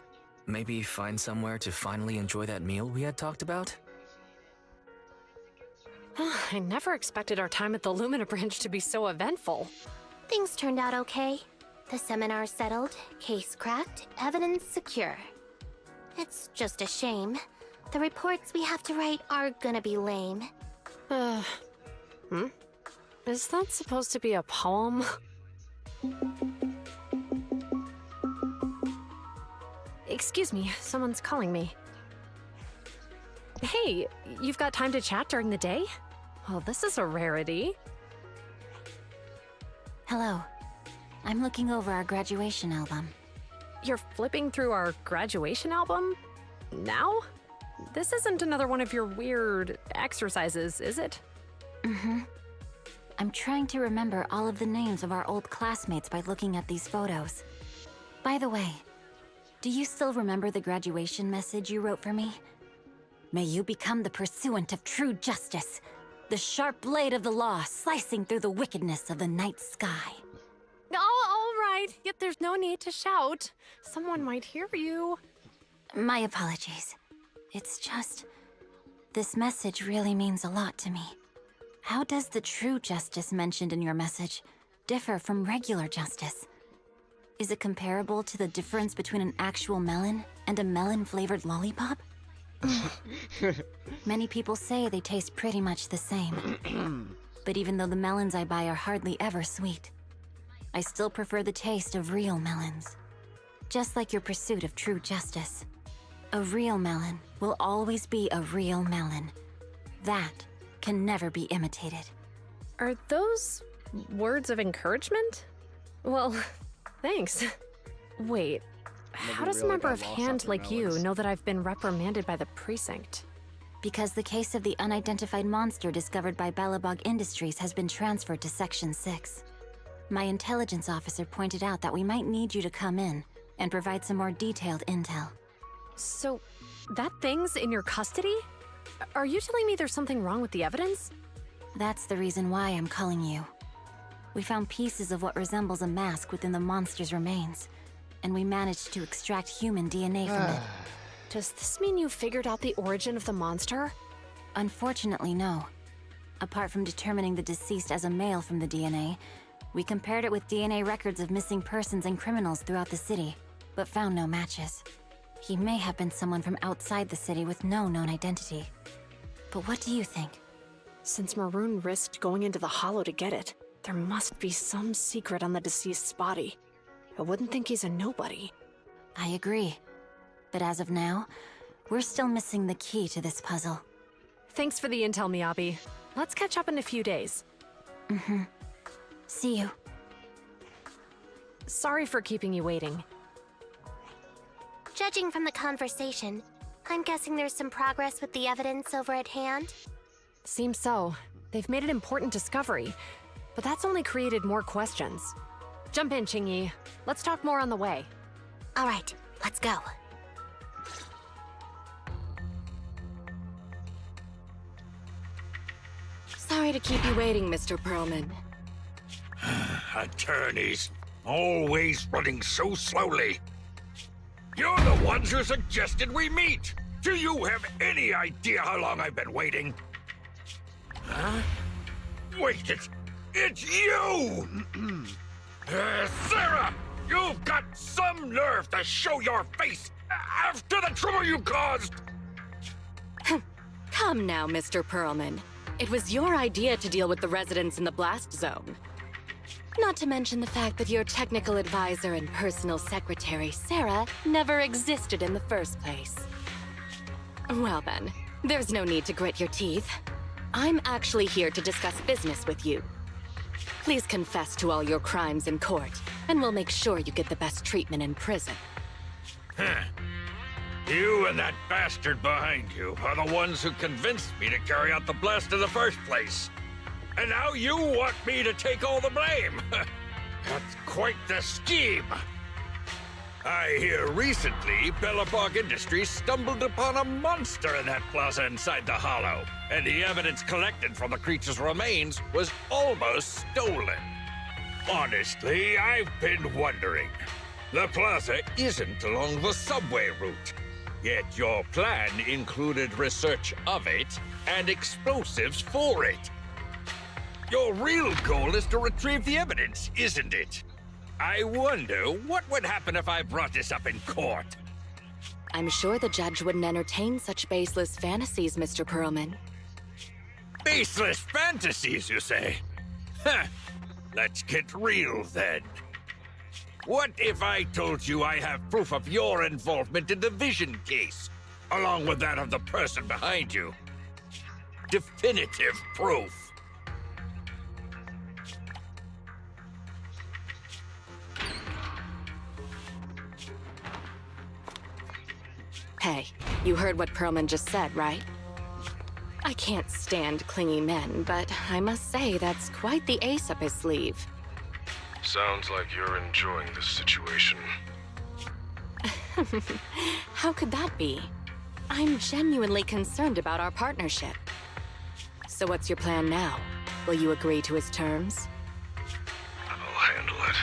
Speaker 5: Maybe find somewhere to finally enjoy that meal we had talked about?
Speaker 9: I never expected our time at the Lumina branch to be so eventful.
Speaker 10: Things turned out okay. The seminar settled, case cracked, evidence secure. It's just a shame. The reports we have to write are gonna be lame.
Speaker 9: Is that supposed to be a poem? Excuse me, someone's calling me. Hey, you've got time to chat during the day? Well, this is a rarity.
Speaker 6: Hello. I'm looking over our graduation album.
Speaker 9: You're flipping through our graduation album? Now? This isn't another one of your weird exercises, is it?
Speaker 6: Mm-hmm. I'm trying to remember all of the names of our old classmates by looking at these photos. By the way, do you still remember the graduation message you wrote for me? May you become the pursuant of true justice, the sharp blade of the law slicing through the wickedness of the night sky.
Speaker 9: Oh, all right. Yet there's no need to shout. Someone might hear you.
Speaker 6: My apologies. It's just... this message really means a lot to me. How does the true justice mentioned in your message differ from regular justice? Is it comparable to the difference between an actual melon and a melon-flavored lollipop? Many people say they taste pretty much the same. But even though the melons I buy are hardly ever sweet, I still prefer the taste of real melons. Just like your pursuit of true justice. A real melon will always be a real melon. That can never be imitated.
Speaker 9: Are those words of encouragement? Well, thanks. Wait, how does a member of Hand like you know that I've been reprimanded by the precinct?
Speaker 6: Because the case of the unidentified monster discovered by Balabog Industries has been transferred to Section 6. My intelligence officer pointed out that we might need you to come in and provide some more detailed intel.
Speaker 9: So, that thing's in your custody? Are you telling me there's something wrong with the evidence?
Speaker 6: That's the reason why I'm calling you. We found pieces of what resembles a mask within the monster's remains, and we managed to extract human DNA from it.
Speaker 9: Does this mean you figured out the origin of the monster?
Speaker 6: Unfortunately, no. Apart from determining the deceased as a male from the DNA, we compared it with DNA records of missing persons and criminals throughout the city, but found no matches. He may have been someone from outside the city with no known identity. But what do you think?
Speaker 9: Since Maroon risked going into the Hollow to get it, there must be some secret on the deceased's body. I wouldn't think he's a nobody.
Speaker 6: I agree. But as of now, we're still missing the key to this puzzle.
Speaker 9: Thanks for the intel, Miyabi. Let's catch up in a few days.
Speaker 6: Mm-hmm. See you.
Speaker 9: Sorry for keeping you waiting.
Speaker 10: Judging from the conversation, I'm guessing there's some progress with the evidence over at Hand?
Speaker 9: Seems so. They've made an important discovery, but that's only created more questions. Jump in, Qingyi. Let's talk more on the way.
Speaker 10: All right, let's go.
Speaker 19: Sorry to keep you waiting, Mr. Perlman.
Speaker 18: Attorneys, always running so slowly. You're the ones who suggested we meet. Do you have any idea how long I've been waiting? Huh? Wait, it's you! Sarah! You've got some nerve to show your face after the trouble you caused!
Speaker 19: Come now, Mr. Perlman. It was your idea to deal with the residents in the blast zone. Not to mention the fact that your technical advisor and personal secretary, Sarah, never existed in the first place. Well then, there's no need to grit your teeth. I'm actually here to discuss business with you. Please confess to all your crimes in court, and we'll make sure you get the best treatment in prison.
Speaker 18: Huh. You and that bastard behind you are the ones who convinced me to carry out the blast in the first place. And now you want me to take all the blame. That's quite the scheme. I hear recently Bellabog Industries stumbled upon a monster in that plaza inside the hollow, and the evidence collected from the creature's remains was almost stolen. Honestly, I've been wondering. The plaza isn't along the subway route, yet your plan included research of it and explosives for it. Your real goal is to retrieve the evidence, isn't it? I wonder what would happen if I brought this up in court.
Speaker 19: I'm sure the judge wouldn't entertain such baseless fantasies, Mr. Perlman.
Speaker 18: Baseless fantasies, you say? Huh. Let's get real, then. What if I told you I have proof of your involvement in the Vision case, along with that of the person behind you? Definitive proof.
Speaker 19: Hey, you heard what Perlman just said, right? I can't stand clingy men, but I must say that's quite the ace up his sleeve.
Speaker 13: Sounds like you're enjoying this situation.
Speaker 19: How could that be? I'm genuinely concerned about our partnership. So what's your plan now? Will you agree to his terms?
Speaker 13: I'll handle it.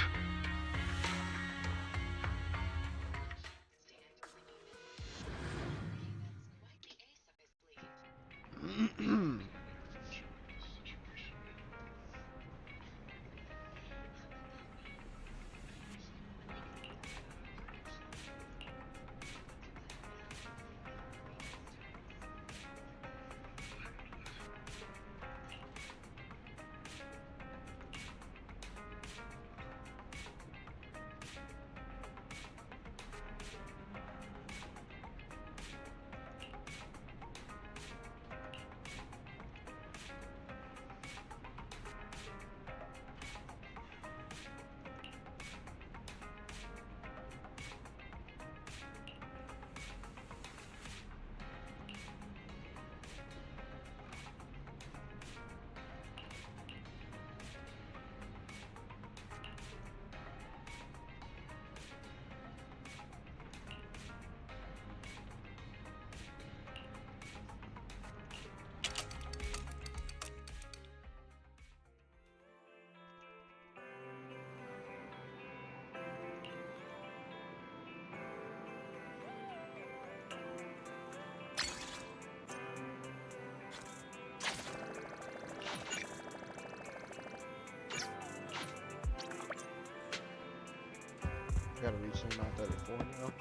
Speaker 1: I gotta reach him out 34 now.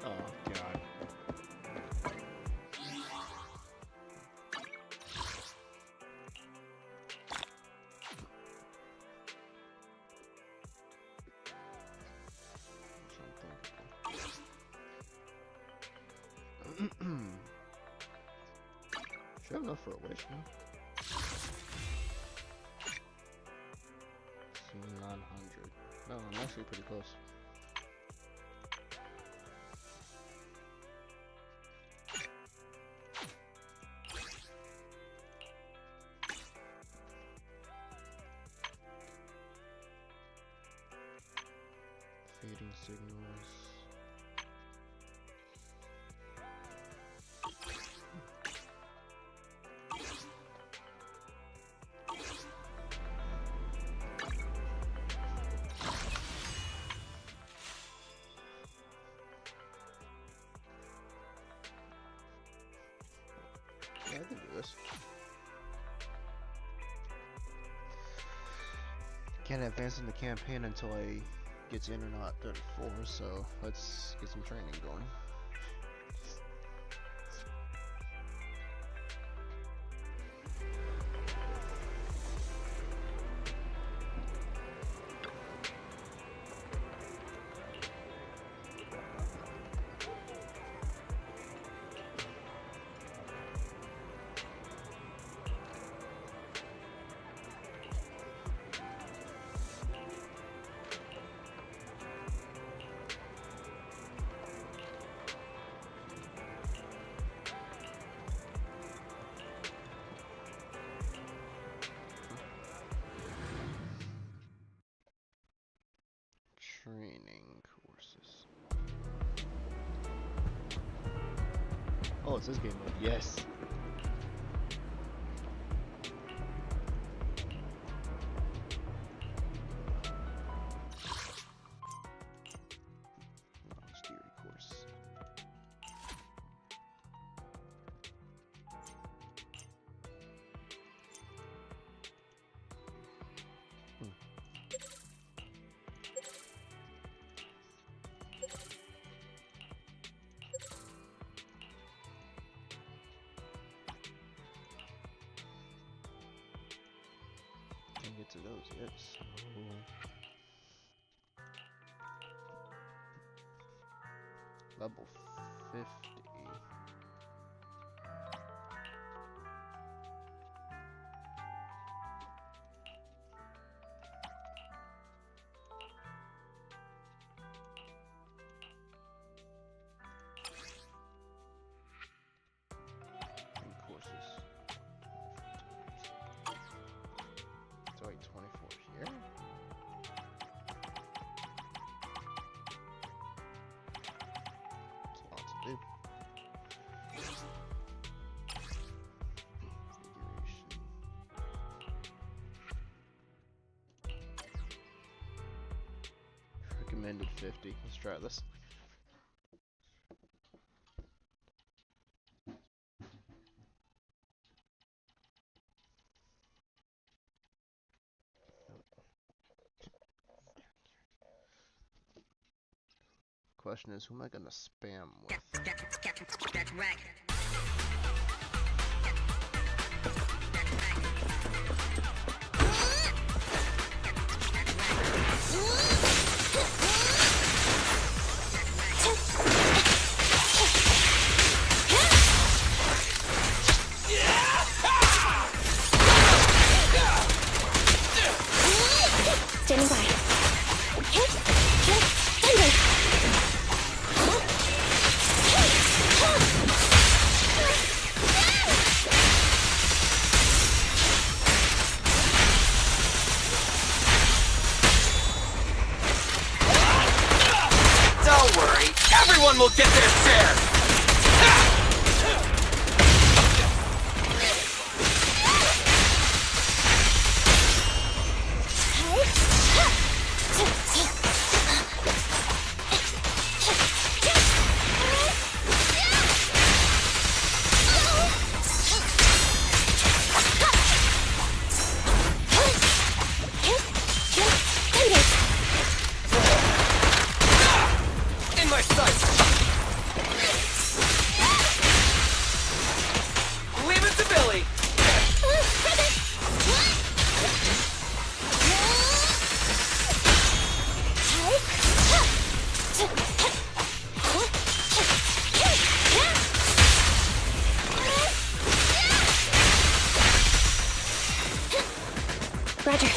Speaker 1: Oh god. Should have enough for a wish, man. 900. No, I'm actually pretty close. Fading signals. Yeah, I can do this. Can't advance in the campaign until I get to Internet 34, so let's get some training going. Training courses. Oh, it's this game mode. Yes. Knowledge theory course. Can't get to those yet, so... Level 50. And courses. So wait, 24 here? That's a lot to do. Configuration. Recommended 50. Let's try this. Question is, who am I gonna spam with?
Speaker 11: That's right.
Speaker 10: Standing by.
Speaker 20: Don't worry, everyone will get their share! In my sights! Leave it to Billy!
Speaker 10: Roger.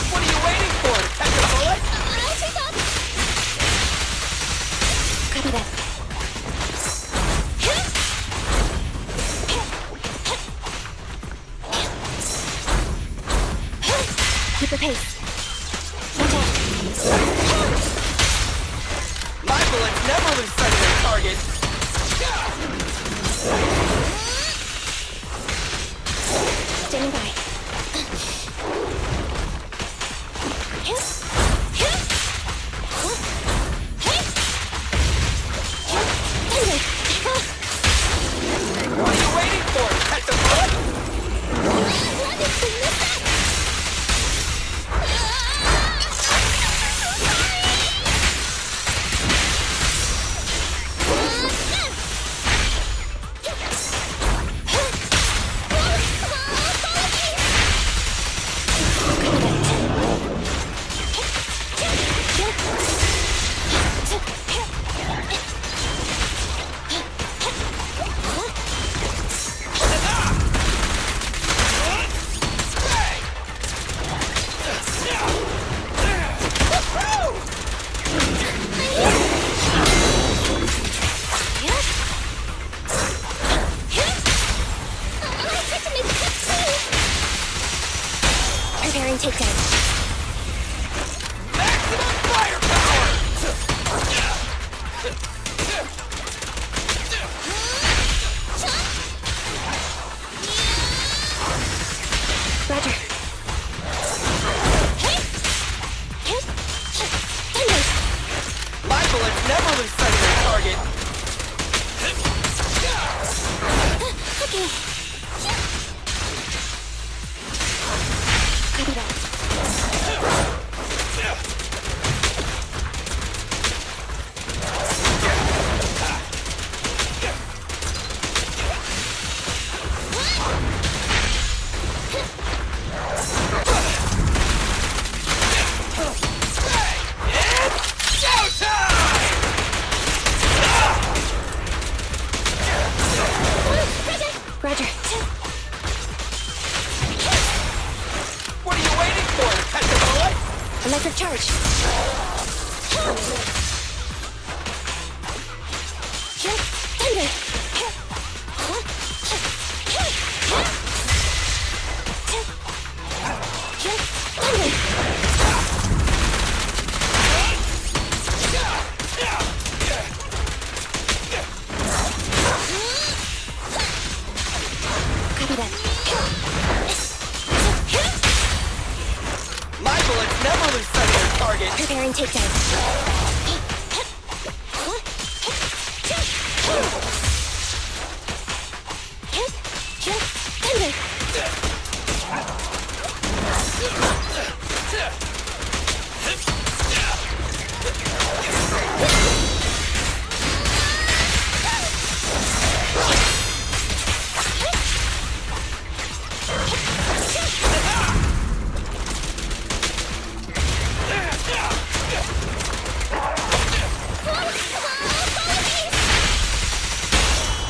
Speaker 20: What are you waiting for? To catch a bullet?
Speaker 10: Okay. Copy that. Roger.
Speaker 20: What are you waiting for? To catch a bullet?
Speaker 10: Electric charge. Thunder. Copy that.
Speaker 20: My bullets never lose sight of their target.
Speaker 10: Preparing takedown.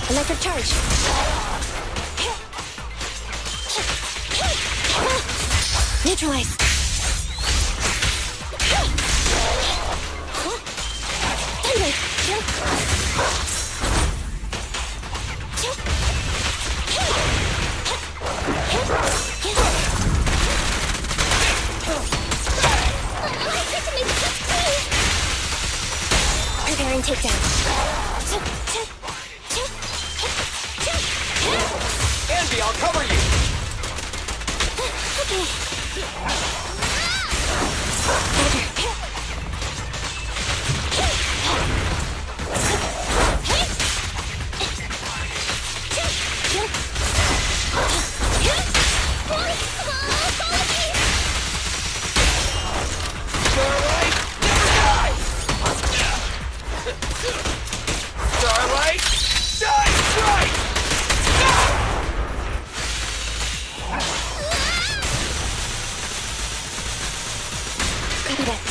Speaker 10: Electric charge. Neutralize. Preparing takedown.
Speaker 20: Andy, I'll cover you. Starlight, never die! Starlight, shine bright!
Speaker 10: Copy that.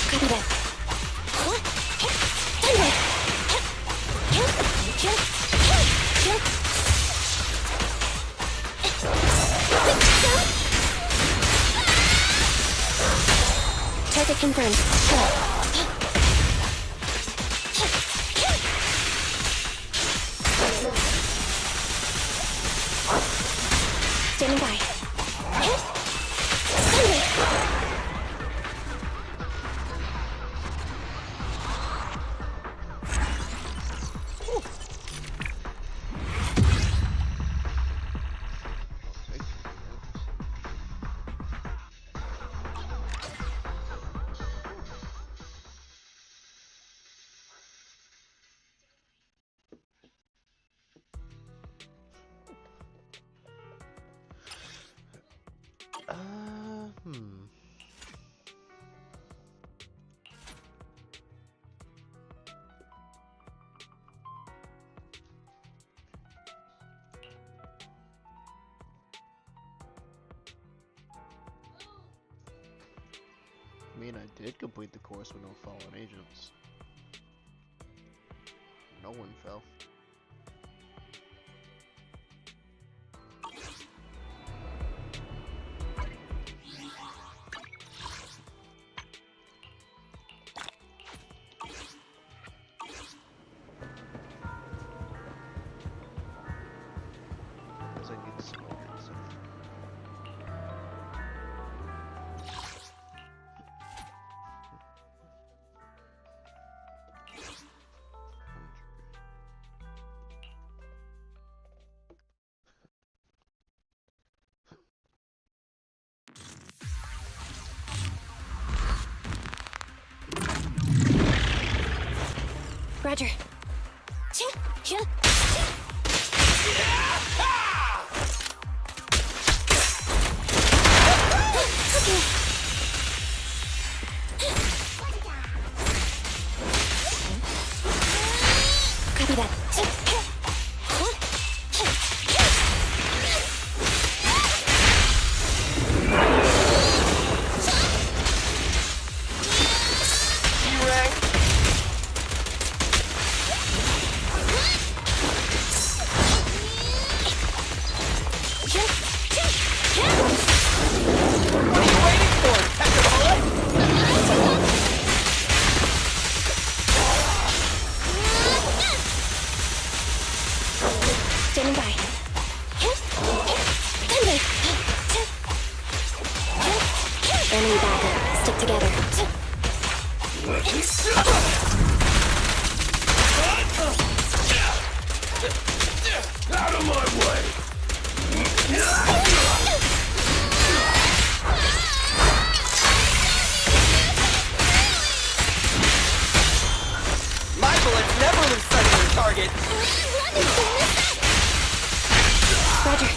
Speaker 10: Copy that. Target confirmed. Standing by.
Speaker 1: I mean, I did complete the course with no fallen agents. No one fell. As I get smoke and stuff.
Speaker 10: Roger. Copy that. Standing by. Enemy backup. Stick together.
Speaker 18: Out of my way!
Speaker 20: My bullets never lose sight of their target.
Speaker 10: Roger.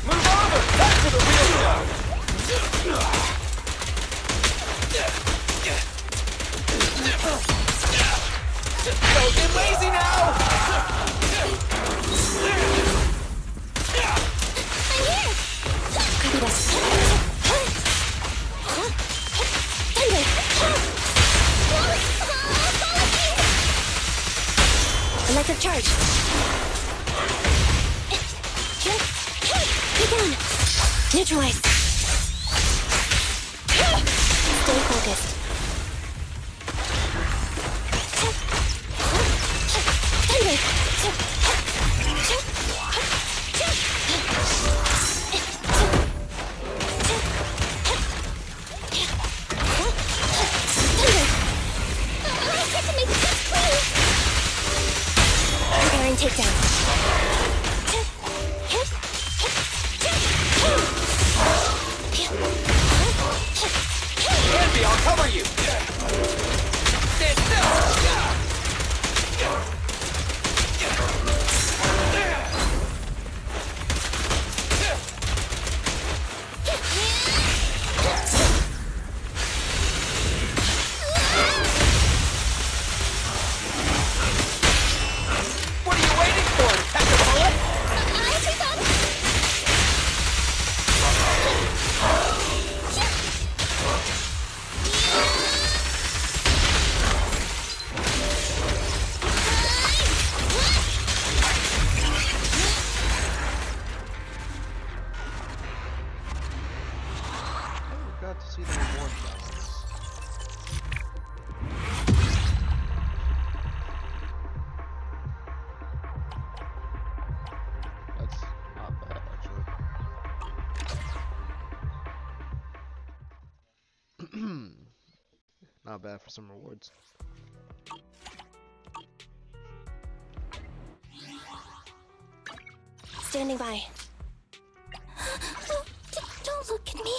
Speaker 20: Move over! Back to the real stuff! Don't get lazy now!
Speaker 10: Electric charge. Get down. Neutralize. Stay focused. Preparing takedown.
Speaker 20: Andy, I'll cover you! Stand still! What are you waiting for? Catch a bullet?
Speaker 1: I got to see the reward balance. That's not bad, actually. Not bad for some rewards.
Speaker 10: Standing by. Don't look at me.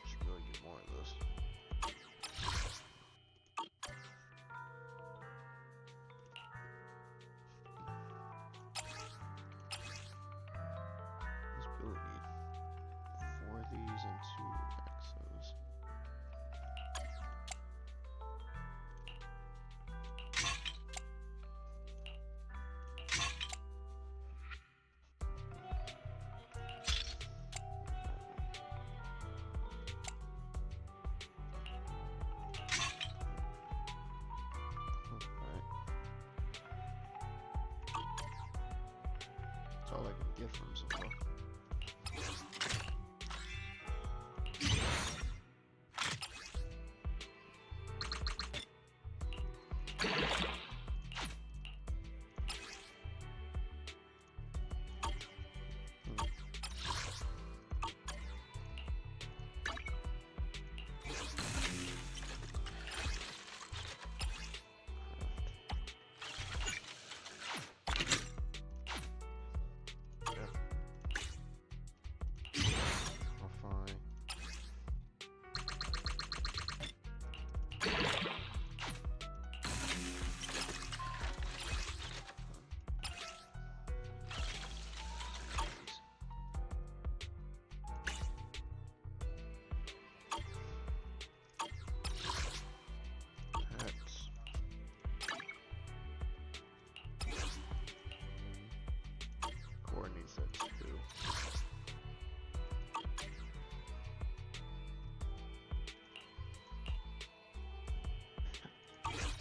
Speaker 1: Should really get more of this. get from him so far.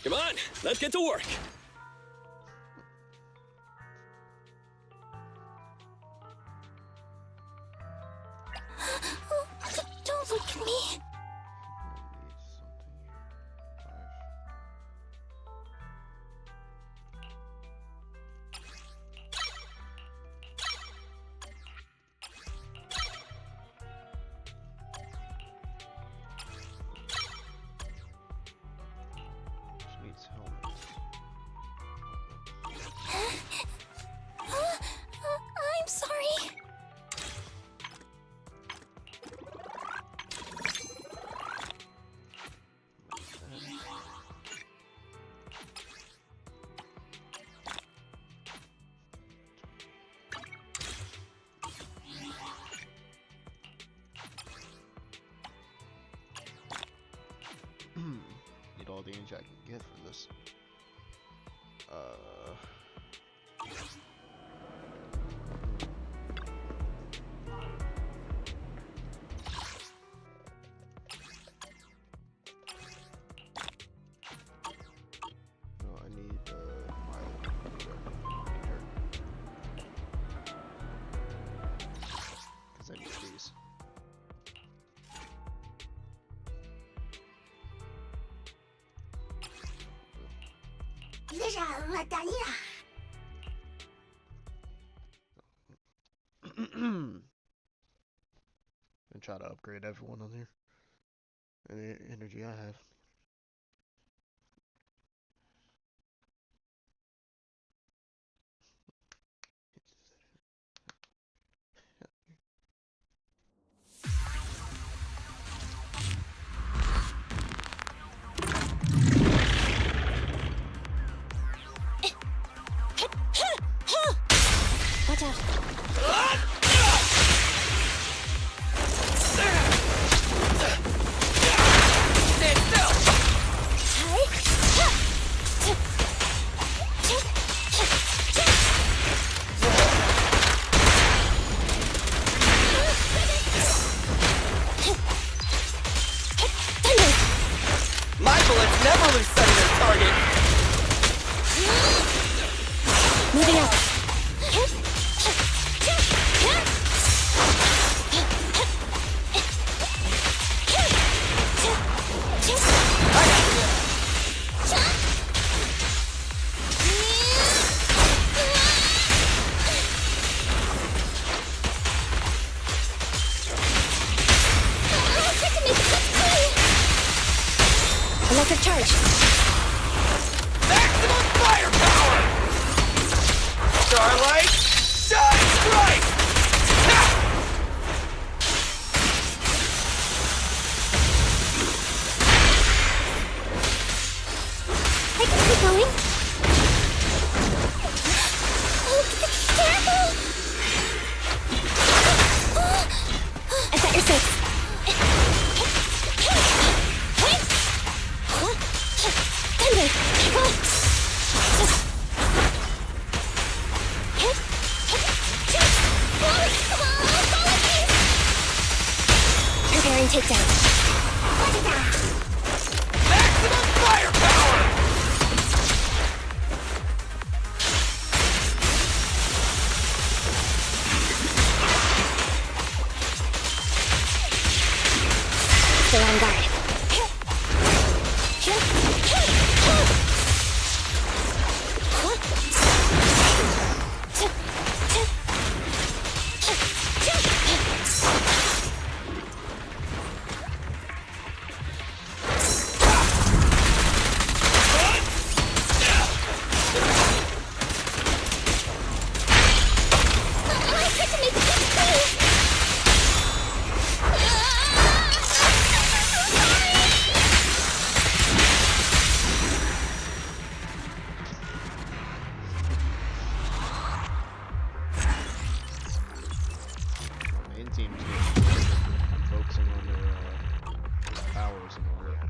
Speaker 16: Come on, let's get to work.
Speaker 10: Don't look at me. I'm sorry.
Speaker 1: Need all the energy I can get from this. No, I need because I need these. And try to upgrade everyone on here. And the energy I have.
Speaker 10: Watch out.
Speaker 20: Stand still! My bullets never lose sight of their target!
Speaker 10: Moving out. Electric charge.
Speaker 20: Maximum firepower! Starlight, shine bright!
Speaker 10: I can keep going. Oh, careful! I've got your six. Thunder! Preparing takedown.
Speaker 20: Maximum firepower!
Speaker 10: stay on guard.
Speaker 1: Main team's focusing on their powers and all that.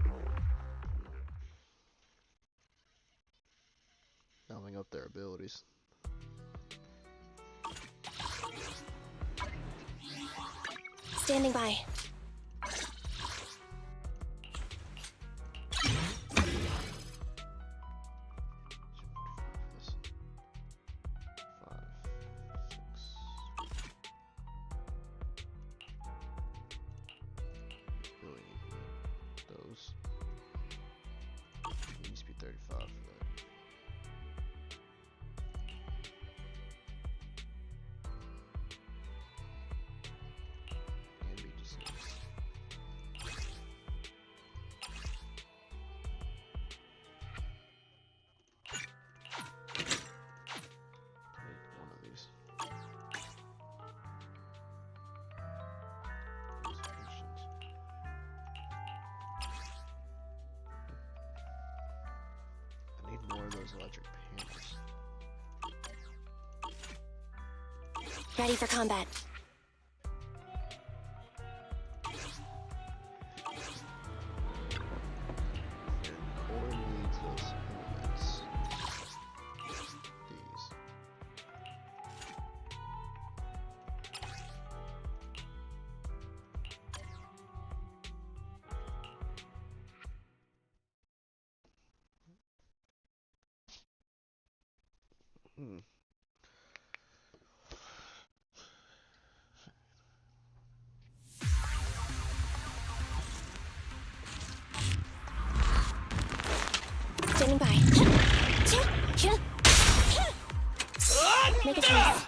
Speaker 1: Building up their abilities.
Speaker 10: Standing by.
Speaker 1: Those. Need speed 35 for that. And be just nice. Need one of these. I need more of those electric panels.
Speaker 10: Ready for combat.
Speaker 1: Core needs those elements. These. Hmm.
Speaker 10: Standing by. Make a choice.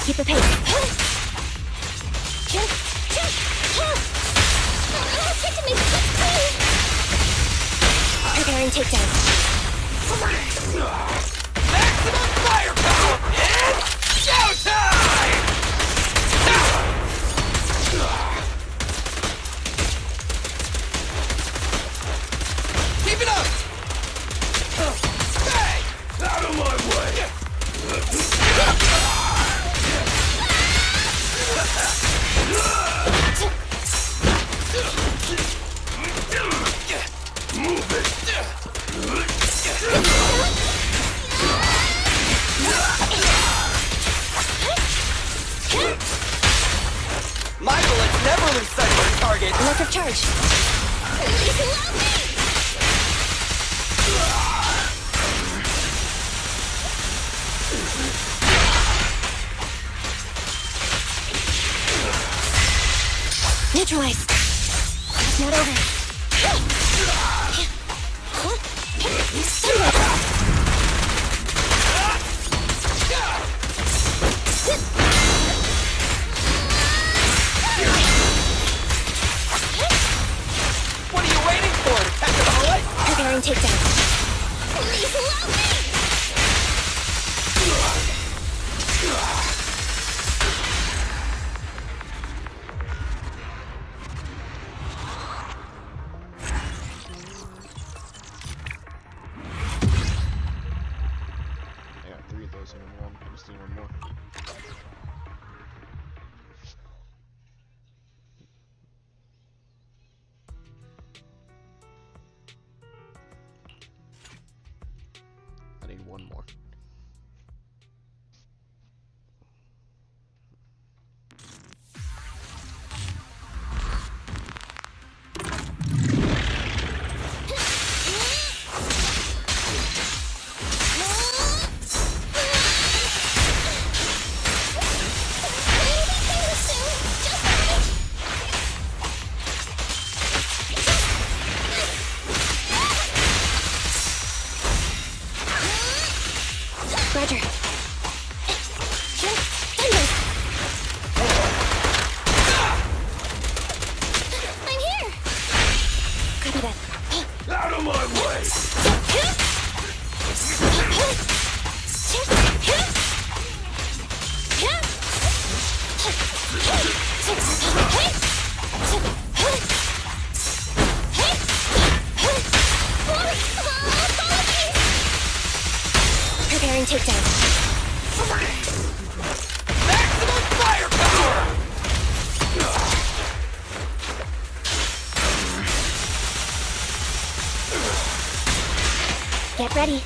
Speaker 10: Keep the pace. Preparing takedown.
Speaker 20: Maximum firepower! And showtime! Keep it up! Hey! Out of my way! Move it! My bullets never lose sight of their target!
Speaker 10: Electric charge. Neutralized. It's not over.
Speaker 20: What are you waiting for? To catch a bullet?
Speaker 10: Preparing takedown. Get ready.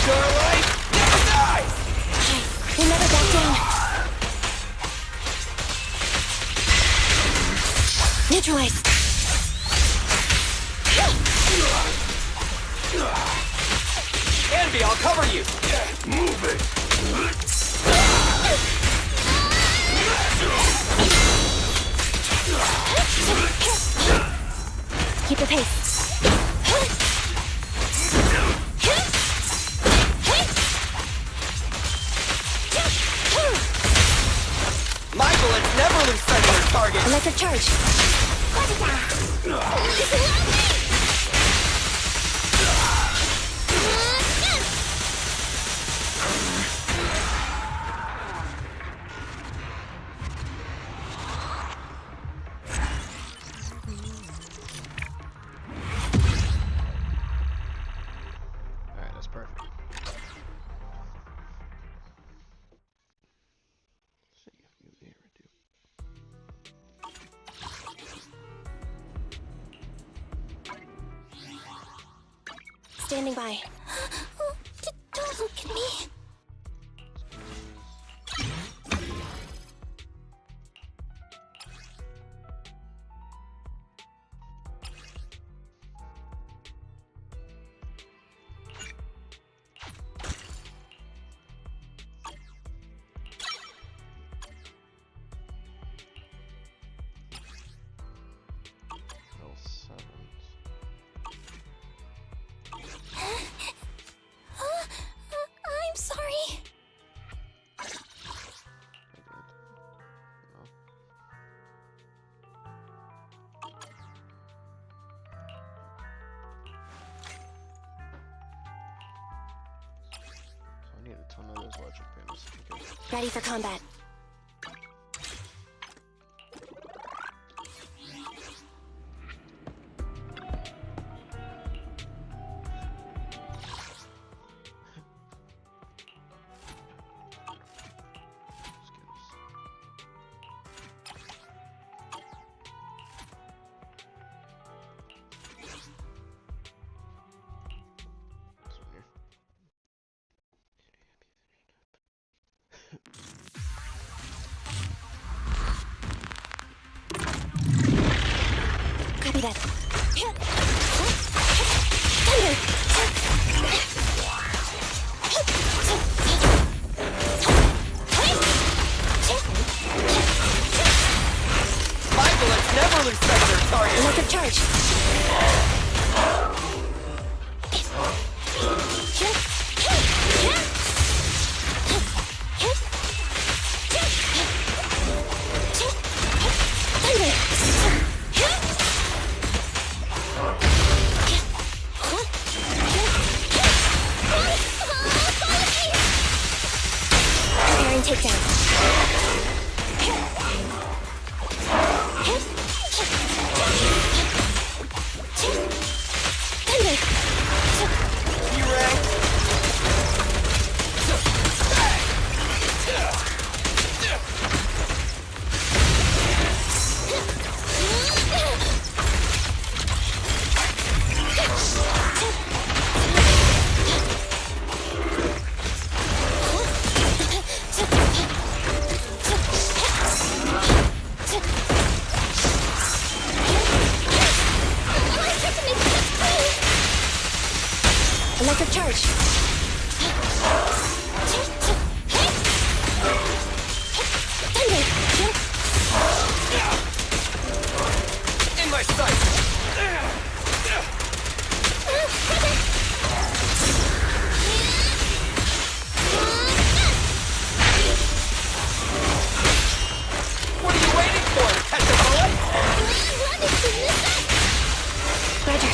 Speaker 20: Starlight, never dies!
Speaker 10: Remember back down. Neutralize.
Speaker 20: Envy, I'll cover you! Move it!
Speaker 10: Keep the pace.
Speaker 20: My bullets never lose sight of their target!
Speaker 10: Electric charge.
Speaker 1: Alright, that's perfect. See if you hear it, dude.
Speaker 10: Standing by. Don't look at me.
Speaker 1: Level 7s.
Speaker 10: I'm sorry.
Speaker 1: So I need a ton of those electric panels. Okay.
Speaker 10: Ready for combat.
Speaker 1: This one here.
Speaker 10: Copy that.
Speaker 20: My bullets never lose sight of their target!
Speaker 10: Electric charge. Preparing takedown. Electric charge.
Speaker 20: In my sight! What are you waiting for? Catch a bullet?
Speaker 10: Roger.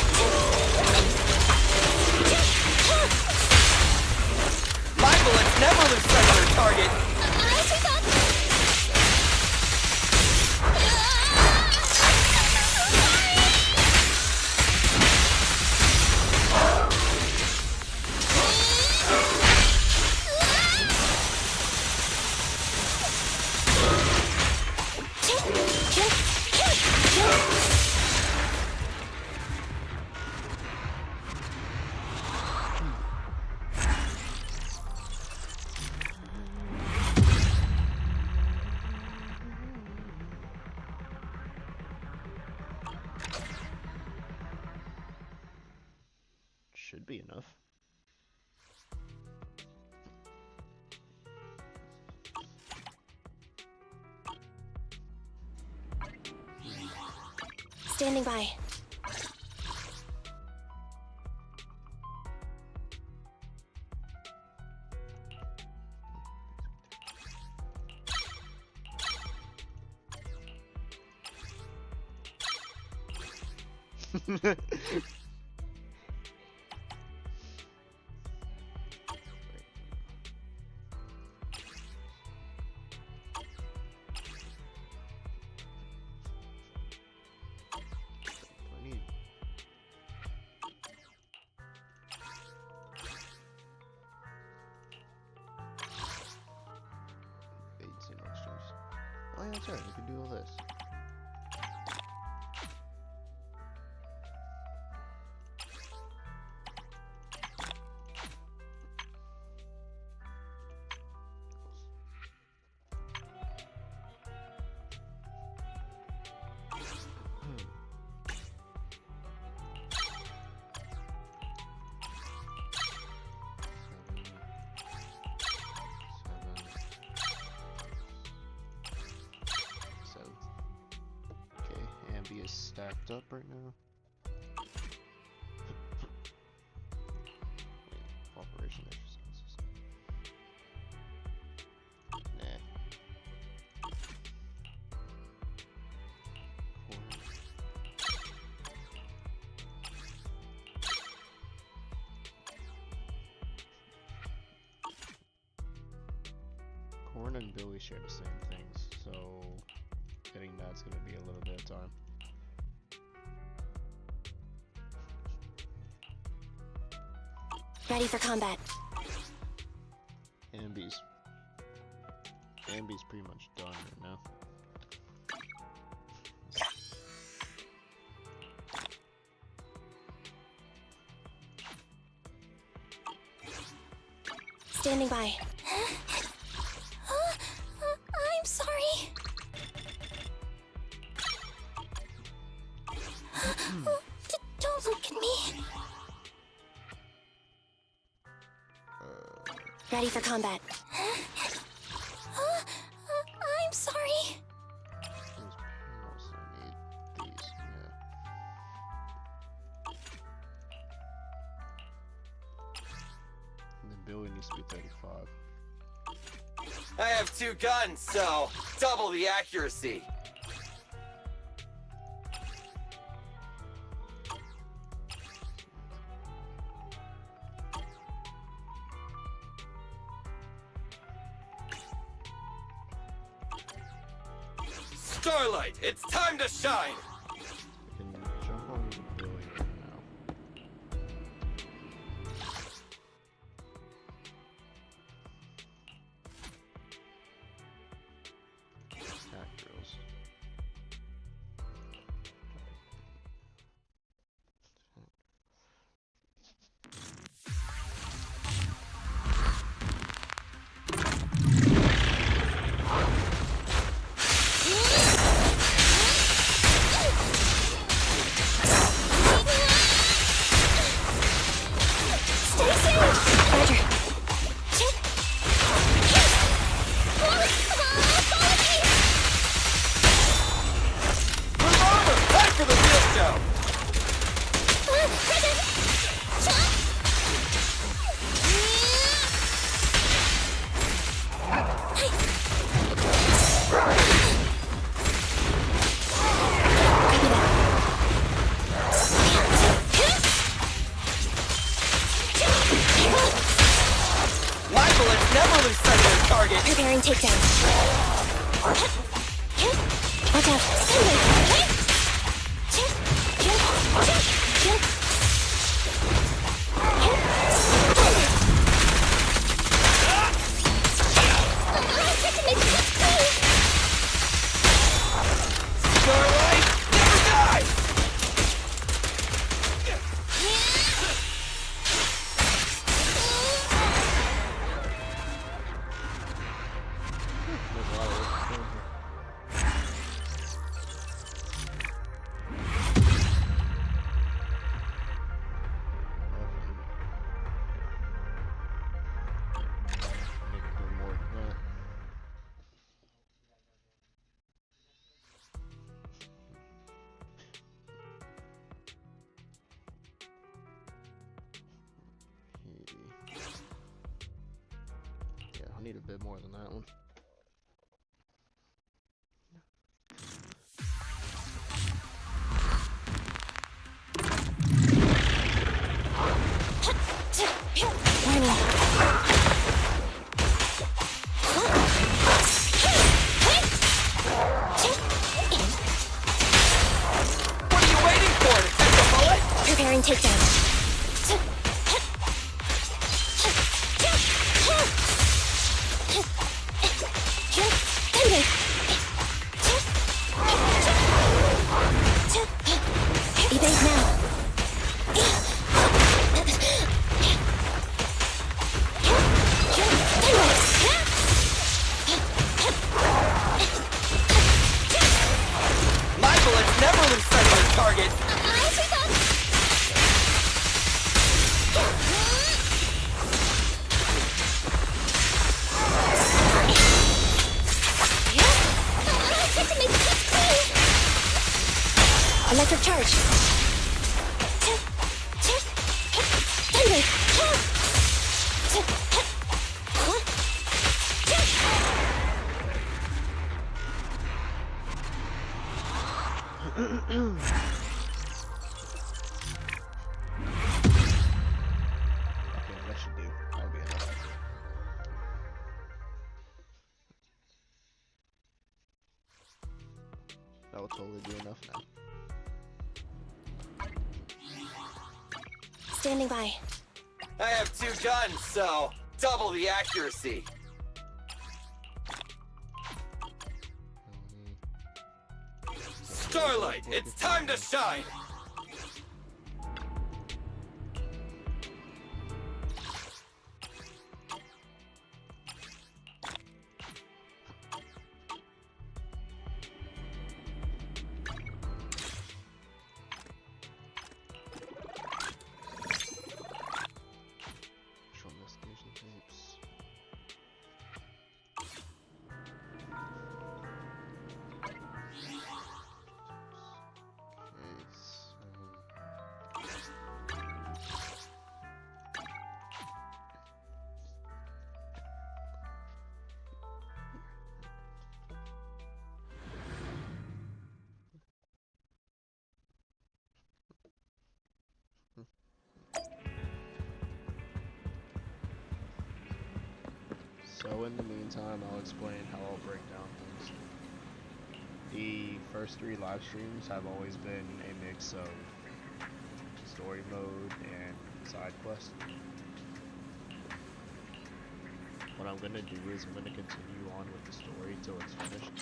Speaker 1: be enough.
Speaker 10: Standing by.
Speaker 1: Oh yeah, that's right, we can do all this. Is stacked up right now. Wait, operation exercises. Nah. Corn and Billy share the same things, so getting that's gonna be a little bit of time.
Speaker 10: Ready for combat.
Speaker 1: Ambi's pretty much done right now.
Speaker 10: Standing by. I'm sorry. Don't look at me. Ready for combat. I'm sorry.
Speaker 1: Also need these, yeah. And then Billy needs to be 35.
Speaker 20: I have 2 guns, so double the accuracy. Starlight, it's time to shine!
Speaker 1: I can jump on Billy right now. Attack drills.
Speaker 20: Time for the real show! My bullets never lose sight of their target!
Speaker 10: Preparing takedown. Watch out.
Speaker 20: Starlight, never die!
Speaker 1: I need a bit more than that one.
Speaker 20: What are you waiting for? To catch a bullet?
Speaker 10: Preparing takedown. Evade now.
Speaker 20: My bullets never lose sight of their target.
Speaker 10: Electric charge.
Speaker 1: Okay, that should do. That'll be enough. That will totally be enough now.
Speaker 10: Standing by.
Speaker 20: I have 2 guns, so double the accuracy. Starlight, it's time to shine!
Speaker 1: Short investigation tapes. So in the meantime, I'll explain how I'll break down things. The first 3 live streams have always been a mix of story mode and side quest. What I'm gonna do is I'm gonna continue on with the story till it's finished.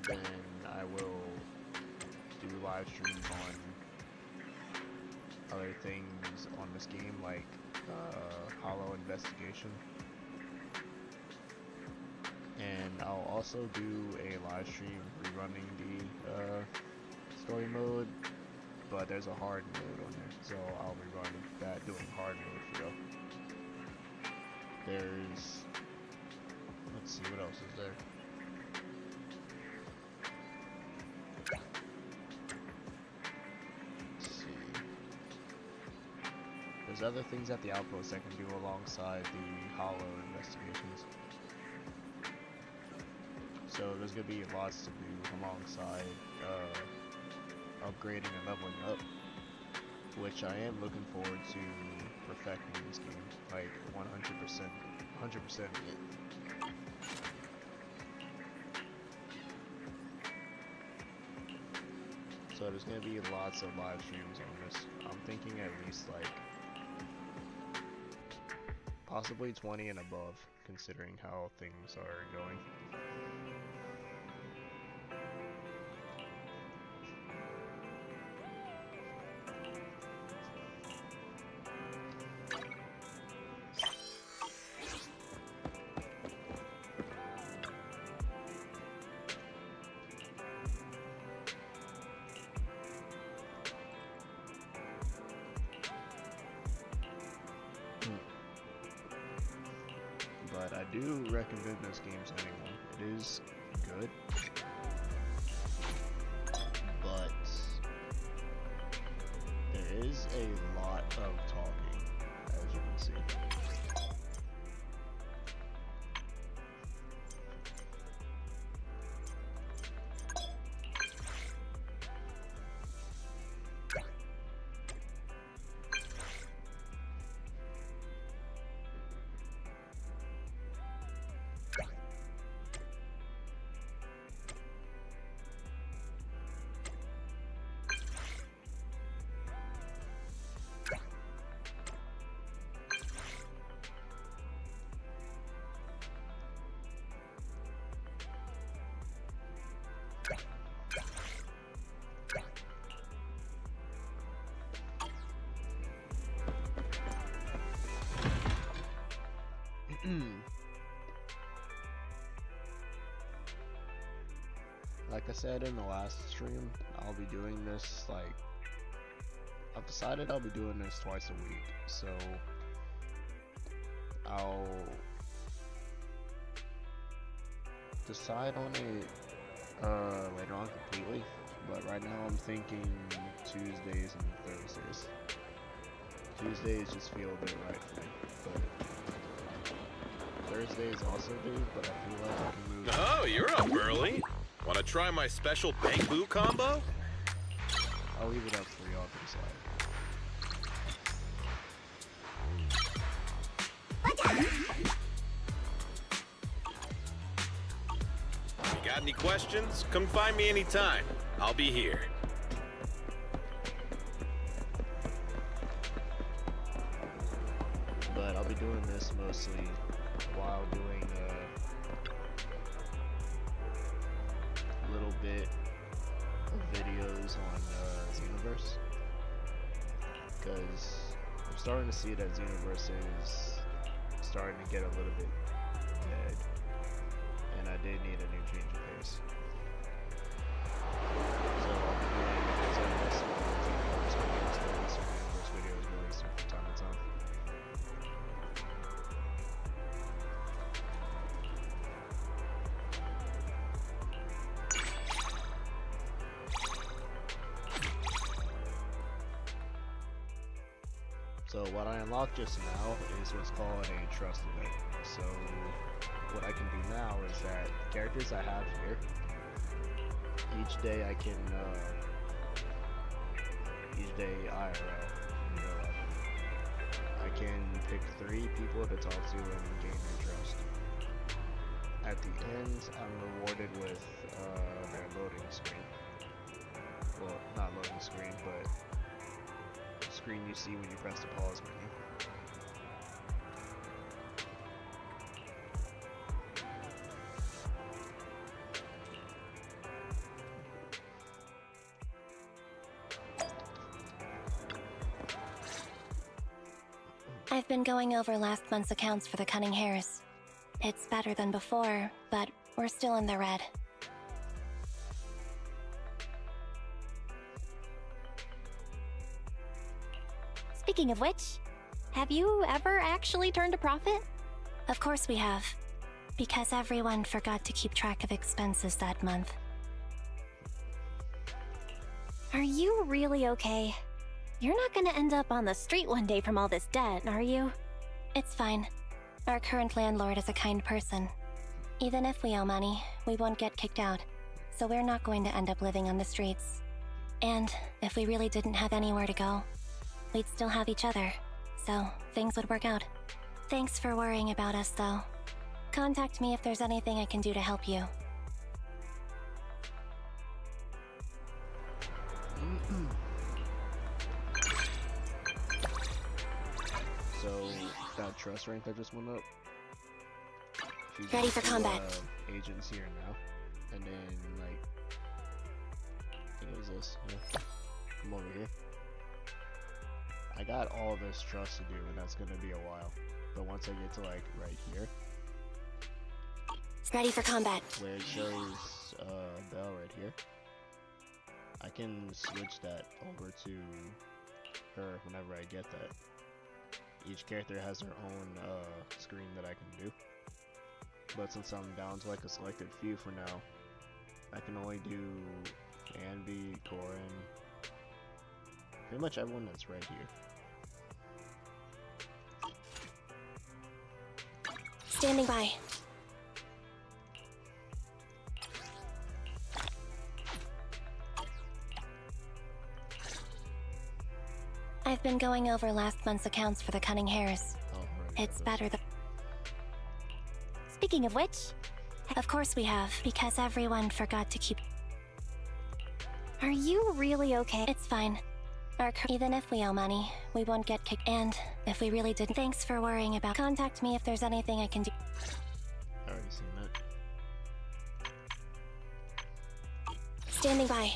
Speaker 1: Then I will do live streams on other things on this game, like Hollow Investigation. And I'll also do a live stream rerunning the story mode, but there's a hard mode on there, so I'll rerun that doing hard mode for real. There's, let's see, what else is there? There's other things at the outpost I can do alongside the Hollow investigations. So there's gonna be lots to do alongside upgrading and leveling up, which I am looking forward to perfecting this game, like 100%, 100% it. So there's gonna be lots of live streams on this. I'm thinking at least like possibly 20 and above, considering how things are going. But I do recommend this game to anyone. It is good, but there is a lot of talking, as you can see. Like I said in the last stream, I'll be doing this, like, I've decided I'll be doing this twice a week, so I'll decide on it later on completely, but right now I'm thinking Tuesdays and Thursdays. Tuesdays just feel a bit right for me, but Thursdays also do, but I feel like I can move.
Speaker 15: Oh, you're up early. Want to try my special Bang-Boo combo?
Speaker 1: I'll leave it up for y'all to decide.
Speaker 15: You got any questions? Come find me anytime. I'll be here.
Speaker 1: But I'll be doing this mostly while doing a little bit of videos on Xenoverse, because I'm starting to see that Xenoverse is starting to get a little bit dead, and I did need a new change of pace. So I'll be doing Zenless and Xenoverse videos really soon from time to time. So what I unlocked just now is what's called a trust event. So what I can do now is that the characters I have here, each day I can, each day IRL, in real life, I can pick 3 people to talk to and gain their trust. At the end, I'm rewarded with their loading screen. Well, not loading screen, but screen you see when you press the pause menu.
Speaker 4: I've been going over last month's accounts for the Cunning Hares. It's better than before, but we're still in the red. Speaking of which, have you ever actually turned a profit? Of course we have, because everyone forgot to keep track of expenses that month. Are you really okay? You're not gonna end up on the street one day from all this debt, are you? It's fine. Our current landlord is a kind person. Even if we owe money, we won't get kicked out, so we're not going to end up living on the streets. And if we really didn't have anywhere to go, we'd still have each other, so things would work out. Thanks for worrying about us, though. Contact me if there's anything I can do to help you.
Speaker 1: So, that trust rank that just went up. She's
Speaker 4: Ready for combat.
Speaker 1: Agents here now. And then, like, I think it was this. Yeah. Come over here. I got all this trust to do, and that's gonna be a while. But once I get to, like, right here.
Speaker 4: Ready for combat.
Speaker 1: Where it shows Bell right here. I can switch that over to her whenever I get that. Each character has their own screen that I can do. But since I'm down to like a selected few for now, I can only do Anby, Corin, pretty much everyone that's right here.
Speaker 4: Standing by. I've been going over last month's accounts for the Cunning Hares. It's better than... Speaking of which, of course we have, because everyone forgot to keep... Are you really okay? It's fine. Even if we owe money, we won't get kicked. And if we really didn't, thanks for worrying about... Contact me if there's anything I can do.
Speaker 1: Already seen that.
Speaker 4: Standing by.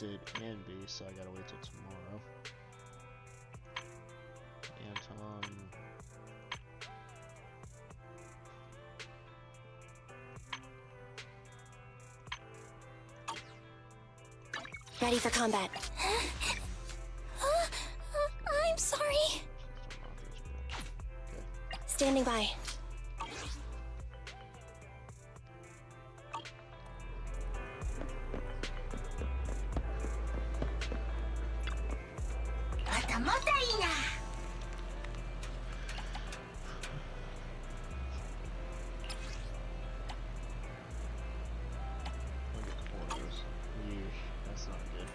Speaker 1: requested and B, so I gotta wait till tomorrow. Anton.
Speaker 4: Ready for combat. I'm sorry. Standing by.
Speaker 1: That's not good.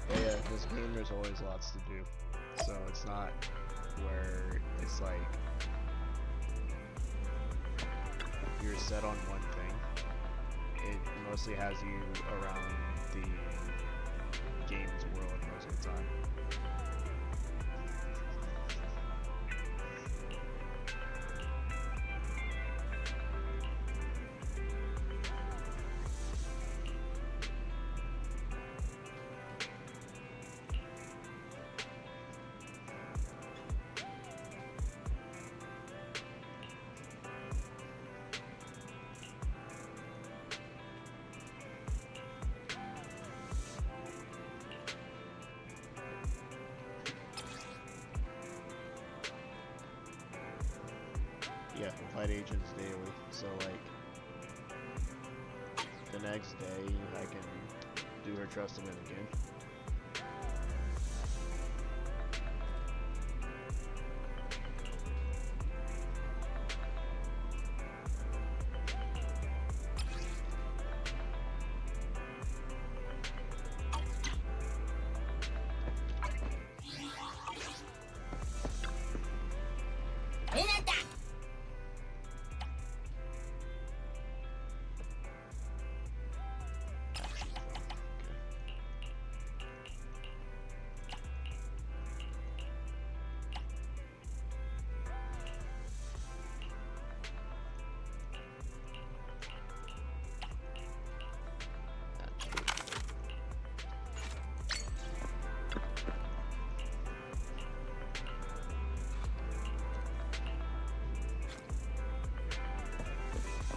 Speaker 1: Yeah, this game there's always lots to do, so it's not where it's like you're set on one thing. It mostly has you around the game's world most of the time. Yeah, fight agents daily, so like the next day I can do her trust event again.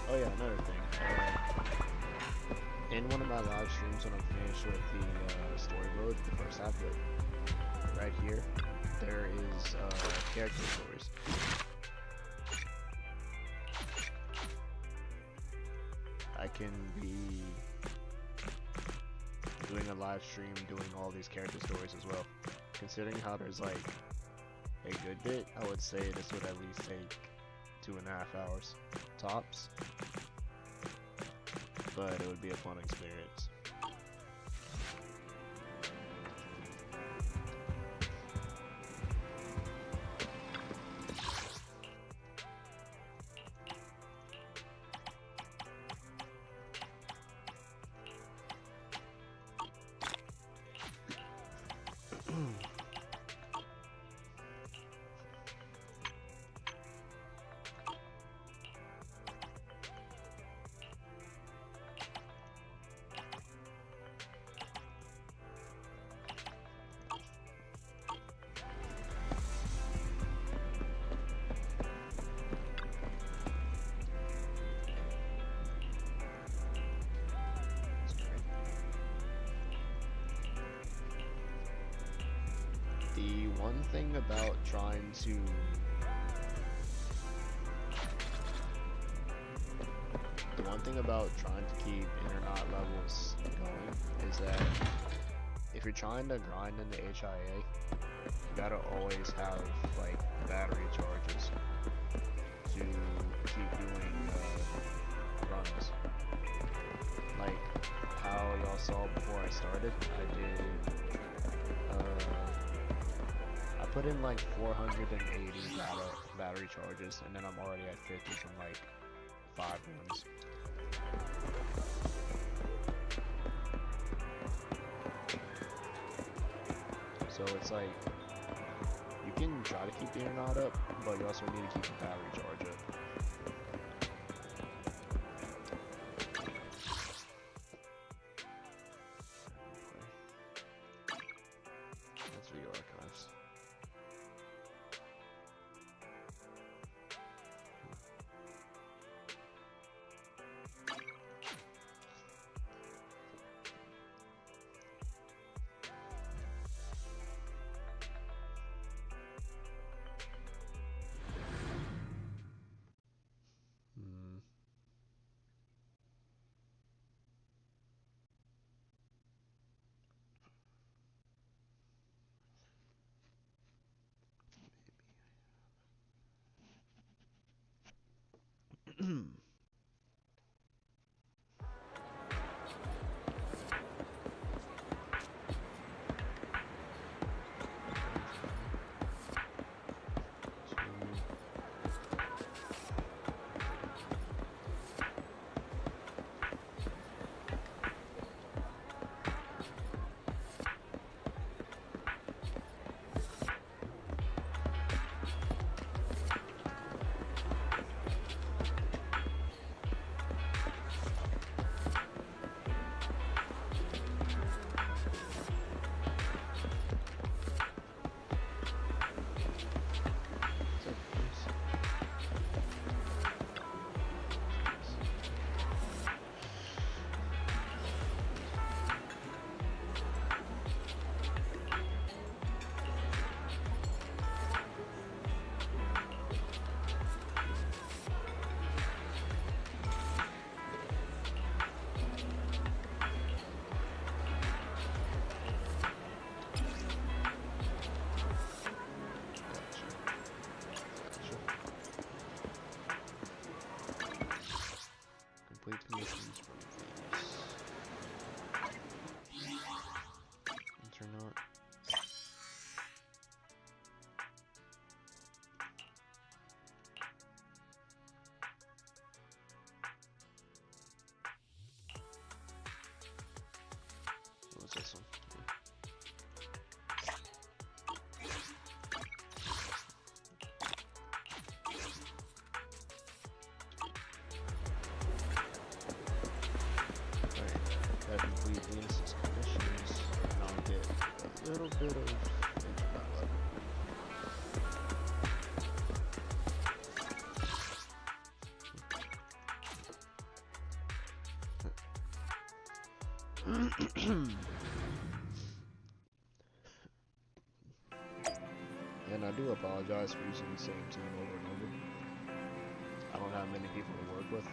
Speaker 1: Oh yeah, another thing. In one of my live streams when I'm finished with the story mode, the first half of it, right here, there is character stories. I can be doing a live stream doing all these character stories as well. Considering how there's like a good bit, I would say this would at least take 2.5 hours tops, but it would be a fun experience. The one thing about trying to keep Internet levels going is that if you're trying to grind in the HIA, you gotta always have like battery charges to keep doing runs. Like how y'all saw before I started, I did I put in like 480 battery charges, and then I'm already at 50 from like 5 runs. it's like you can try to keep the internet up, but you also need to keep the battery charge up. That's video archives. Complete the missions from these. Enter not. What's this one? That complete the assist conditions, and I'll get a little bit of internet level. And I do apologize for using the same team over and over. I don't have many people to work with.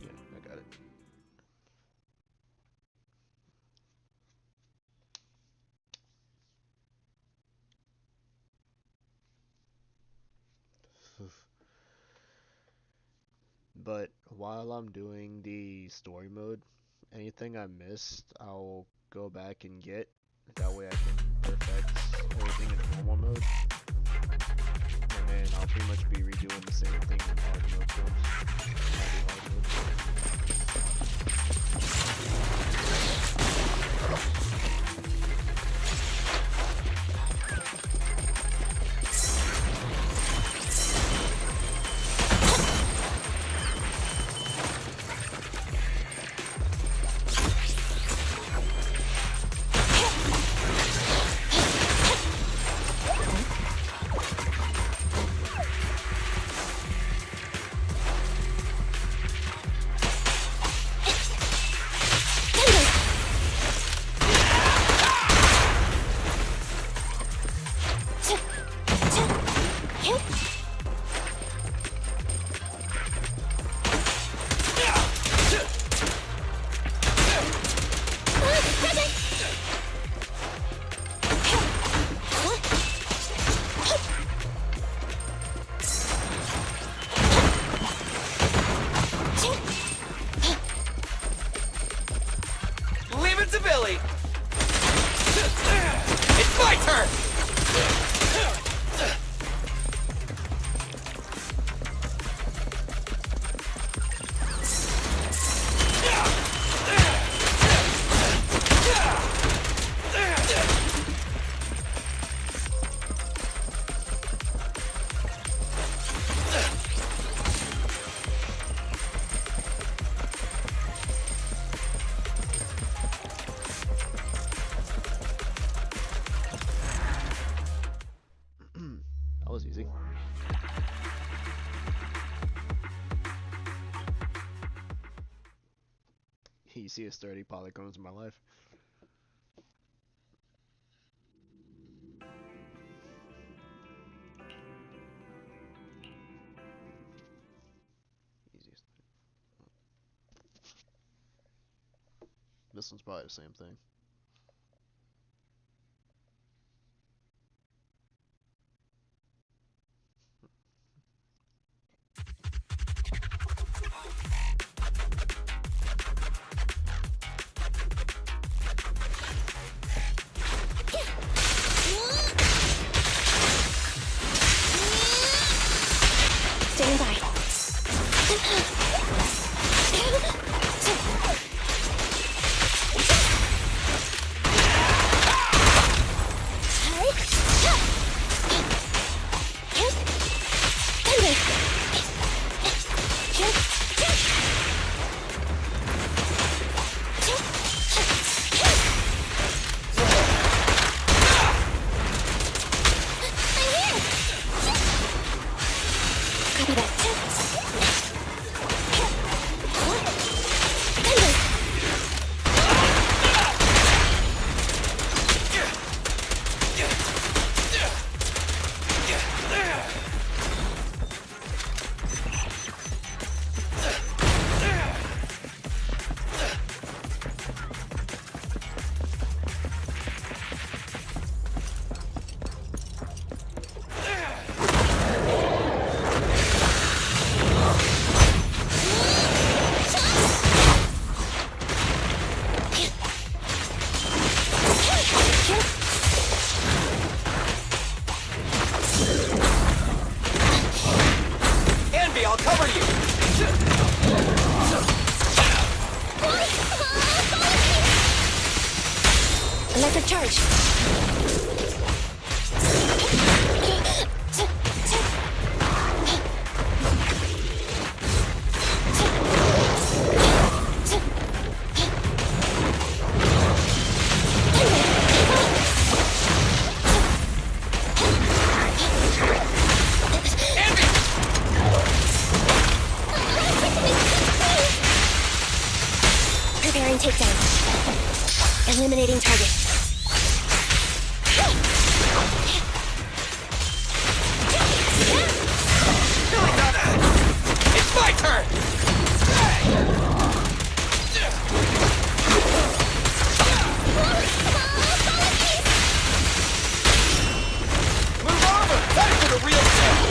Speaker 1: Yeah, I got it. But while I'm doing the story mode, anything I missed, I'll go back and get. That way I can perfect everything in normal mode. And then I'll pretty much be redoing the same thing in hard mode films. easiest 30 polygons in my life. Easiest. This one's probably the same thing.
Speaker 10: Stand by. Copy that.
Speaker 20: Envy, I'll cover you!
Speaker 10: Electric charge. Preparing takedown. Eliminating target.
Speaker 20: It's my turn! Move over! Time for the real thing!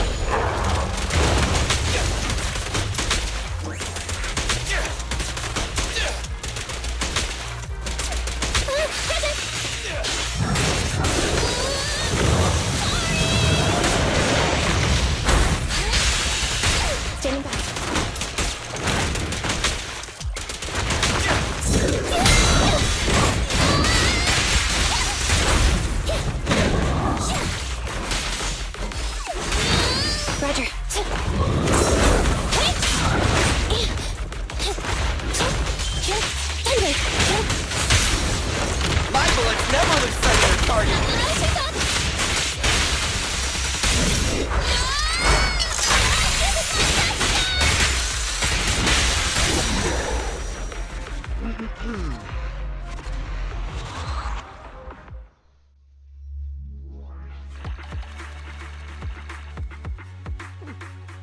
Speaker 10: Standing by. Roger.
Speaker 20: My bullets never lose sight of their target!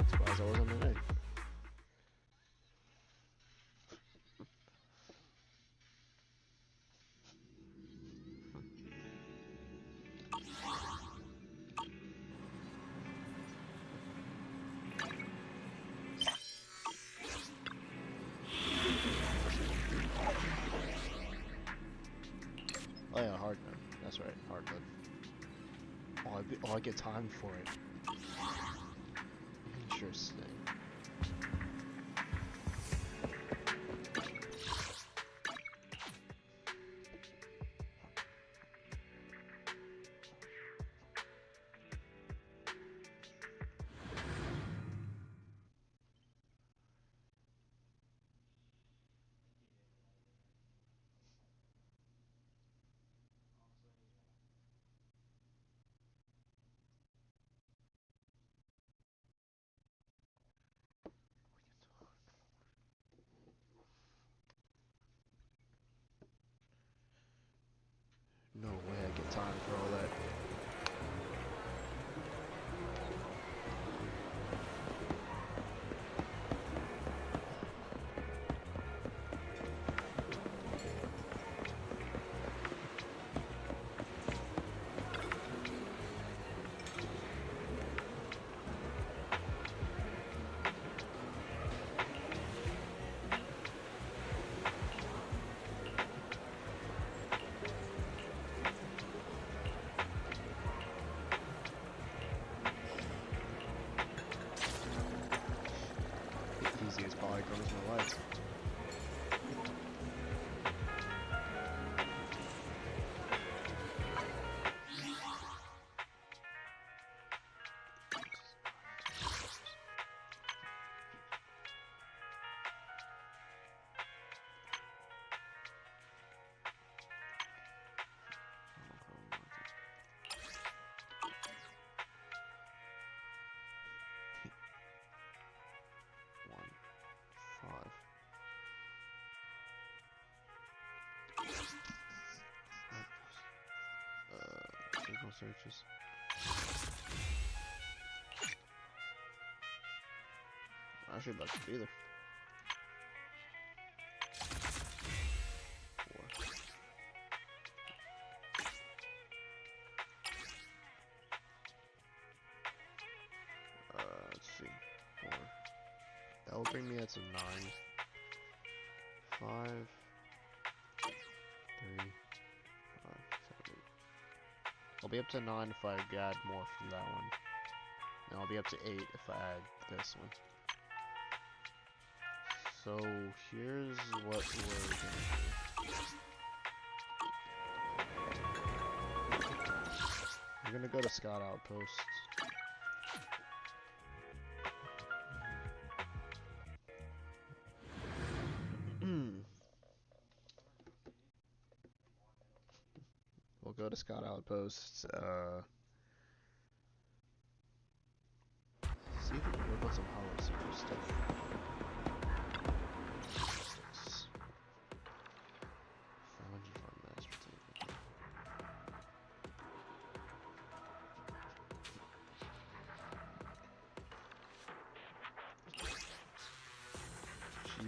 Speaker 1: Surprised I wasn't an A. Oh yeah, hard mode. That's right, hard mode. Oh, I get time for it. Interesting. lights. Signal searches. I'm actually about to be there. 4. Let's see. 4. That will bring me up to 9. 5. 3. 5. 7. 8. I'll be up to 9 if I add more from that one. And I'll be up to 8 if I add this one. So here's what we're gonna do. We're gonna go to Scout Outpost. We'll go to Scout Outpost. See if we can whip out some hollow super stuff.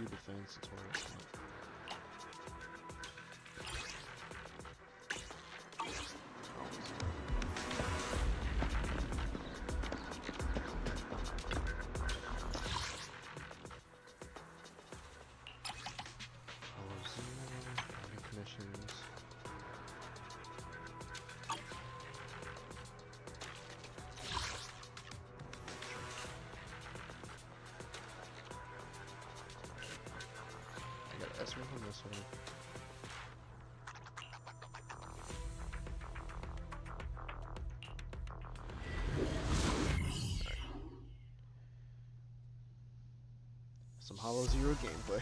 Speaker 1: Defense tutorial. Missions. That's right on this one. Some Hollow Zero gameplay.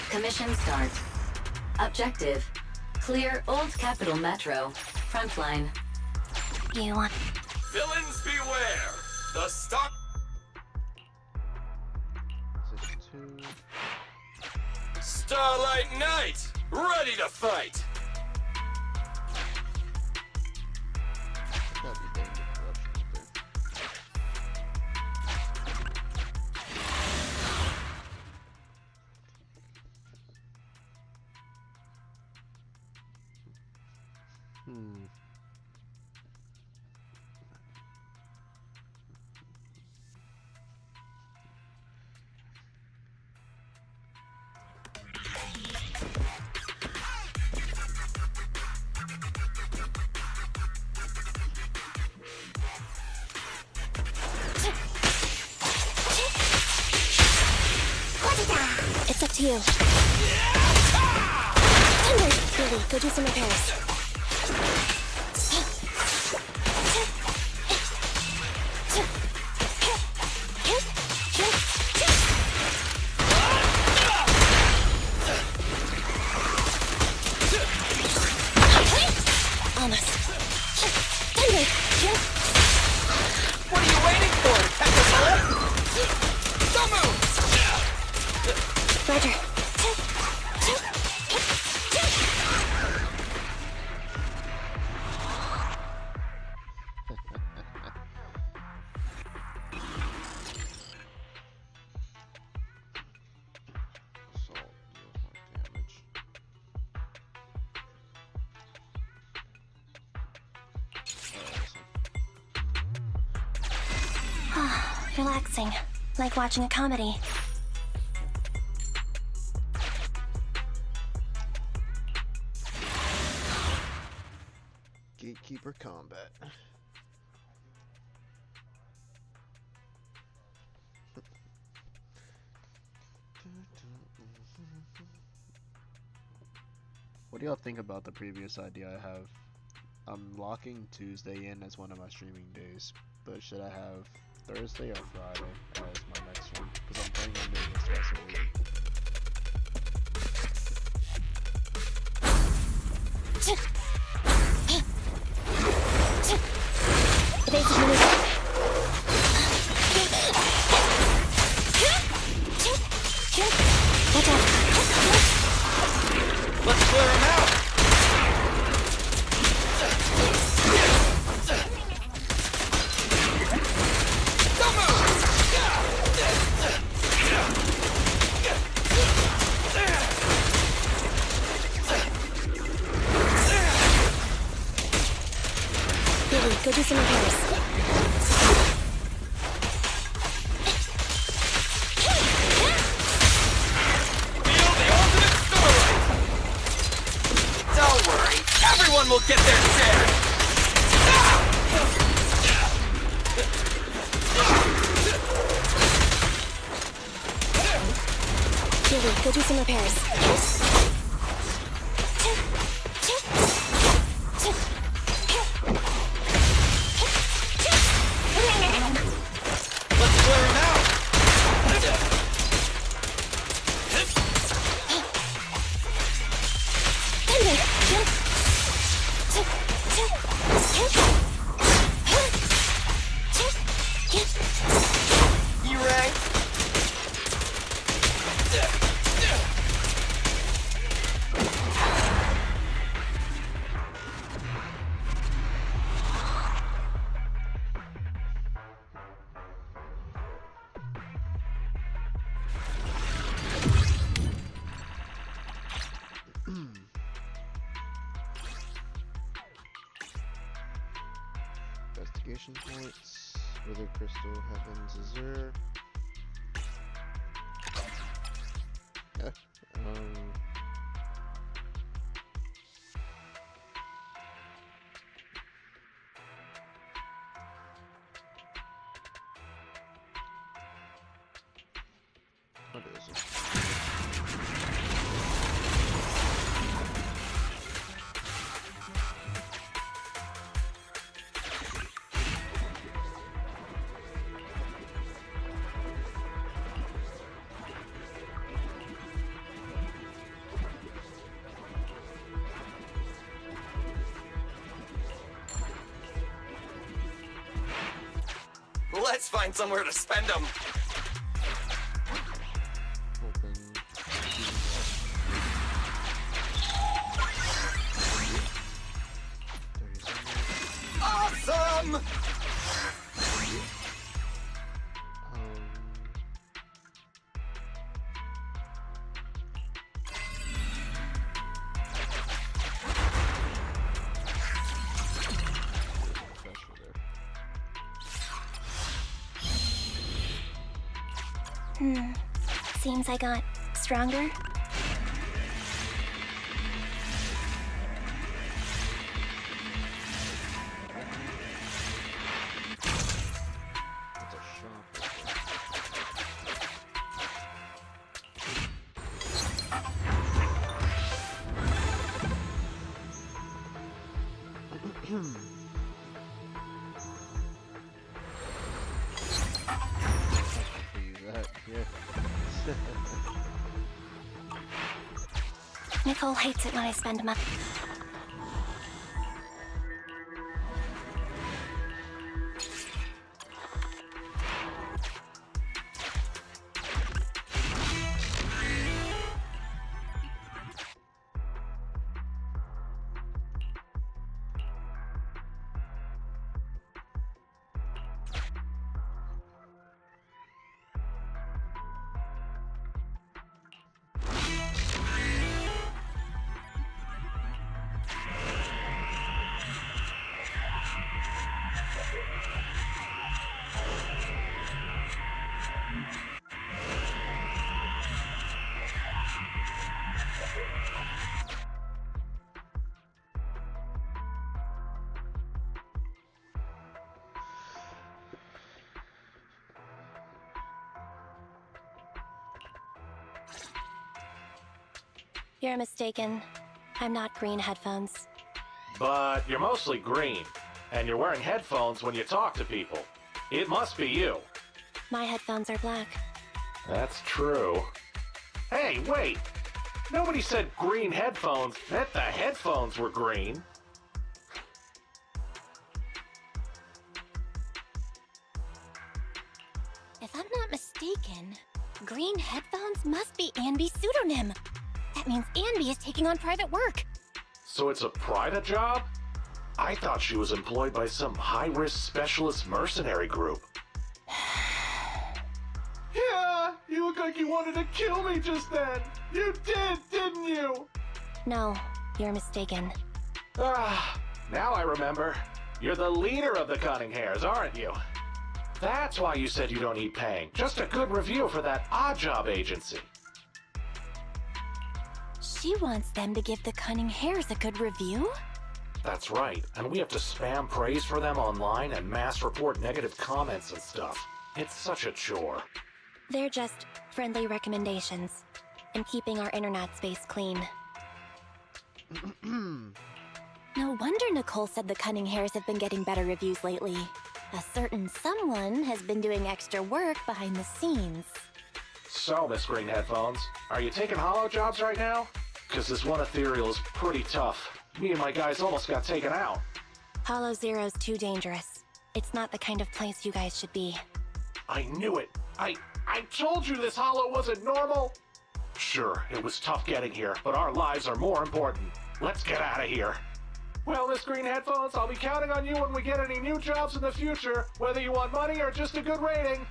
Speaker 6: Commission start. Objective: clear Old Capital Metro. Frontline.
Speaker 4: You want...
Speaker 3: Villains beware! The start... Starlight Knight! Ready to fight!
Speaker 10: It's up to you. Billy, go do some repairs. Almost.
Speaker 20: What are you waiting for? Catch us all? Don't move!
Speaker 10: Roger.
Speaker 4: Relaxing, like watching a comedy.
Speaker 1: Gatekeeper combat. What do y'all think about the previous idea I have? I'm locking Tuesday in as one of my streaming days, but should I have Thursday or Friday as my next one? Because I'm planning on doing this twice a week.
Speaker 4: Watch out.
Speaker 20: Let's clear him out!
Speaker 4: Billy, go do some repairs.
Speaker 20: Don't worry, everyone will get their share!
Speaker 4: Billy, go do some repairs.
Speaker 20: Let's clear him out! E-Ray!
Speaker 1: Investigation points. Wither Crystal Heavens Azure. Yeah. What is it?
Speaker 20: Let's find somewhere to spend them. Awesome!
Speaker 4: Seems I got stronger. Nicole hates it when I spend money.
Speaker 10: You're mistaken. I'm not green headphones.
Speaker 17: But you're mostly green, and you're wearing headphones when you talk to people. It must be you.
Speaker 10: My headphones are black.
Speaker 17: That's true. Hey, wait! Nobody said green headphones meant the headphones were green.
Speaker 4: If I'm not mistaken, green headphones must be Anby's pseudonym. That means Anby is taking on private work.
Speaker 17: So it's a private job? I thought she was employed by some high-risk specialist mercenary group.
Speaker 21: Yeah, you look like you wanted to kill me just then. You did, didn't you?
Speaker 10: No, you're mistaken.
Speaker 17: Ah, now I remember. You're the leader of the Cunning Hares, aren't you? That's why you said you don't need paying. Just a good review for that odd job agency.
Speaker 4: She wants them to give the Cunning Hares a good review?
Speaker 17: That's right, and we have to spam praise for them online and mass report negative comments and stuff. It's such a chore.
Speaker 10: They're just friendly recommendations and keeping our internet space clean.
Speaker 4: No wonder Nicole said the Cunning Hares have been getting better reviews lately. A certain someone has been doing extra work behind the scenes.
Speaker 17: So, Miss Green Headphones, are you taking hollow jobs right now? Because this one ethereal is pretty tough. Me and my guys almost got taken out.
Speaker 10: Hollow Zero's too dangerous. It's not the kind of place you guys should be.
Speaker 17: I knew it. I told you this hollow wasn't normal. Sure, it was tough getting here, but our lives are more important. Let's get out of here. Well, Miss Green Headphones, I'll be counting on you when we get any new jobs in the future, whether you want money or just a good rating.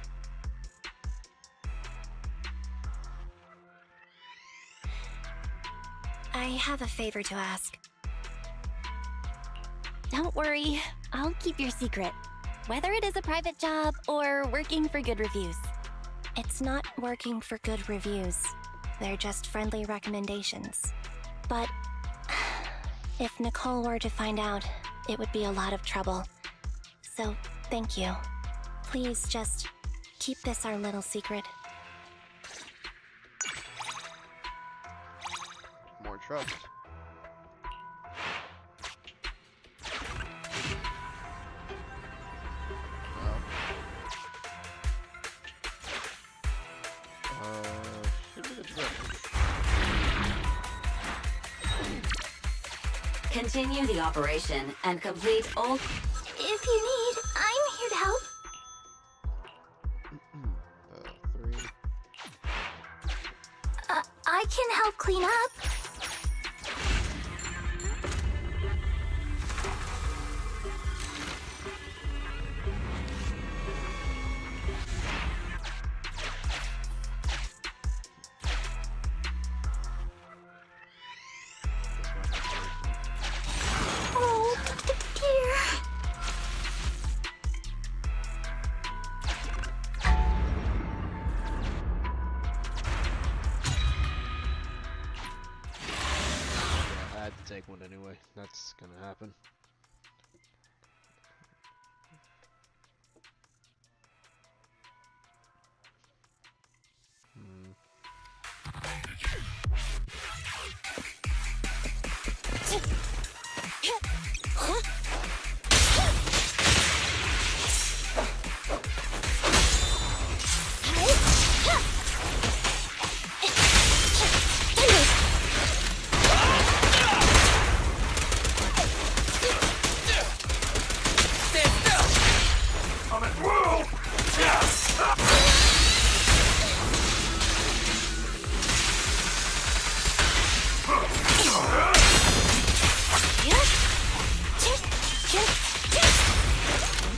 Speaker 10: I have a favor to ask.
Speaker 4: Don't worry, I'll keep your secret. Whether it is a private job or working for good reviews.
Speaker 10: It's not working for good reviews. They're just friendly recommendations. But if Nicole were to find out, it would be a lot of trouble. So, thank you. Please just keep this our little secret.
Speaker 1: More trust. Should be the direction.
Speaker 6: Continue the operation and complete all...
Speaker 4: If you need, I'm here to help.
Speaker 1: 3.
Speaker 4: I can help clean up. Oh, dear.
Speaker 1: I had to take one anyway. That's gonna happen.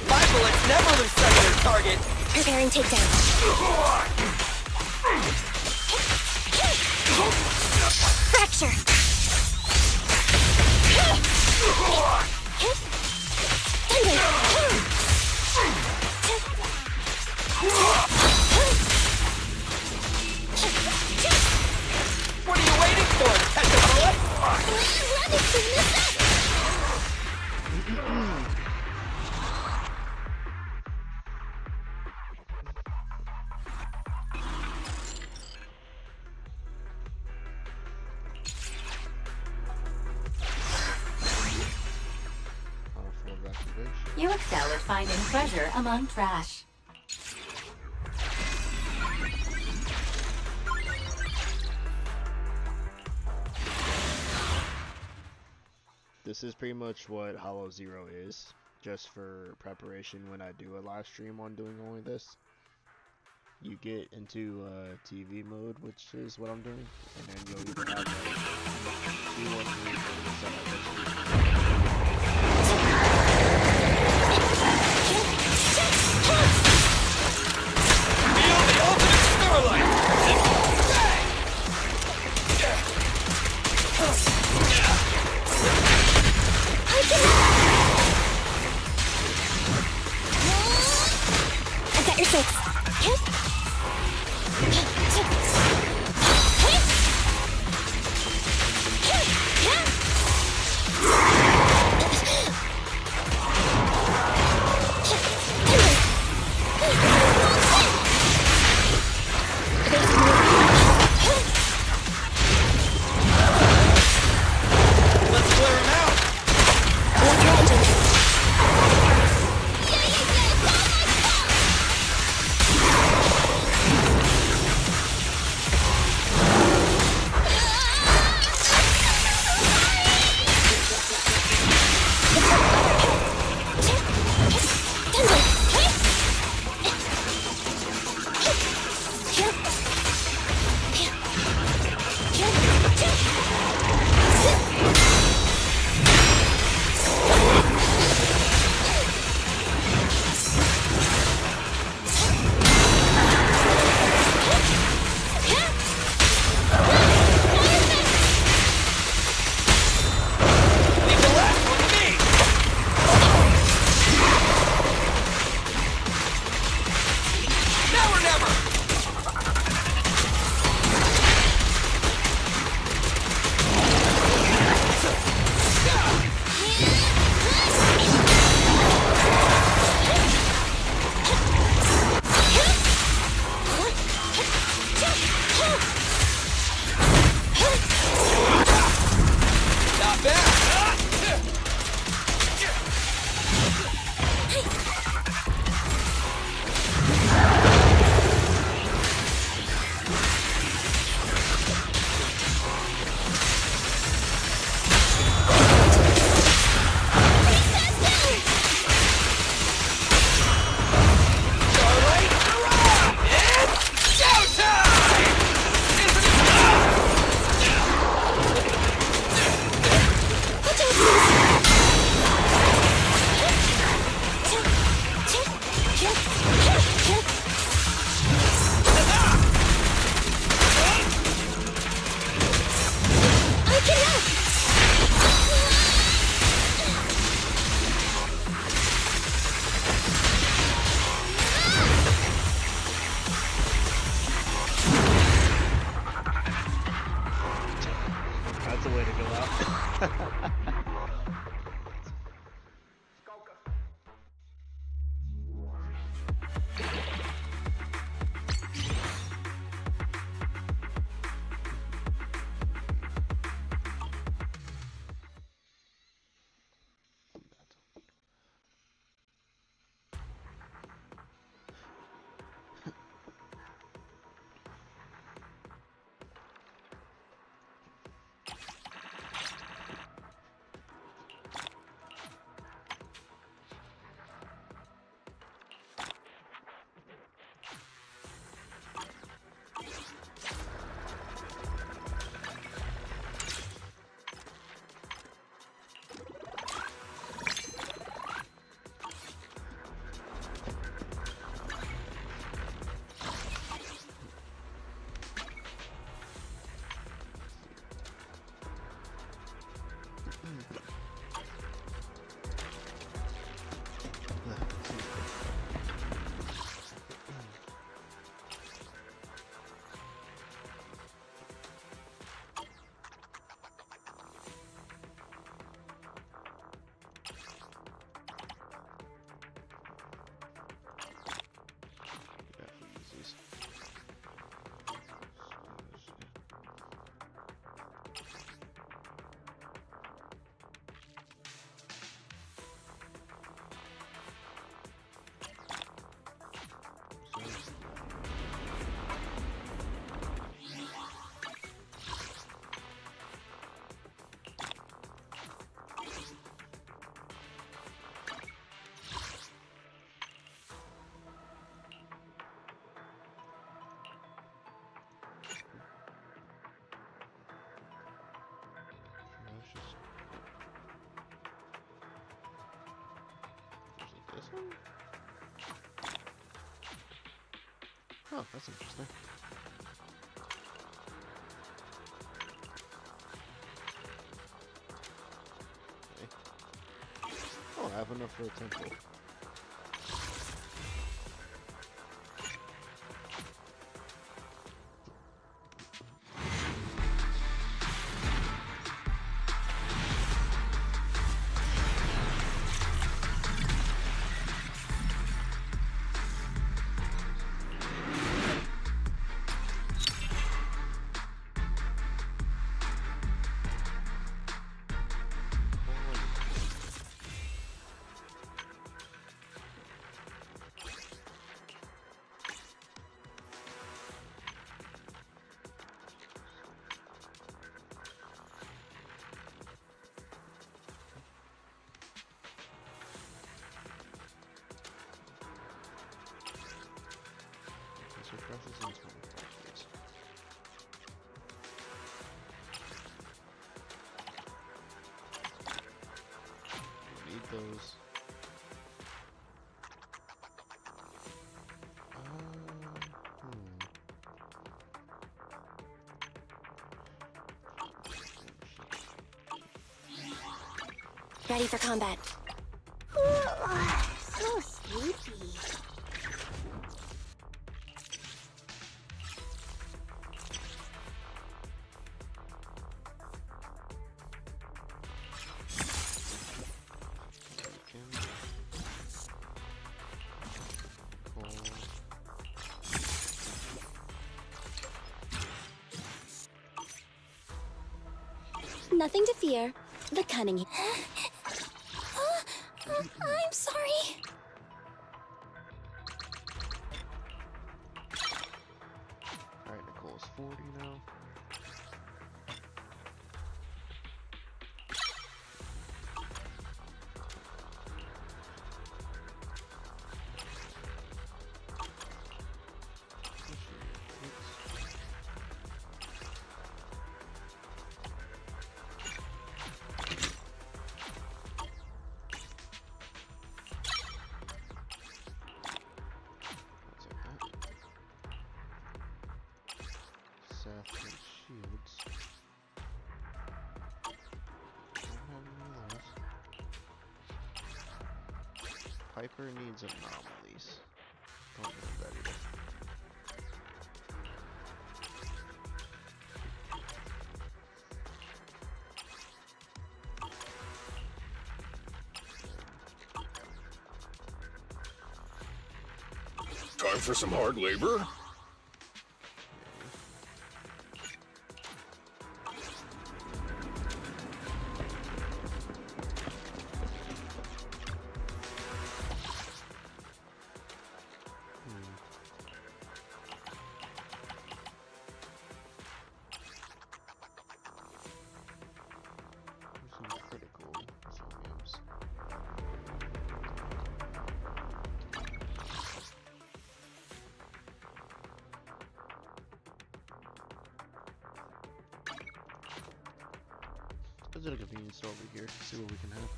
Speaker 20: My bullets never lose sight of their target.
Speaker 10: Preparing takedown. Fracture.
Speaker 20: What are you waiting for? Catch a bullet?
Speaker 6: You excel at finding treasure among trash.
Speaker 1: This is pretty much what Hollow Zero is, just for preparation when I do a live stream on doing only this. You get into TV mode, which is what I'm doing, and then you'll either have like 2 or 3 modes that I
Speaker 20: Feel the ultimate starlight!
Speaker 4: I've got your 6.
Speaker 1: Oh, that's interesting. Okay. Oh, I have enough for a temple. Suppresses and 25 years. We need those.
Speaker 4: Ready for combat. So sleepy.
Speaker 7: Nothing to fear. The cunning.
Speaker 4: I'm sorry.
Speaker 1: Alright, Nicole's 40 now. Shields. Don't have any of those. Piper needs anomalies. Don't need that either.
Speaker 13: Time for some hard labor? Visit a convenience store over here, see what we can have.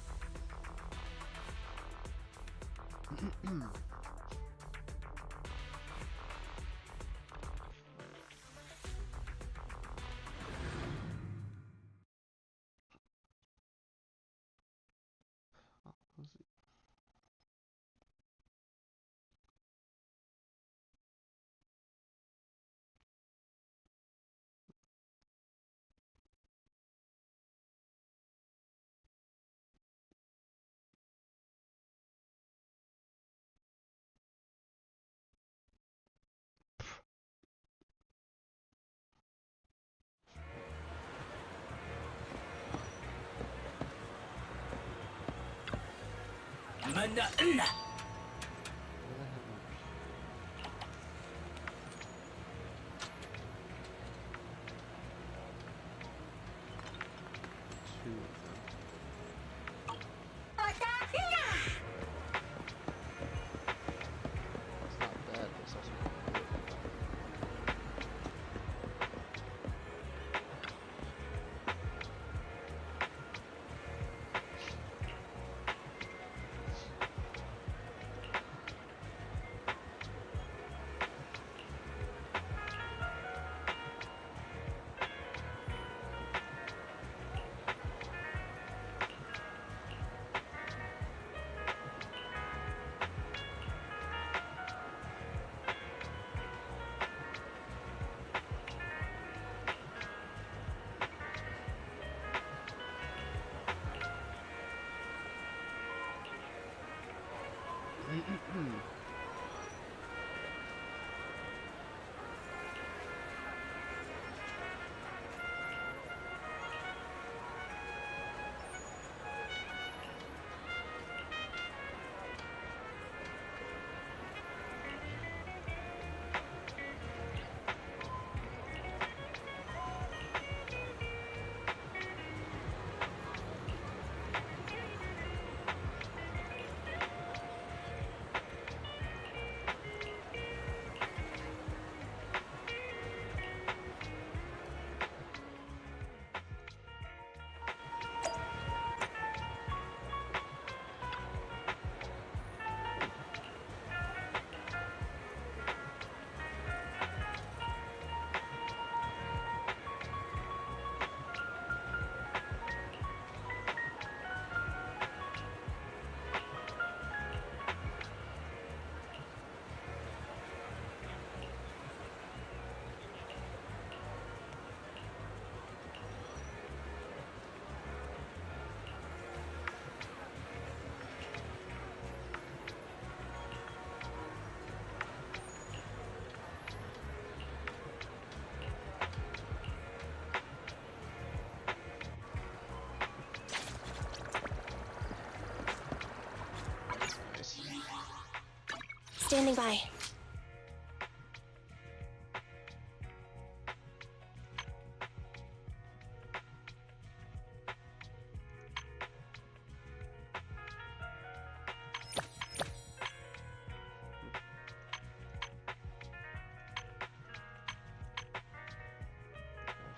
Speaker 7: Standing by.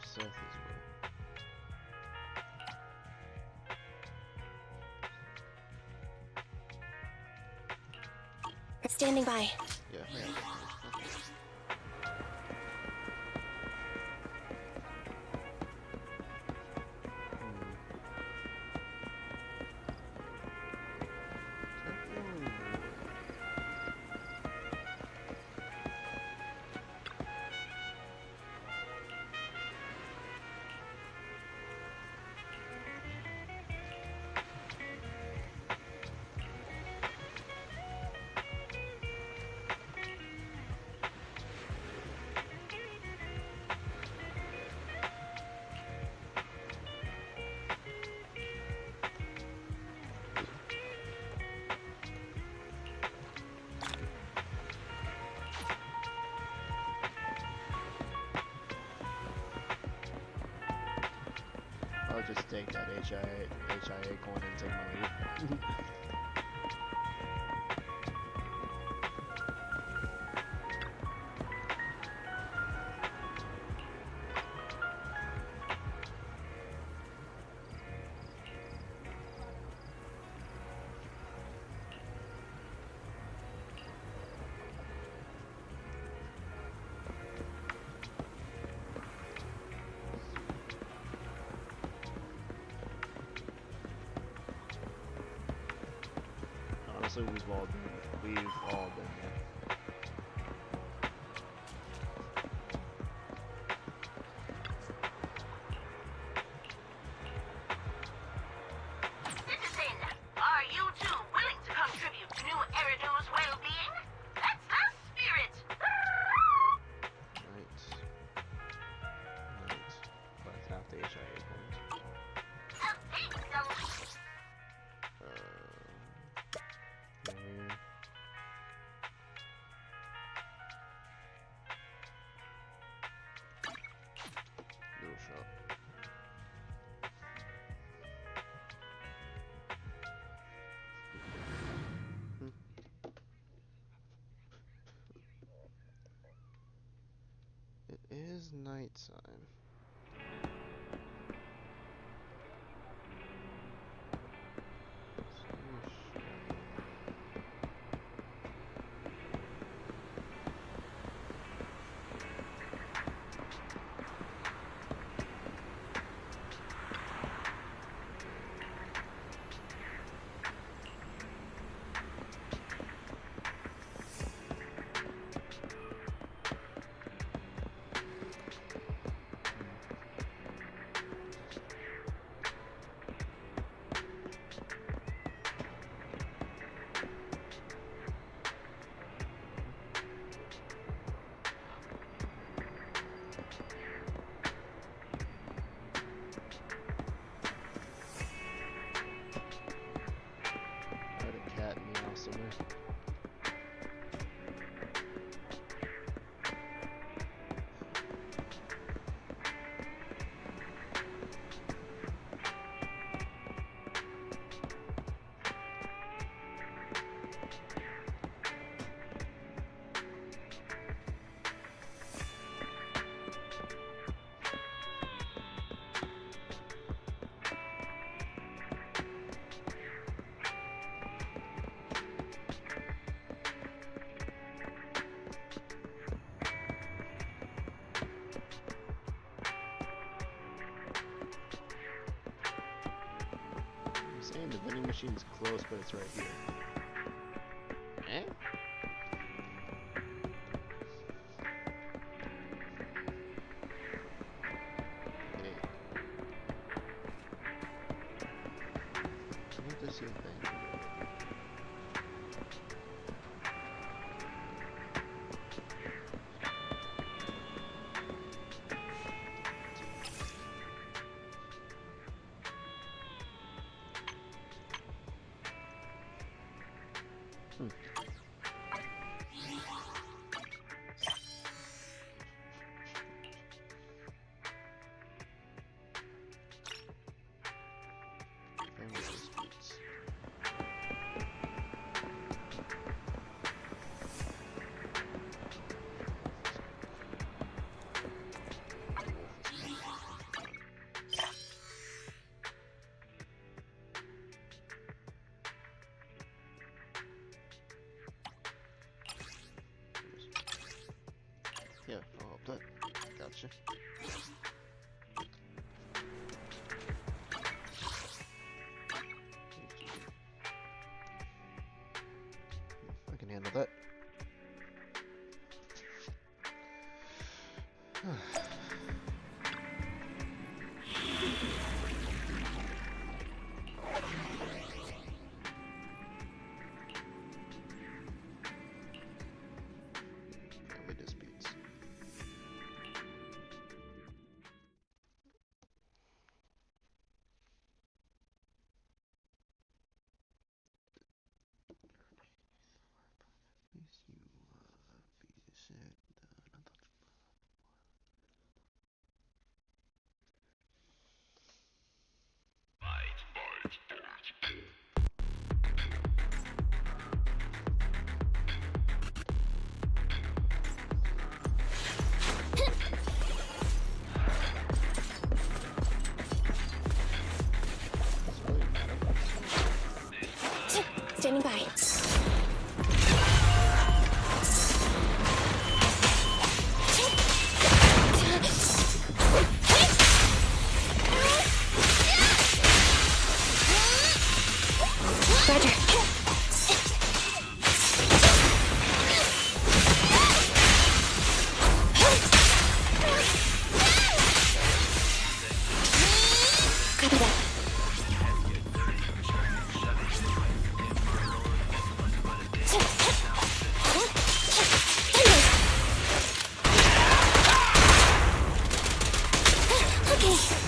Speaker 1: Seth as well.
Speaker 7: Standing by.
Speaker 1: Yeah. I'll just take that HIA coin and take my leave. Honestly, we've all been there.
Speaker 8: Citizen, are you two willing to contribute to New Eridu's well-being? That's the spirit!
Speaker 1: Right. But half the HIA coins.
Speaker 8: I think so.
Speaker 1: Carrier. Little shop. It is nighttime. machine's close, but it's right here. Eh? Okay. I want to see a thing. Yeah, I'll help that. Gotcha. I can handle that. Family disputes.
Speaker 7: Standing by. Roger. Copy that. Okay.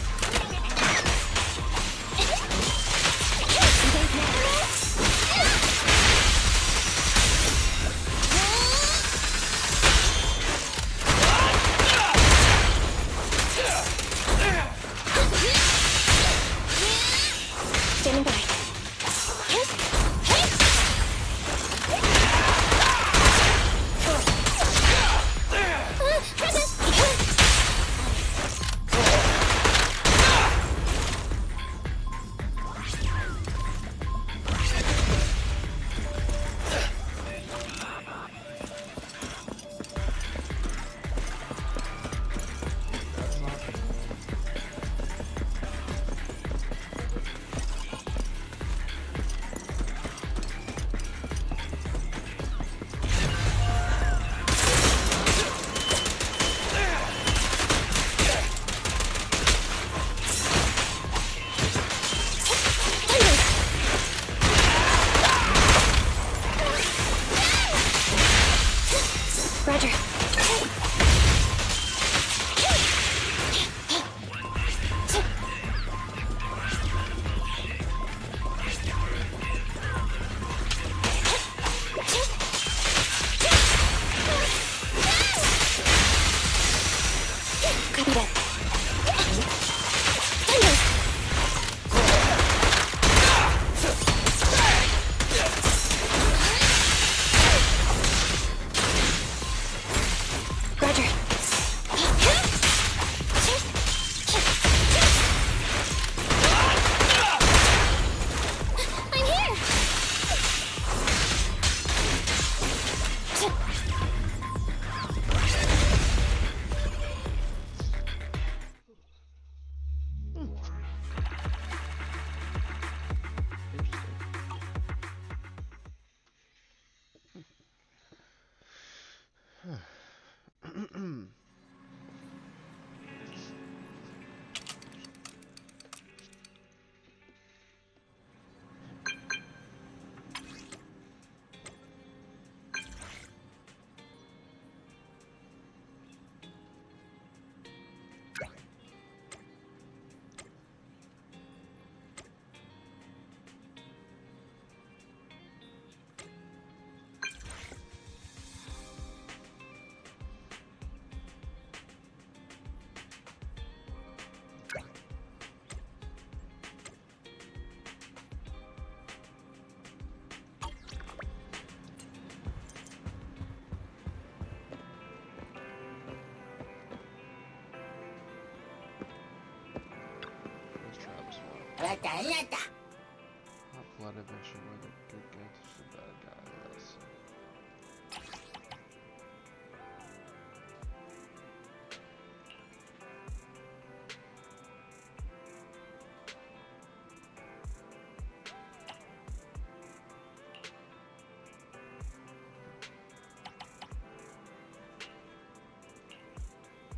Speaker 1: Not blood adventure where the good gets the bad guy. Yes.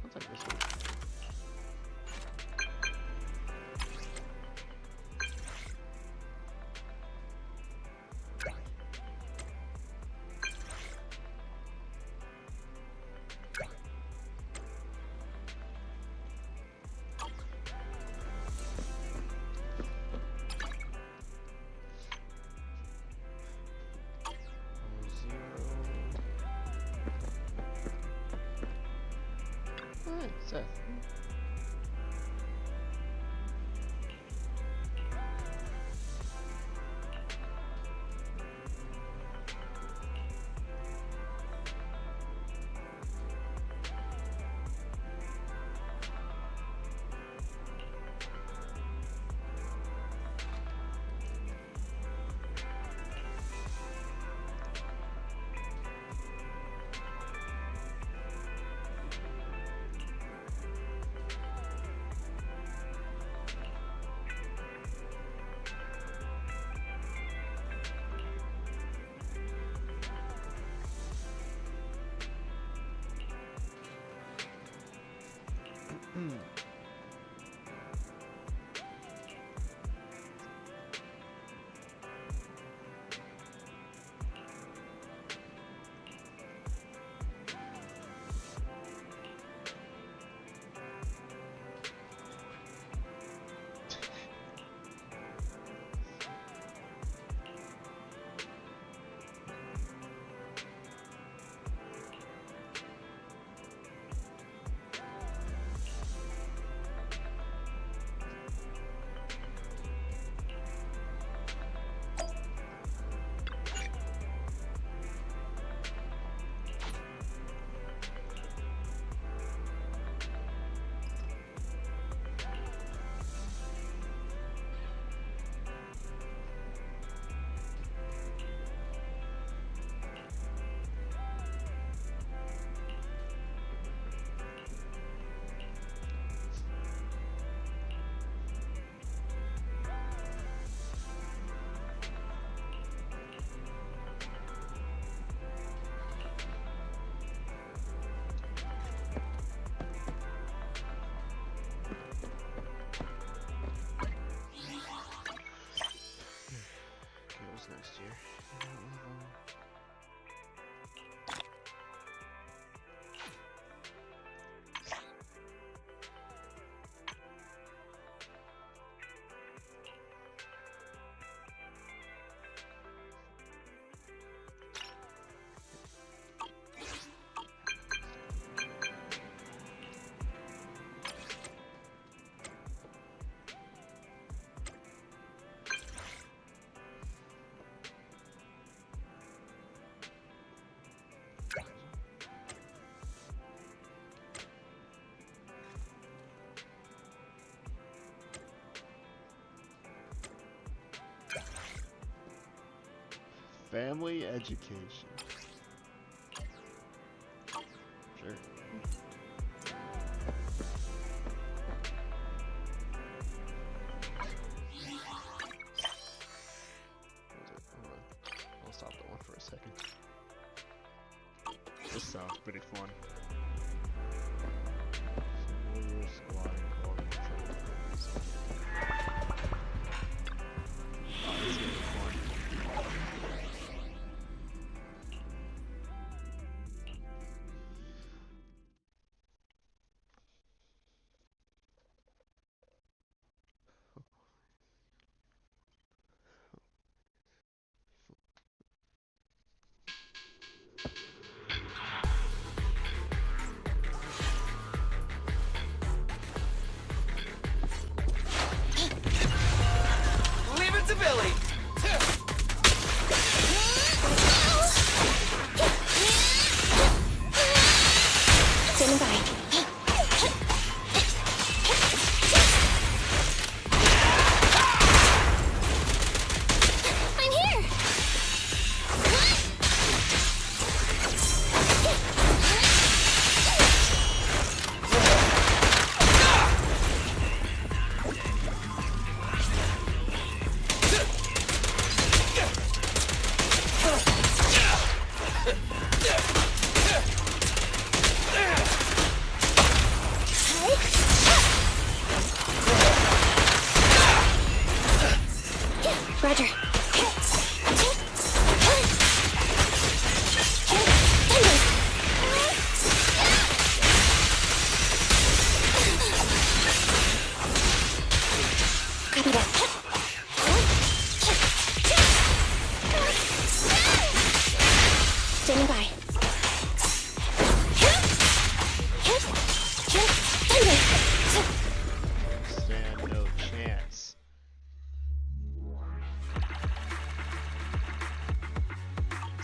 Speaker 1: I'll take this one. Alright, Seth. Next year. Family education. Sure. I'll stop that one for a second. This sounds pretty fun. Familiar squatting called control. Oh, this is gonna be fun.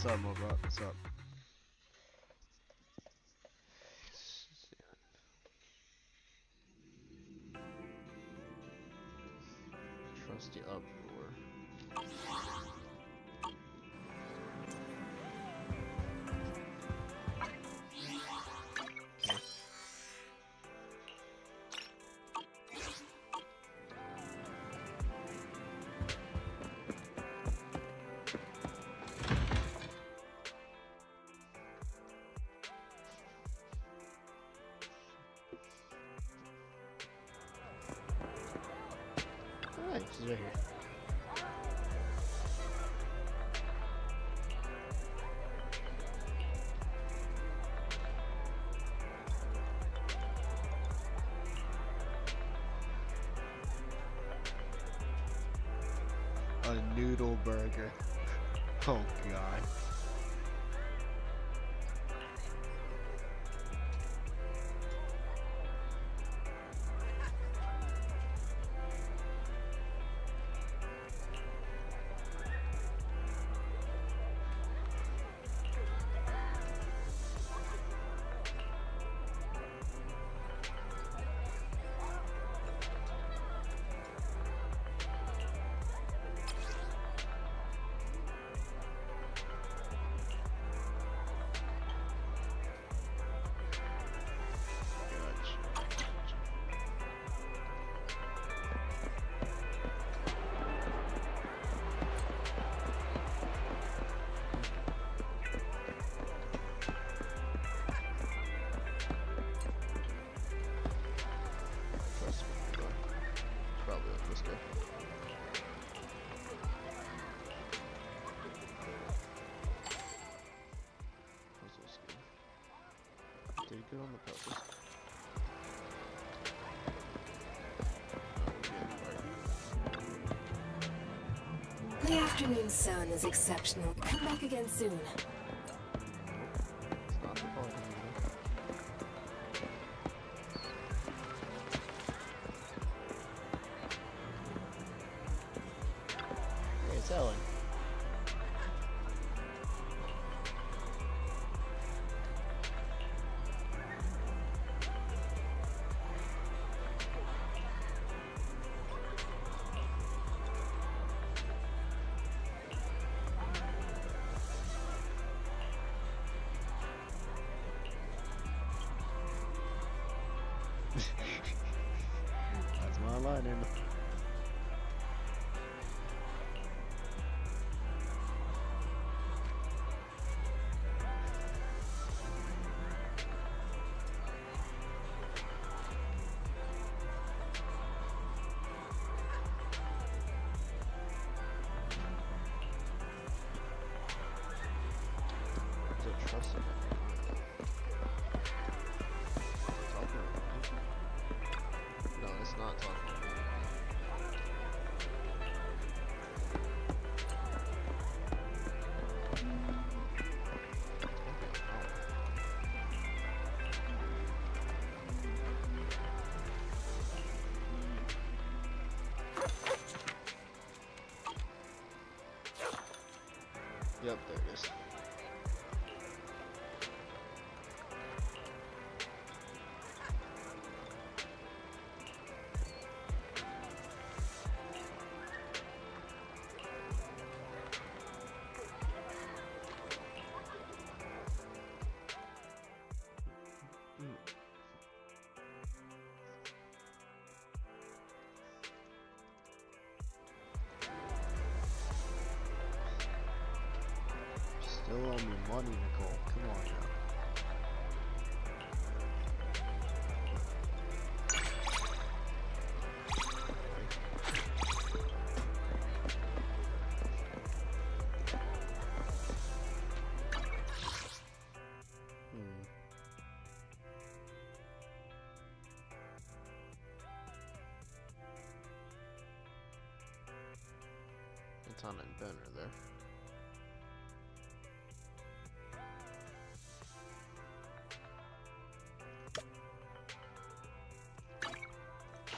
Speaker 1: What's up, Mobot? What's up? Trusty uproar. Alright, she's right here. A noodle burger. Oh god. Probably like this guy. Puzzle skill. Did he get on the puzzles?
Speaker 14: The afternoon sun is exceptional. Come back again soon.
Speaker 1: It's not the point anymore. Hey, it's Ellen. That's my line in. Is it trust in it? No, it's not talking. Yep, there it is. Still owe me money, Nicole. Come on now. It's on inventor there.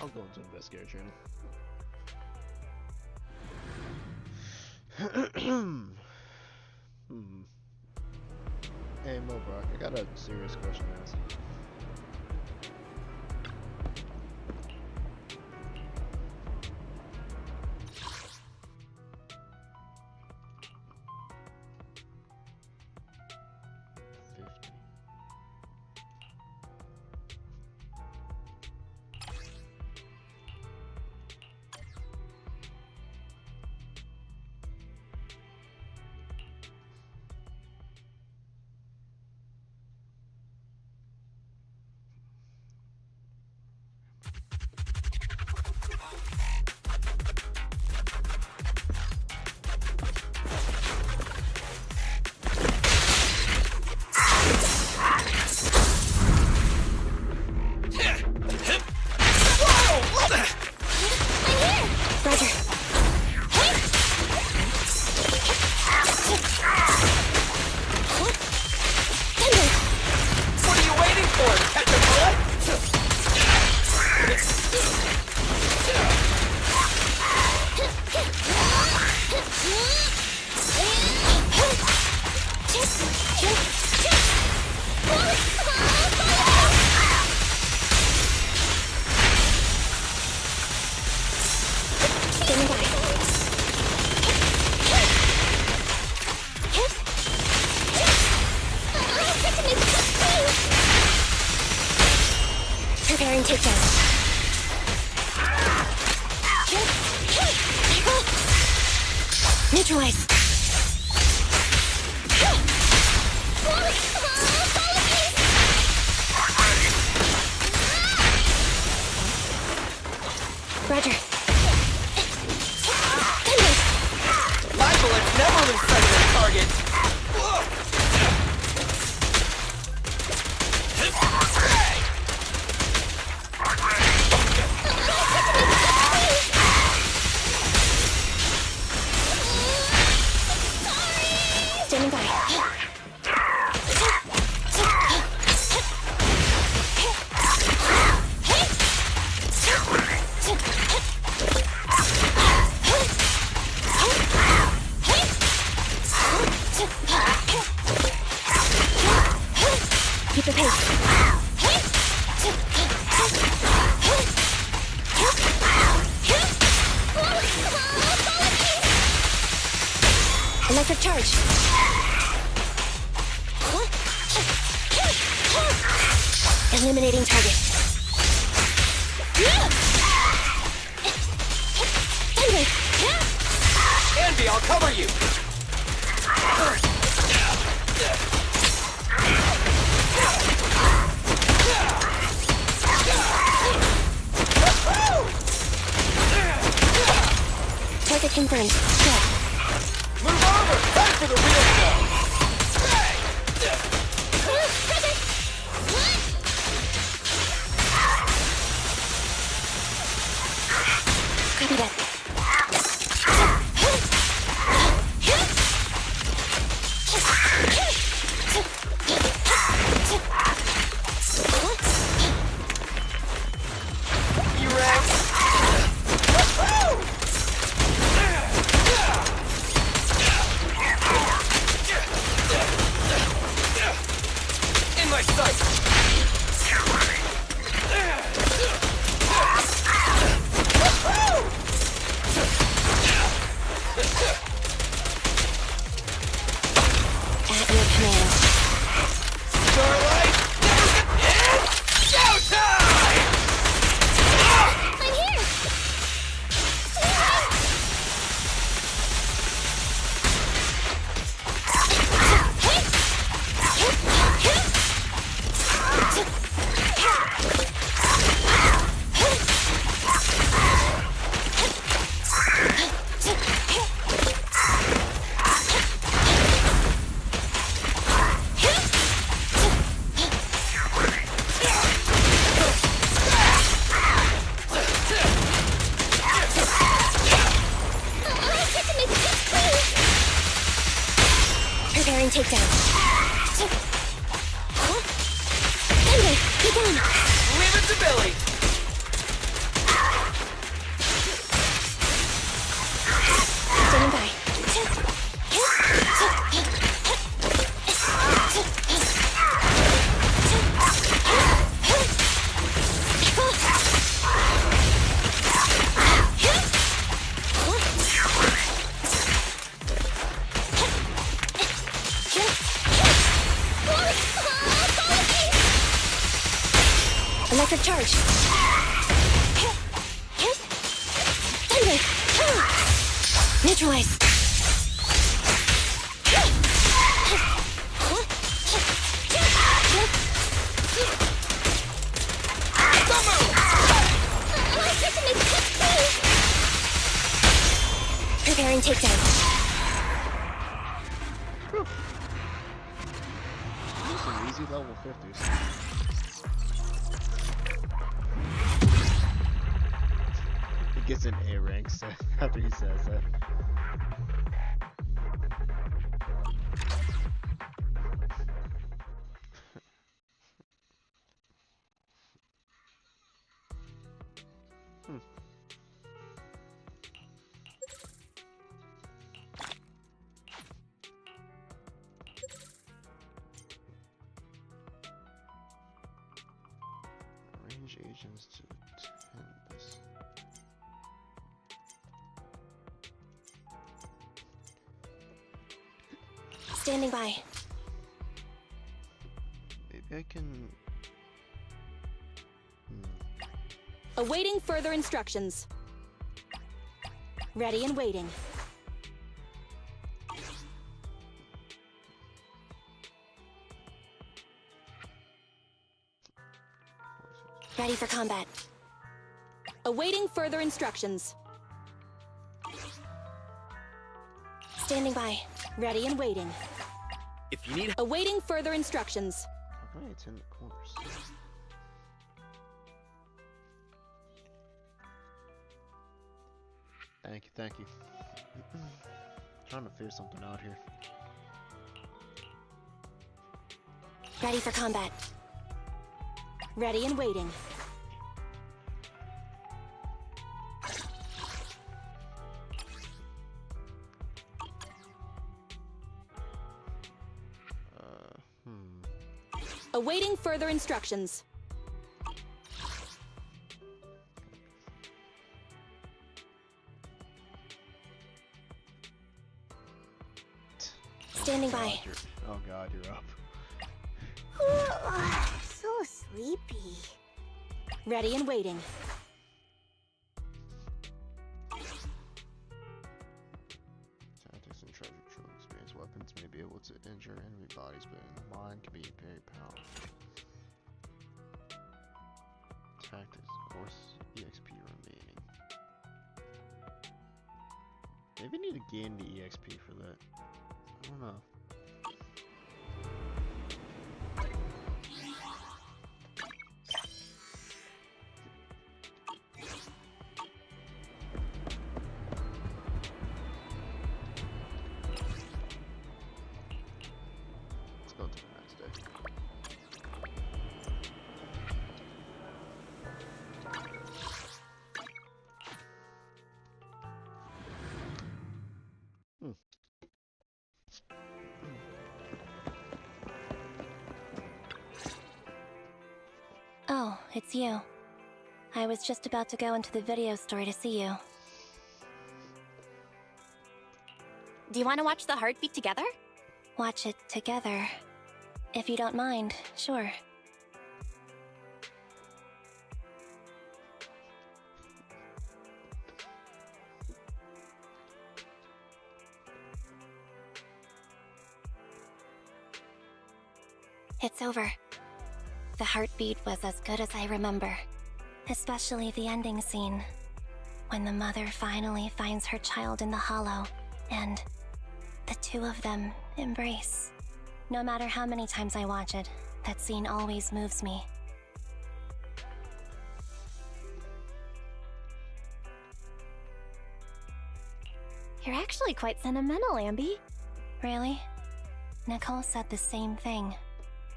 Speaker 1: I'll go into investigator training. Hey, Mo Brock, I got a serious question to ask you.
Speaker 10: Preparing takedown. Neutralize. Roger.
Speaker 20: My bullets never lose sight of their target.
Speaker 10: Standing by. Keep the pace. Electric charge. Eliminating target.
Speaker 20: Andy, I'll cover you.
Speaker 10: Target confirmed. Go.
Speaker 20: Move over! Time for the real show!
Speaker 10: Copy that.
Speaker 20: You ready? In my sight!
Speaker 10: At your command.
Speaker 20: Starlight! It's showtime!
Speaker 10: I'm here! Preparing takedown. Thunder, get down.
Speaker 20: Leave it to Billy!
Speaker 10: Standing by.
Speaker 7: Electric charge. Hit. Thunder. Neutralize. Preparing takedown.
Speaker 1: These are easy level 50s. He gets an A rank after he says that. Arrange agents to attend this.
Speaker 7: Standing by.
Speaker 1: Maybe I can.
Speaker 2: Awaiting further instructions. Ready and waiting.
Speaker 7: Ready for combat.
Speaker 2: Awaiting further instructions.
Speaker 7: Standing by.
Speaker 2: Ready and waiting.
Speaker 15: If you need.
Speaker 2: Awaiting further instructions.
Speaker 1: How can I attend the corners? Thank you, thank you. Trying to figure something out here.
Speaker 7: Ready for combat.
Speaker 2: Ready and waiting. Awaiting further instructions.
Speaker 7: Standing by.
Speaker 1: Oh god, you're up.
Speaker 7: So sleepy.
Speaker 2: Ready and waiting.
Speaker 1: Tactics and treasure trove experience. Weapons may be able to injure enemy bodies, but in the mind can be very powerful. Tactics, of course, EXP remaining. Maybe I need to gain the EXP for that. I don't know. Let's go to the next day.
Speaker 7: Oh, it's you. I was just about to go into the video store to see you.
Speaker 4: Do you want to watch the heartbeat together?
Speaker 7: Watch it together. If you don't mind, sure. It's over. The heartbeat was as good as I remember. Especially the ending scene. When the mother finally finds her child in the hollow, and the two of them embrace. No matter how many times I watch it, that scene always moves me. You're actually quite sentimental, Ambi. Really? Nicole said the same thing.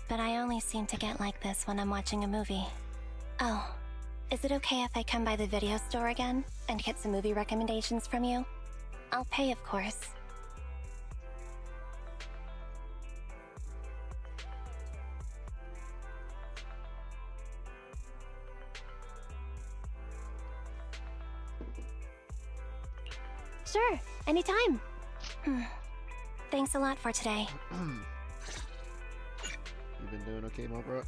Speaker 7: But I only seem to get like this when I'm watching a movie. Oh, is it okay if I come by the video store again and get some movie recommendations from you? I'll pay, of course. Sure, anytime. Thanks a lot for today.
Speaker 1: You been doing okay, my bro?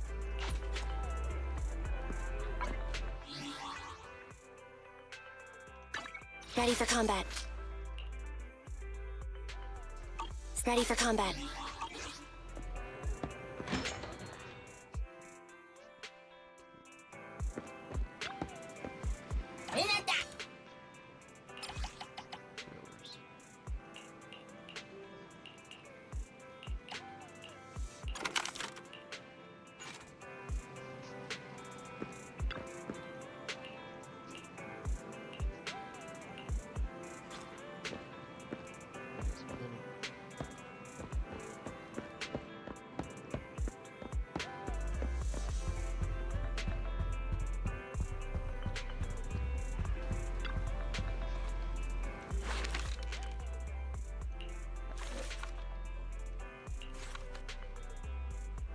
Speaker 2: Ready for combat. Ready for combat.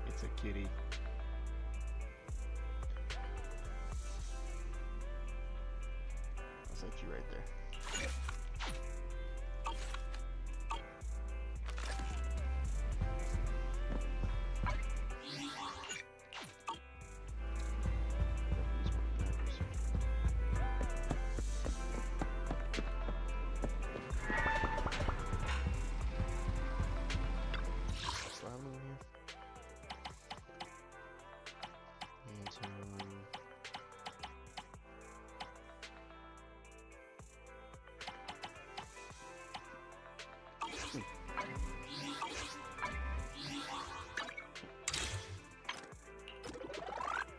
Speaker 1: It's a kitty. I'll set you right there.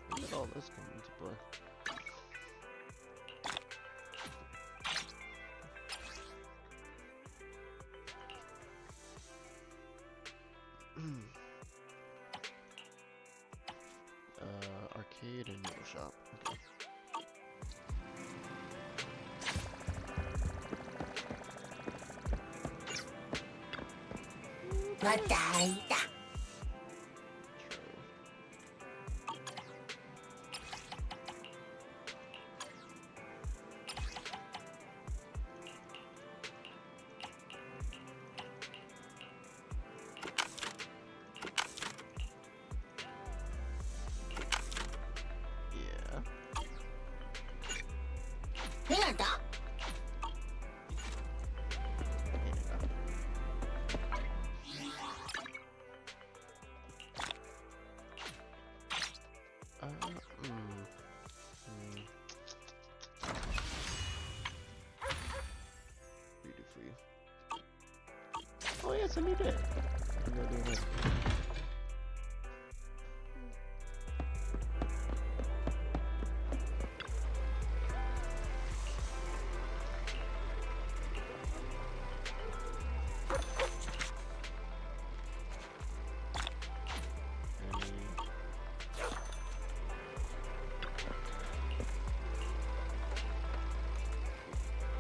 Speaker 1: Where did all this come into play? Arcade and metal shop. Okay.
Speaker 11: Mataita.
Speaker 1: Yeah.
Speaker 11: Hinata.
Speaker 1: Beautifully. Oh yeah, it's a new day. I'm not doing that.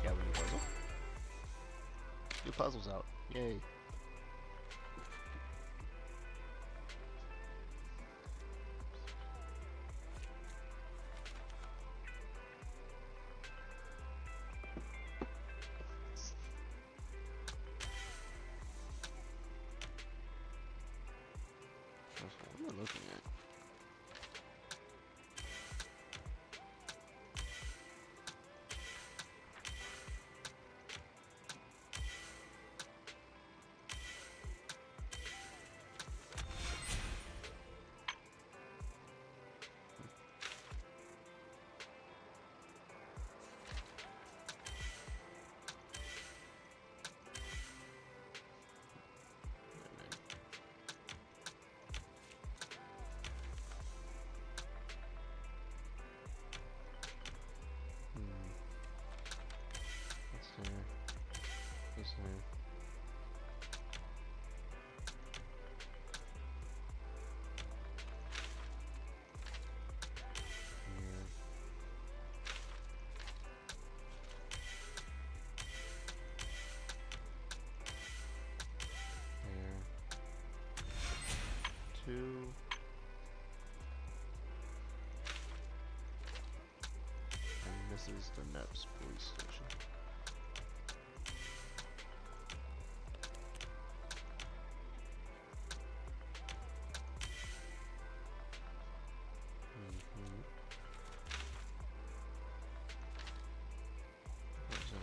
Speaker 1: Yeah, we need puzzle. New puzzles out. Yay. What am I looking at? What's there? What's there? Here. There. Two. And this is the NEPS police station. What was that?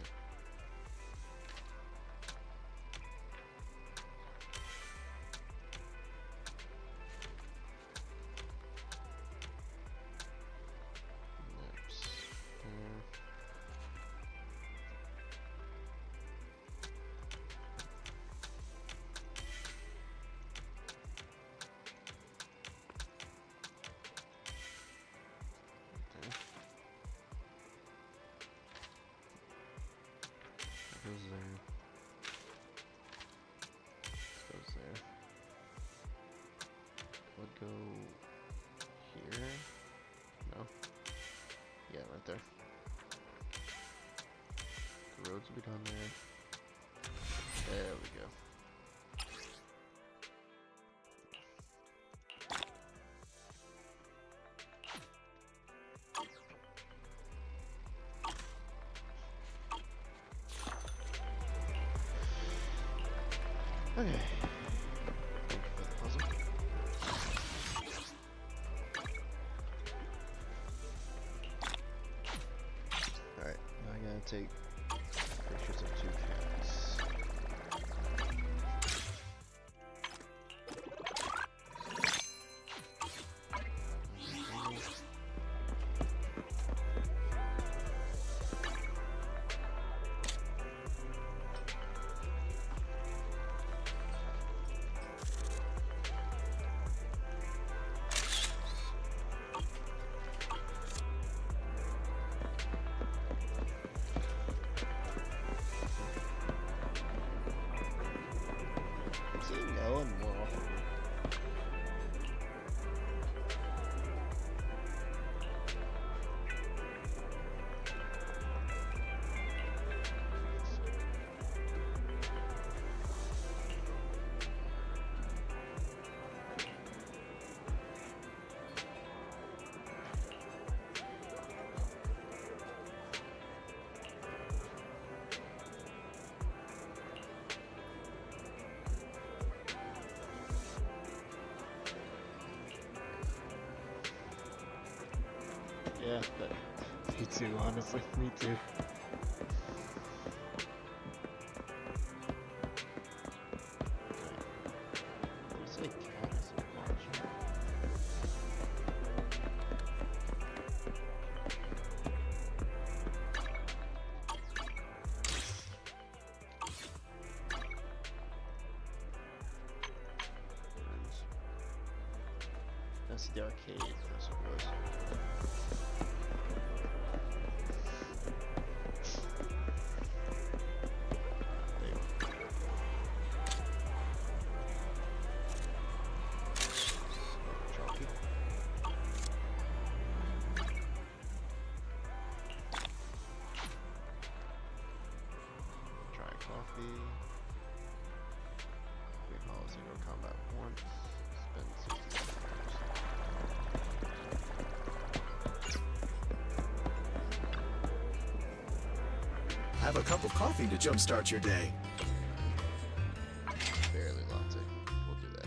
Speaker 1: right there. The roads will be down there. There we go. Okay. Puzzle. Alright, now I gotta take pictures of 2 cats. Going more often. Yeah, me too, honestly, me too. There's a cat as a watcher. That's the arcade, that's what it was. Combat once, spend 60
Speaker 3: Have a cup of coffee to jumpstart your day.
Speaker 1: barely latte. We'll do that.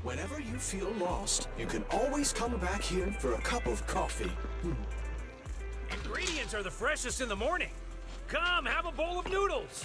Speaker 3: Whenever you feel lost, you can always come back here for a cup of coffee.
Speaker 12: Ingredients are the freshest in the morning. Come, have a bowl of noodles.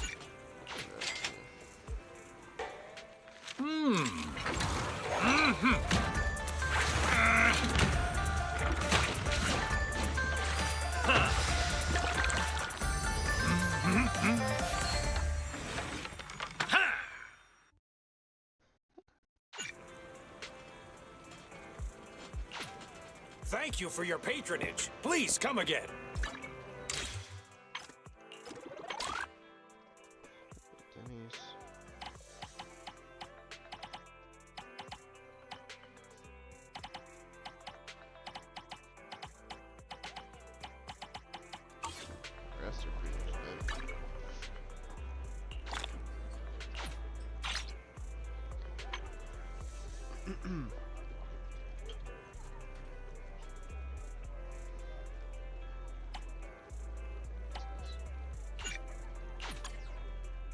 Speaker 12: Thank you for your patronage. Please come again.
Speaker 1: Denny's. Rest are pretty much dead.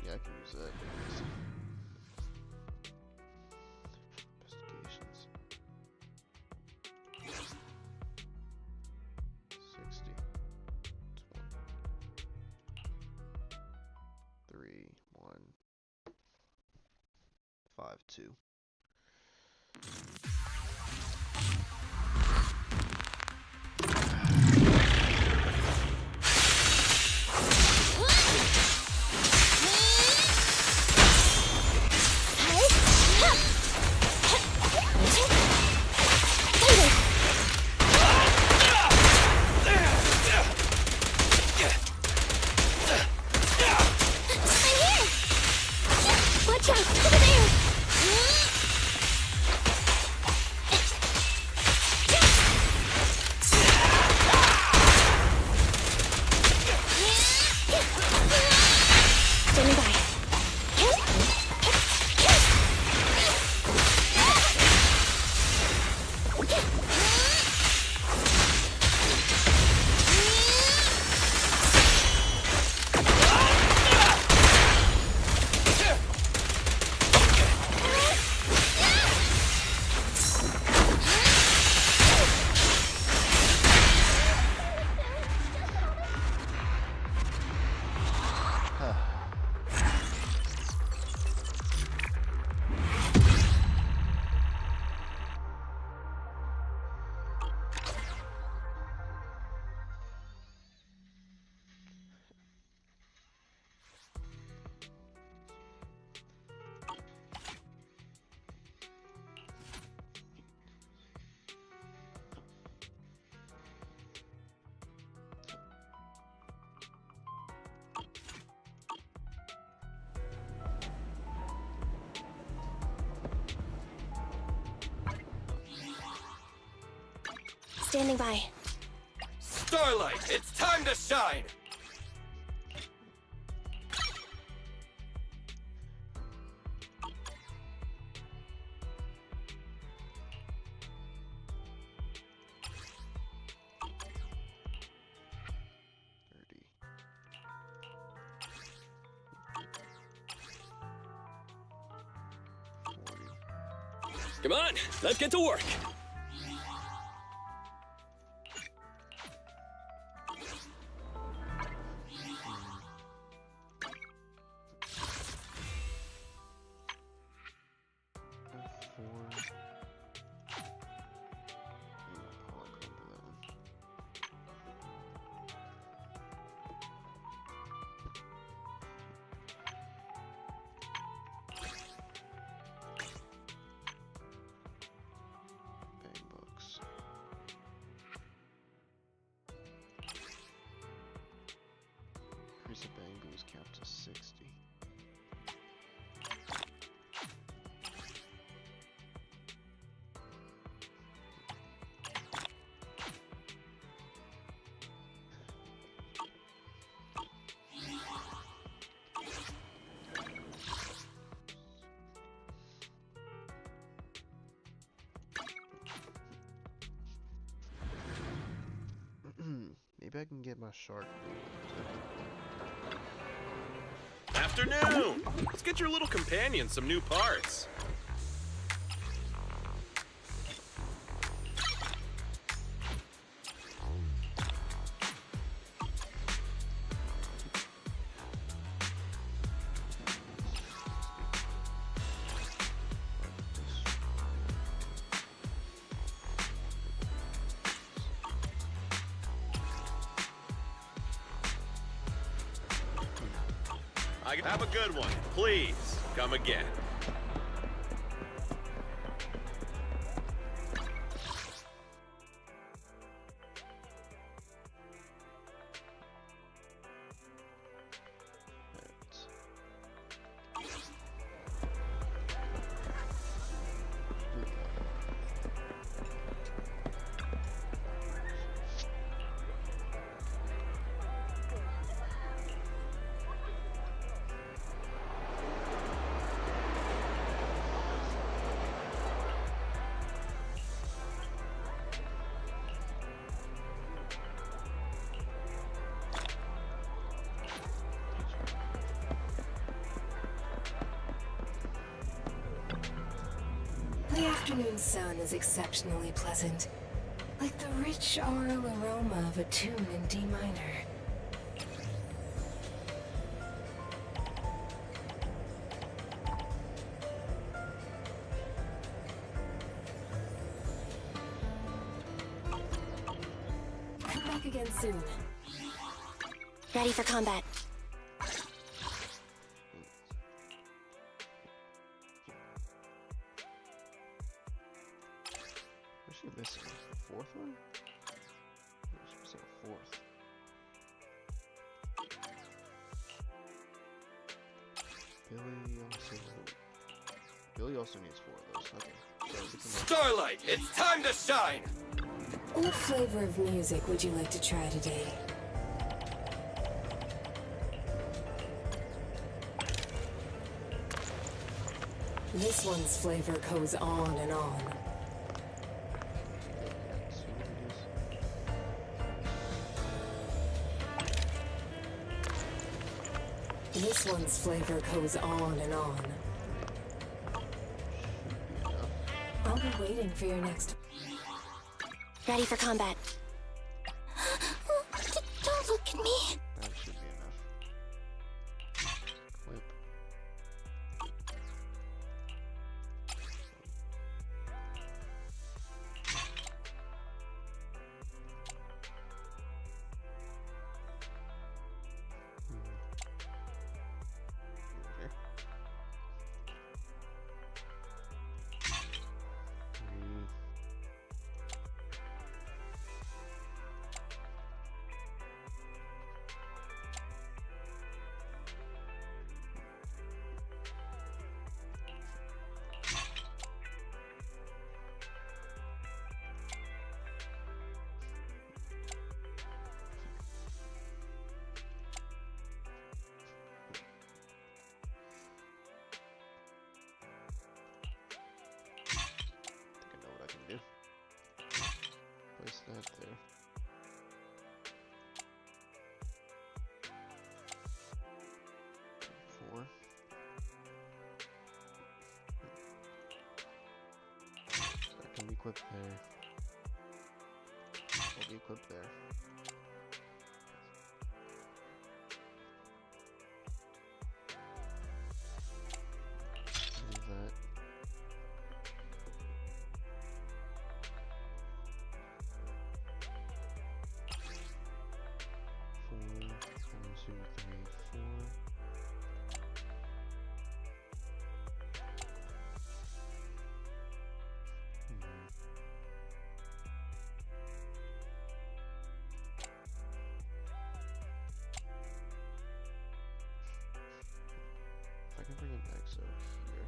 Speaker 1: Yeah, I can use that. Investigations. 60. 3, 1, 5, 2.
Speaker 10: Watch out! Over there!
Speaker 7: Standing by.
Speaker 20: Starlight, it's time to shine!
Speaker 5: Come on, let's get to work.
Speaker 1: Increase the bang boost count to 60. Maybe I can get my shark.
Speaker 15: Afternoon! Let's get your little companion some new parts. Have a good one. Please, come again.
Speaker 14: The afternoon sun is exceptionally pleasant, like the rich oral aroma of a tune in D minor. Come back again soon.
Speaker 2: Ready for combat.
Speaker 1: This fourth one? We're supposed to have a fourth. Billy also needs 4 of those. Okay. So
Speaker 20: Starlight, it's time to shine!
Speaker 14: What flavor of music would you like to try today? This one's flavor goes on and on. This one's flavor goes on and on. I'll be waiting for your next...
Speaker 2: Ready for combat.
Speaker 10: Don't look at me.
Speaker 1: that should be enough. Whip. Okay. equipped there. We'll be equipped there. Leave that. I can bring an exo here.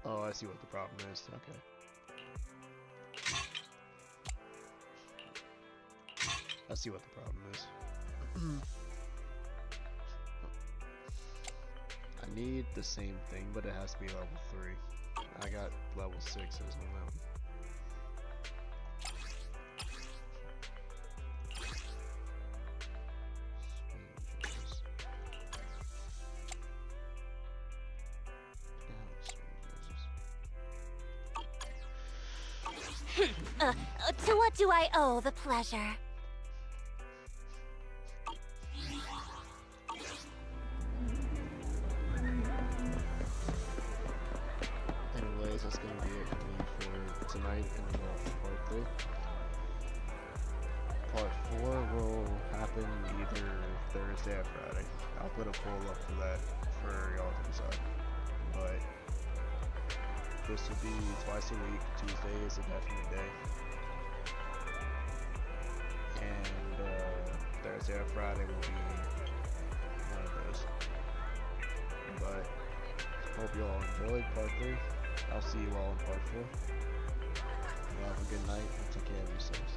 Speaker 1: Oh, I see what the problem is. Okay. I see what the problem is. I need the same thing, but it has to be level 3. I got level 6s on that one.
Speaker 4: To what do I owe the pleasure?
Speaker 1: Anyways, that's gonna be it for me for tonight, and then part 3. Part 4 will happen either Thursday or Friday. I'll put a poll up for that for y'all to decide. But this will be twice a week. Tuesday is a definite day. And Thursday or Friday will be one of those. But hope you all enjoyed part 3. I'll see you all in part 4. You have a good night and take care of yourselves.